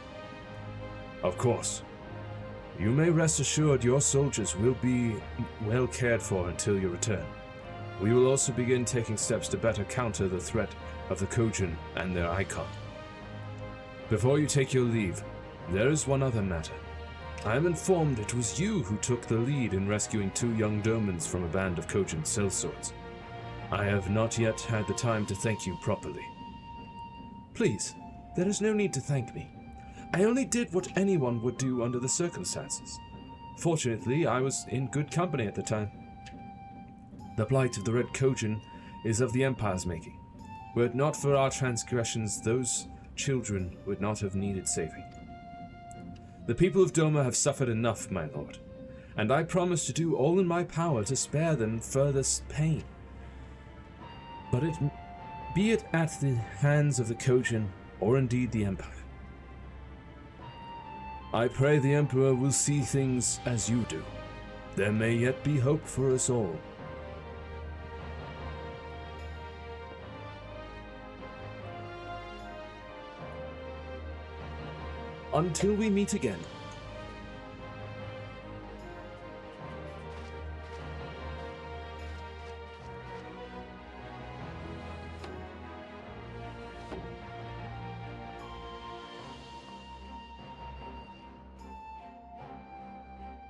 [SPEAKER 8] Of course.
[SPEAKER 1] You may rest assured your soldiers will be well cared for until your return. We will also begin taking steps to better counter the threat of the Kojin and their icon. Before you take your leave, there is one other matter. I am informed it was you who took the lead in rescuing 2 young domans from a band of Kojin sellswords. I have not yet had the time to thank you properly. Please, there is no need to thank me. I only did what anyone would do under the circumstances. Fortunately, I was in good company at the time. The plight of the Red Kojin is of the Empire's making. Were it not for our transgressions, those children would not have needed saving. The people of Doma have suffered enough, my lord, and I promise to do all in my power to spare them further pain. But be it at the hands of the Kojin, or indeed the Empire. I pray the Emperor will see things as you do. There may yet be hope for us all. Until we meet again.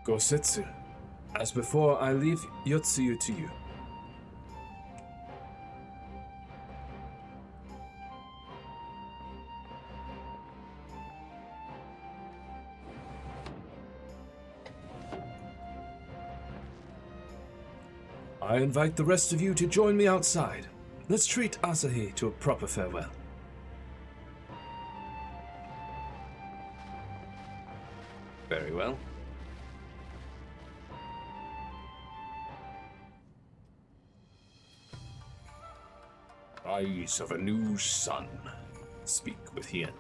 [SPEAKER 1] Gosetsu, as before, I leave Yotsuyu to you. I invite the rest of you to join me outside. Let's treat Asahi to a proper farewell. Very well.
[SPEAKER 8] rise of a new sun. Speak with Hien.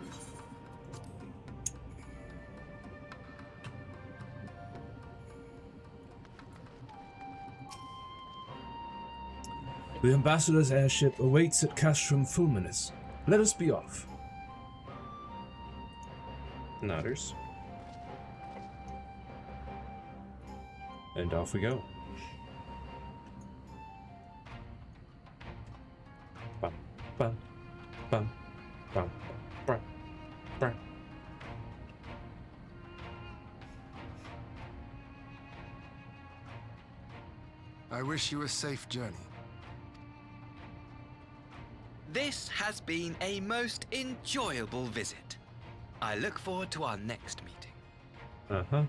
[SPEAKER 2] The ambassador's airship awaits at Castrum Fulminus. Let us be off.
[SPEAKER 1] Nodders. And off we go. Bum, bum, bum, bum, bum, bum.
[SPEAKER 12] I wish you a safe journey.
[SPEAKER 13] This has been a most enjoyable visit. I look forward to our next meeting.
[SPEAKER 1] Uh-huh.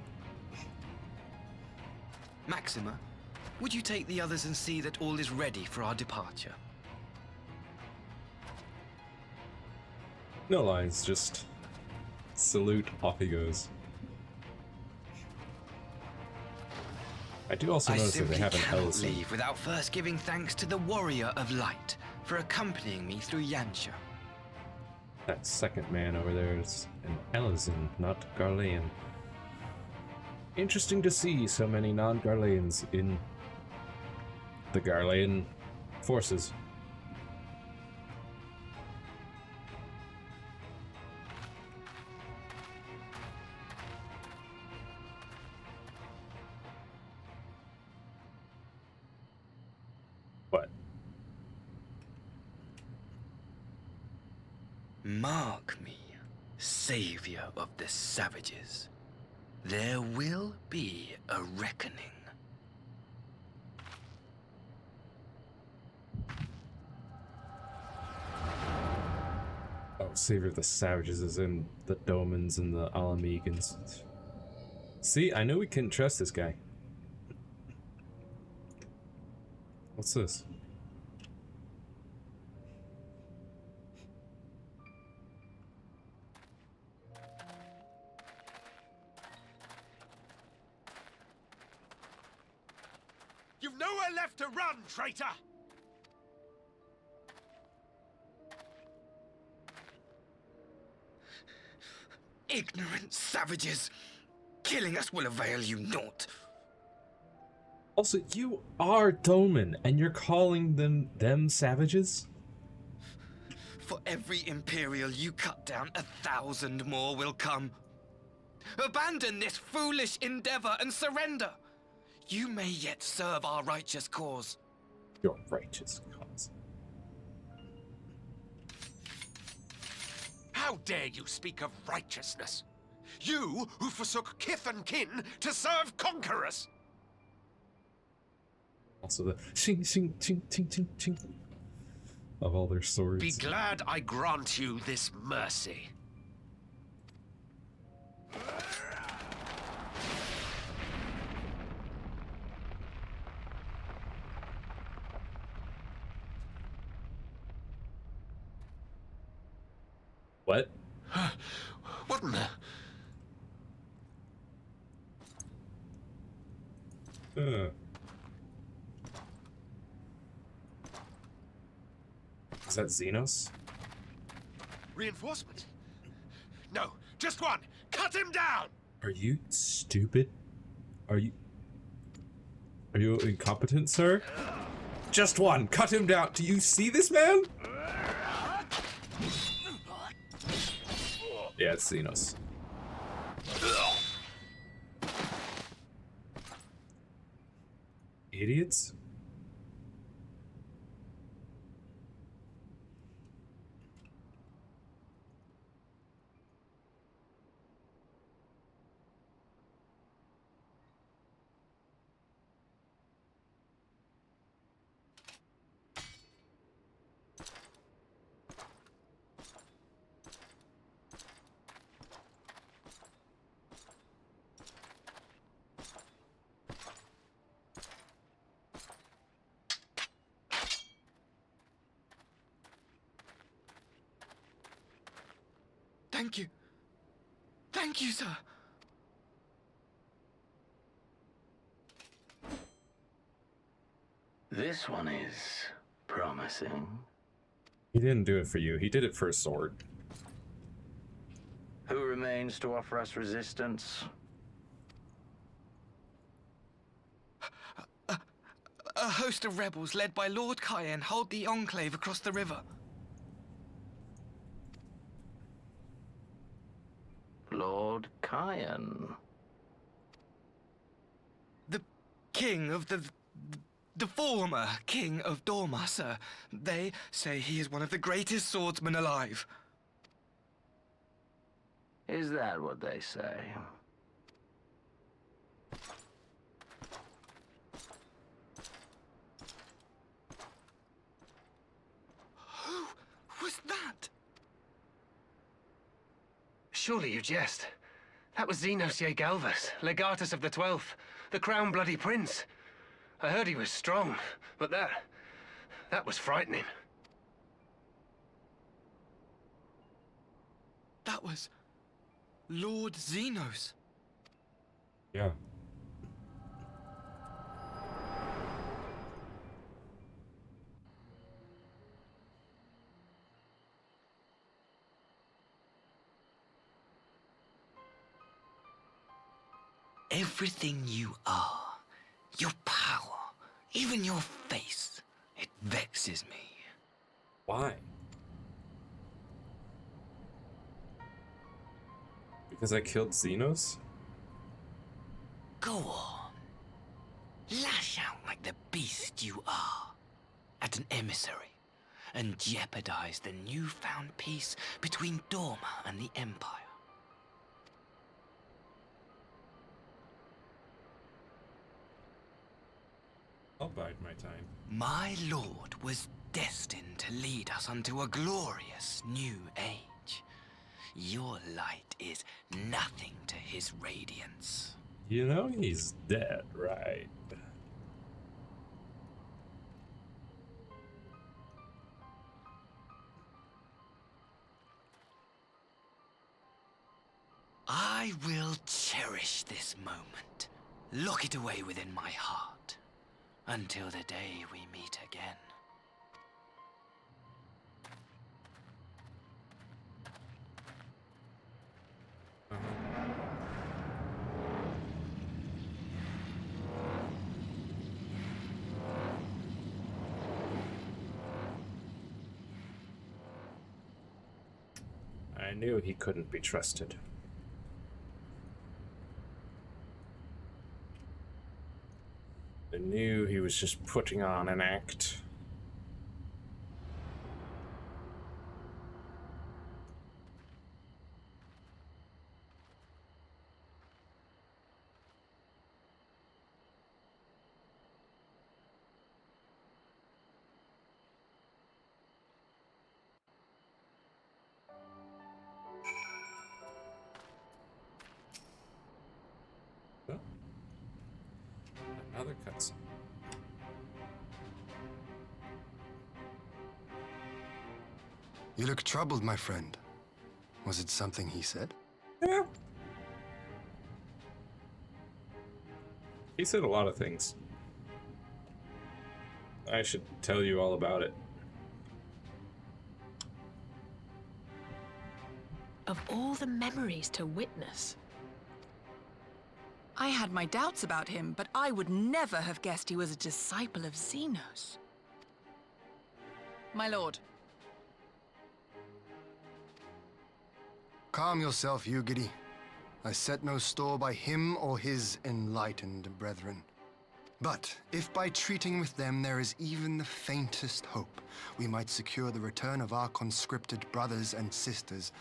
[SPEAKER 13] Maxima, would you take the others and see that all is ready for our departure?
[SPEAKER 1] No lines, just salute, off he goes. I do also notice that they have an
[SPEAKER 13] cannot
[SPEAKER 1] Ellison.
[SPEAKER 13] leave without first giving thanks to the Warrior of Light for accompanying me through Yansha.
[SPEAKER 1] That second man over there is an Ellison, not Garlean. Interesting to see so many non-Garleans in the Garlean forces. What?
[SPEAKER 13] Mark me, savior of the savages. There will be a reckoning.
[SPEAKER 1] Oh, Savior of the Savages is in the Domans and the Alamegans. See, I know we can trust this guy. What's this?
[SPEAKER 16] You've nowhere left to run, traitor!
[SPEAKER 13] Ignorant savages! Killing us will avail you naught.
[SPEAKER 1] Also, you are Doman, and you're calling them savages?
[SPEAKER 13] For every Imperial you cut down, 1,000 more will come. Abandon this foolish endeavor and surrender. You may yet serve our righteous cause.
[SPEAKER 1] Your righteous cause.
[SPEAKER 16] How dare you speak of righteousness? You who forsook kith and kin to serve conquerors!
[SPEAKER 1] Also the ching ching ching ching ching ching of all their swords.
[SPEAKER 16] Be glad I grant you this mercy.
[SPEAKER 1] What?
[SPEAKER 16] What in the...
[SPEAKER 1] Is that Xenos?
[SPEAKER 16] Reinforcement? No, just one! Cut him down!
[SPEAKER 1] Are you stupid? Are you incompetent, sir? Just one! Cut him down! Do you see this man? Yeah, it's Xenos. Idiots?
[SPEAKER 13] Thank you. Thank you, sir.
[SPEAKER 17] This one is promising.
[SPEAKER 1] He didn't do it for you. He did it for a sword.
[SPEAKER 17] Who remains to offer us resistance?
[SPEAKER 13] A host of rebels led by Lord Cayenne hold the enclave across the river.
[SPEAKER 17] Lord Cayenne.
[SPEAKER 13] The king of the former king of Dorma, sir. They say he is one of the greatest swordsmen alive.
[SPEAKER 17] Is that what they say?
[SPEAKER 13] Who was that?
[SPEAKER 10] Surely you jest. That was Xenos Galvus, legatus of the 12th, the crown bloody prince. I heard he was strong, but that was frightening.
[SPEAKER 13] That was Lord Xenos.
[SPEAKER 1] Yeah.
[SPEAKER 13] Everything you are, your power, even your face, it vexes me.
[SPEAKER 1] Why? Because I killed Xenos?
[SPEAKER 13] Go on. Lash out like the beast you are at an emissary and jeopardize the newfound peace between Dorma and the Empire.
[SPEAKER 1] I'll bide my time.
[SPEAKER 13] My lord was destined to lead us unto a glorious new age. Your light is nothing to his radiance.
[SPEAKER 1] You know he's dead, right?
[SPEAKER 13] I will cherish this moment, lock it away within my heart, until the day we meet again.
[SPEAKER 1] I knew he couldn't be trusted. I knew he was just putting on an act. Oh. Another cutscene.
[SPEAKER 12] You look troubled, my friend. Was it something he said?
[SPEAKER 1] Yeah. He said a lot of things. I should tell you all about it.
[SPEAKER 4] Of all the memories to witness.
[SPEAKER 6] I had my doubts about him, but I would never have guessed he was a disciple of Xenos. My lord.
[SPEAKER 12] Calm yourself, Ugidi. I set no store by him or his enlightened brethren. But if by treating with them there is even the faintest hope we might secure the return of our conscripted brothers and sisters,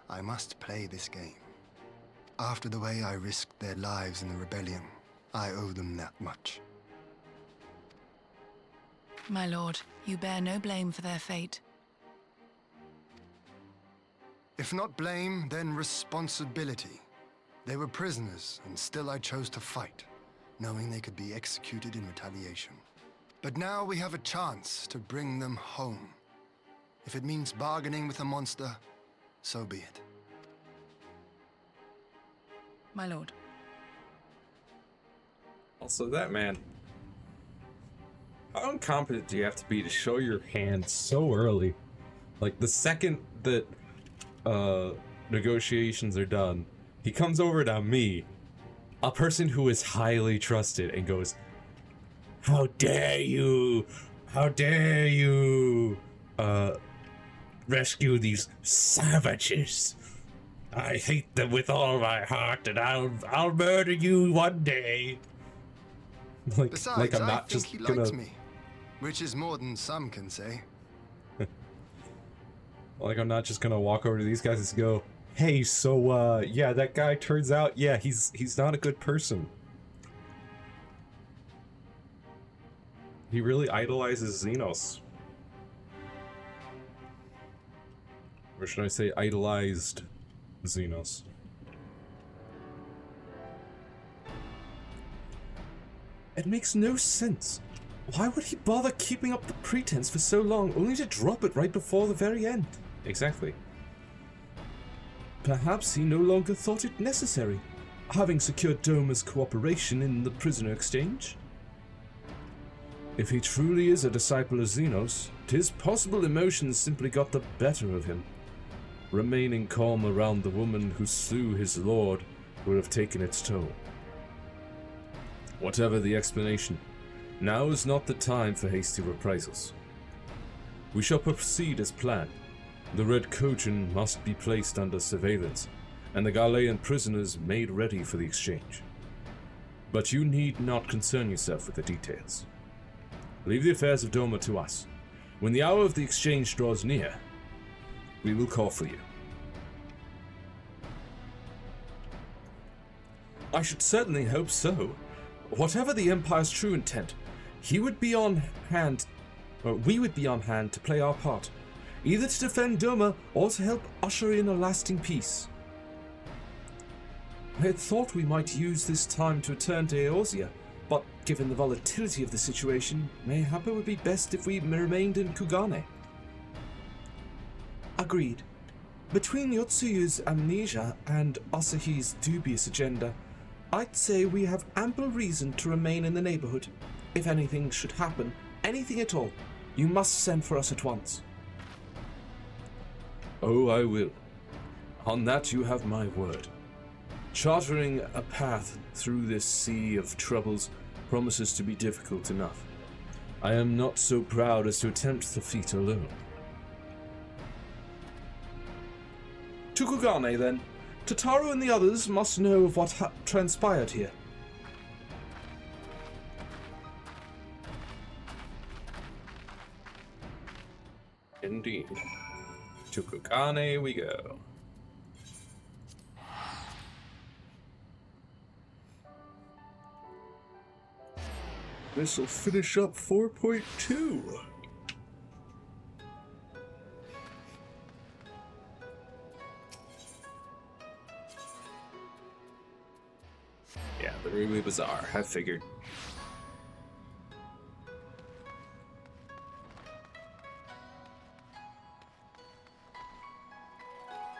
[SPEAKER 12] I must play this game. After the way I risked their lives in the rebellion, I owe them that much.
[SPEAKER 6] My lord, you bear no blame for their fate.
[SPEAKER 12] If not blame, then responsibility. They were prisoners, and still I chose to fight, knowing they could be executed in retaliation. But now we have a chance to bring them home. If it means bargaining with a monster, so be it.
[SPEAKER 6] My lord.
[SPEAKER 1] Also, that man. How incompetent do you have to be to show your hand so early Like, the second that negotiations are done, he comes over to me, a person who is highly trusted, and goes, "How dare you? How dare you rescue these savages? I hate them with all my heart, and I'll murder you one day."
[SPEAKER 12] Besides,
[SPEAKER 1] like I'm
[SPEAKER 12] I
[SPEAKER 1] not
[SPEAKER 12] think
[SPEAKER 1] just
[SPEAKER 12] he
[SPEAKER 1] gonna.
[SPEAKER 12] likes me, which is more than some can say.
[SPEAKER 1] Like, I'm not just gonna walk over to these guys and go, "Hey, so yeah, that guy turns out, yeah, he's not a good person. He really idolizes Xenos." Or should I say idolized Xenos?
[SPEAKER 2] It makes no sense. Why would he bother keeping up the pretense for so long, only to drop it right before the very end?
[SPEAKER 1] Exactly.
[SPEAKER 2] Perhaps he no longer thought it necessary, having secured Doma's cooperation in the prisoner exchange. If he truly is a disciple of Xenos, 'tis possible emotions simply got the better of him. Remaining calm around the woman who slew his lord would have taken its toll. Whatever the explanation, now is not the time for hasty reprisals. We shall proceed as planned. The Red Kojin must be placed under surveillance, and the Galean prisoners made ready for the exchange. But you need not concern yourself with the details. Leave the affairs of Doma to us. When the hour of the exchange draws near, we will call for you. I should certainly hope so. Whatever the Empire's true intent, we would be on hand to play our part, either to defend Doma or to help usher in a lasting peace. I had thought we might use this time to return to Eorzea, but given the volatility of the situation, mayhap it would be best if we remained in Kugane. Agreed. Between Yotsuyu's amnesia and Asahi's dubious agenda, I'd say we have ample reason to remain in the neighborhood. If anything should happen, anything at all, you must send for us at once.
[SPEAKER 1] Oh, I will. On that you have my word. Chartering a path through this sea of troubles promises to be difficult enough. I am not so proud as to attempt the feat alone.
[SPEAKER 2] To Kugane, then. Tataru and the others must know of what transpired here.
[SPEAKER 1] Indeed. To Kugane we go.
[SPEAKER 2] This'll finish up 4.2.
[SPEAKER 1] Yeah, the Ruby Bazaar, I figured.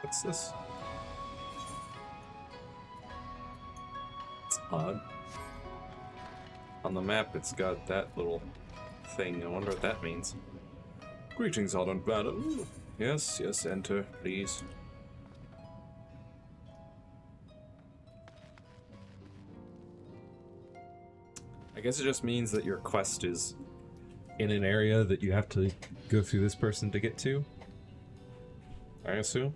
[SPEAKER 1] What's this? It's odd. On the map, it's got that little thing. I wonder what that means. Greetings, Ardent Madam. Yes, yes, enter, please. I guess it just means that your quest is in an area that you have to go through this person to get to. I assume.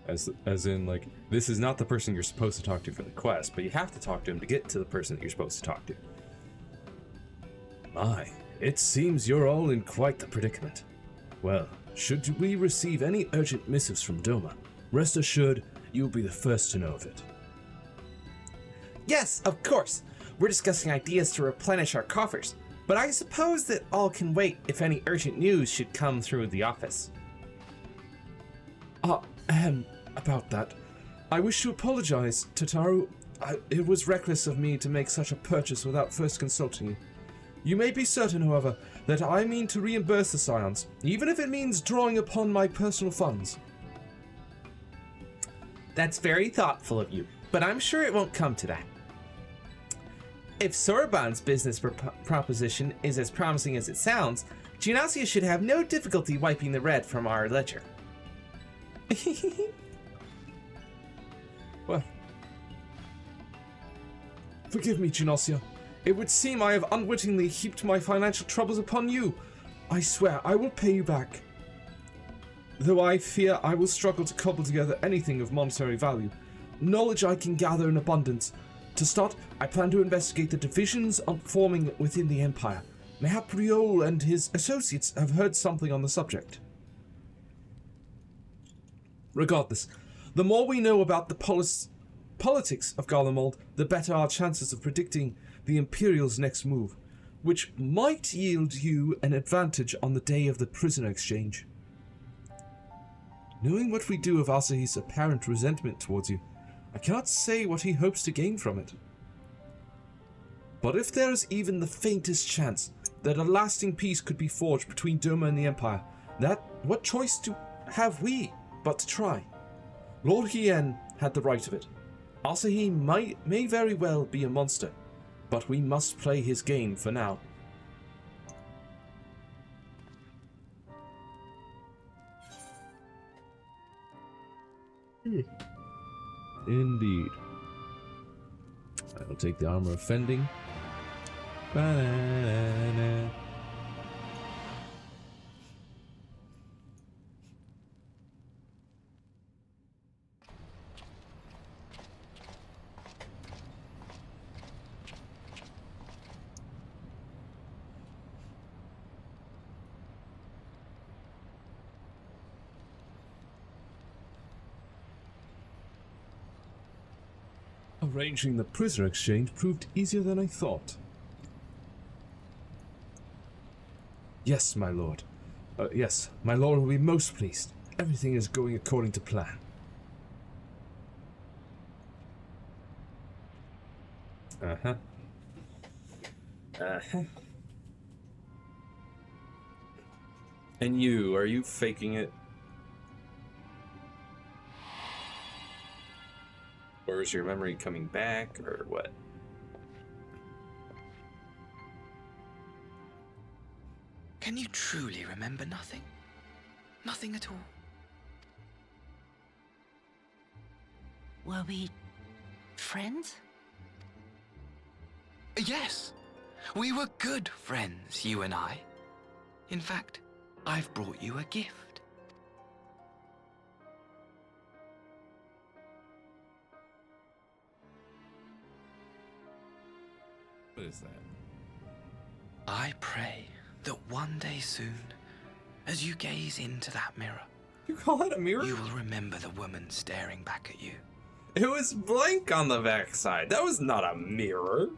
[SPEAKER 1] As in, like, this is not the person you're supposed to talk to for the quest, but you have to talk to him to get to the person that you're supposed to talk to.
[SPEAKER 2] My, it seems you're all in quite the predicament. Well, should we receive any urgent missives from Doma, rest assured you'll be the first to know of it.
[SPEAKER 9] Yes, of course. We're discussing ideas to replenish our coffers, but I suppose that all can wait if any urgent news should come through the office.
[SPEAKER 2] About that, I wish to apologize, Tataru. It was reckless of me to make such a purchase without first consulting you. You may be certain, however, that I mean to reimburse the Scions, even if it means drawing upon my personal funds.
[SPEAKER 9] That's very thoughtful of you, but I'm sure it won't come to that. If Soroban's business proposition is as promising as it sounds, Geonasia should have no difficulty wiping the red from our ledger.
[SPEAKER 2] Well, forgive me, Geonasia. It would seem I have unwittingly heaped my financial troubles upon you. I swear I will pay you back. Though I fear I will struggle to cobble together anything of monetary value. Knowledge I can gather in abundance. To start, I plan to investigate the divisions forming within the Empire. Mayhap Briol and his associates have heard something on the subject. Regardless, the more we know about the politics of Garlemald, the better our chances of predicting the Imperial's next move, which might yield you an advantage on the day of the prisoner exchange. Knowing what we do of Asahi's apparent resentment towards you, I cannot say what he hopes to gain from it. But if there is even the faintest chance that a lasting peace could be forged between Doma and the Empire, what choice have we but to try? Lord Hien had the right of it. Asahi may very well be a monster, but we must play his game for now.
[SPEAKER 1] Indeed. I will take the armor of fending. Ba-na-na-na.
[SPEAKER 2] Arranging the prisoner exchange proved easier than I thought. Yes, my lord. Yes, my lord will be most pleased. Everything is going according to plan.
[SPEAKER 9] Uh-huh. Uh-huh. And are you faking it? Or is your memory coming back, or what?
[SPEAKER 13] Can you truly remember nothing? Nothing at all?
[SPEAKER 15] Were we friends?
[SPEAKER 13] Yes. We were good friends, you and I. In fact, I've brought you a gift.
[SPEAKER 9] What is that?
[SPEAKER 13] I pray that one day soon, as you gaze into that mirror,
[SPEAKER 9] you call it a mirror?
[SPEAKER 13] You will remember the woman staring back at you.
[SPEAKER 9] It was blank on the backside. That was not a mirror.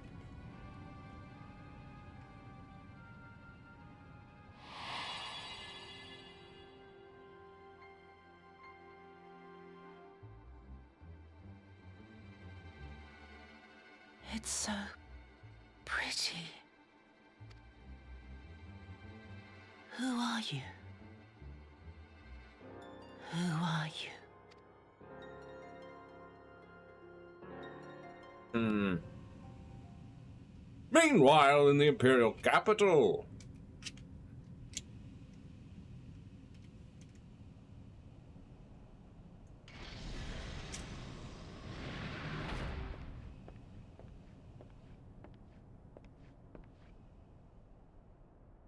[SPEAKER 15] It's so pretty. Who are you? Who are you?
[SPEAKER 9] Meanwhile, in the Imperial capital.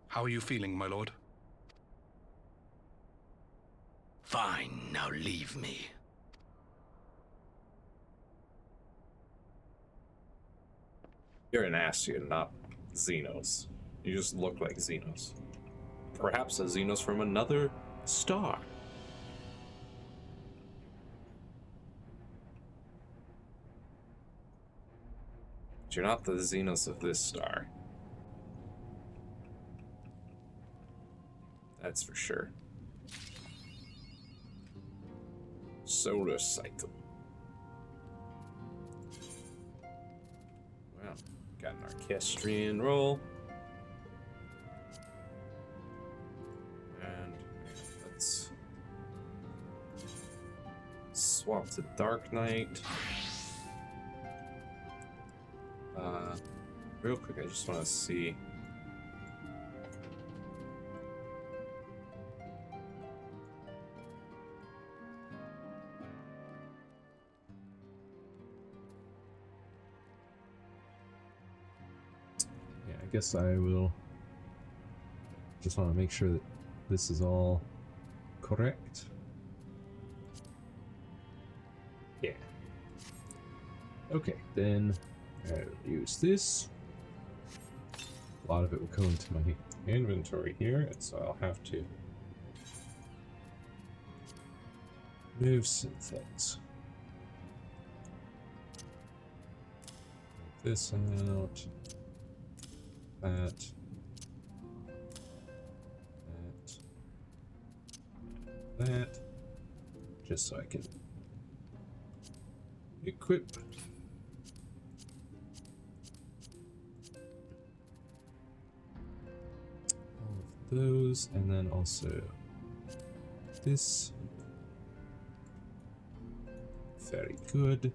[SPEAKER 3] How are you feeling, my lord?
[SPEAKER 5] Fine, now leave me.
[SPEAKER 9] You're an Ascian, not Xenos. You just look like Xenos. Perhaps a Xenos from another star. But you're not the Xenos of this star. That's for sure. Solar cycle. Well, got an orchestrion roll. And let's swap to Dark Knight. Real quick, I just want to see.
[SPEAKER 1] guess I will just want to make sure that this is all correct. Yeah. Okay, then I'll use this. A lot of it will go into my inventory here, and so I'll have to move some things. Move this out. That. That. Just so I can equip. All of those, and then also this. Very good.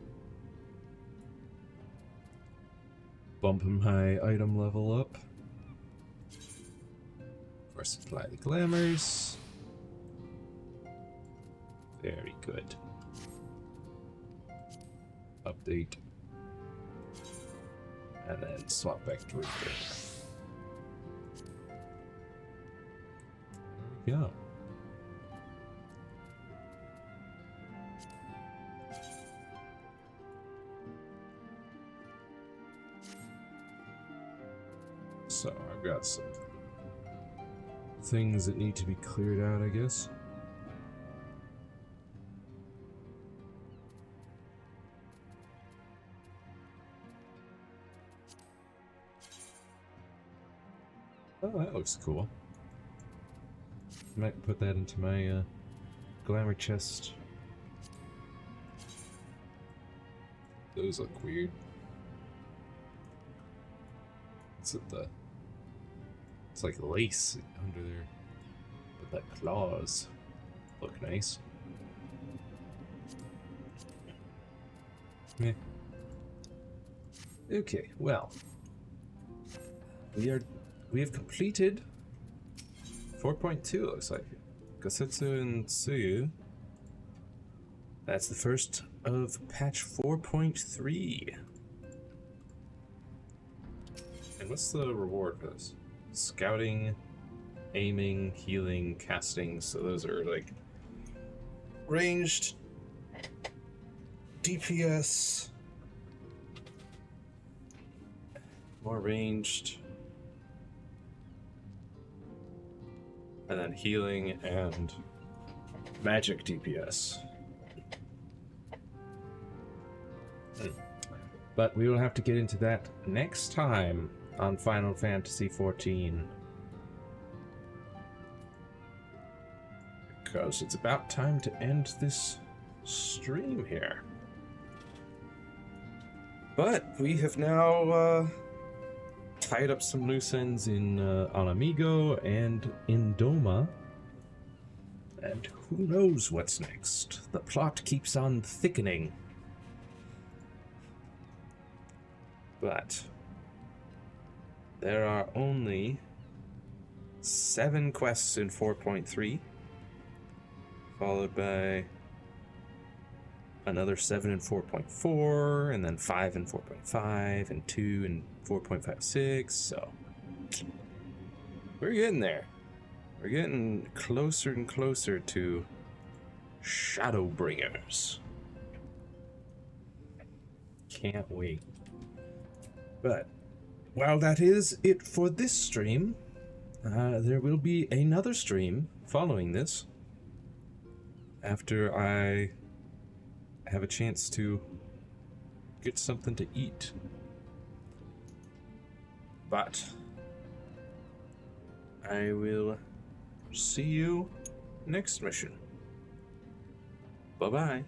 [SPEAKER 1] Bumping my item level up. Of course, apply the glamours. Very good. Update. And then swap back to repair. There we go. So I've got some things that need to be cleared out, I guess. Oh, that looks cool. Might put that into my glamour chest. Those look weird. It's like lace under there, but that claws look nice. Meh. Okay, well, we have completed 4.2. Looks like Gosetsu and Tsuyu. That's the first of patch 4.3. And what's the reward for this? Scouting, aiming, healing, casting. So those are like
[SPEAKER 2] Ranged DPS.
[SPEAKER 1] more ranged. And then healing and magic DPS. But we will have to get into that next time on Final Fantasy XIV. Because it's about time to end this stream here. But we have now tied up some loose ends in on Amigo and in Doma. And who knows what's next? The plot keeps on thickening. But there are only 7 quests in 4.3, followed by another 7 in 4.4, and then 5 in 4.5, and 2 in 4.56, so we're getting there. We're getting closer and closer to Shadowbringers. Can't wait. But while that is it for this stream, there will be another stream following this after I have a chance to get something to eat. But I will see you next mission. Bye-bye.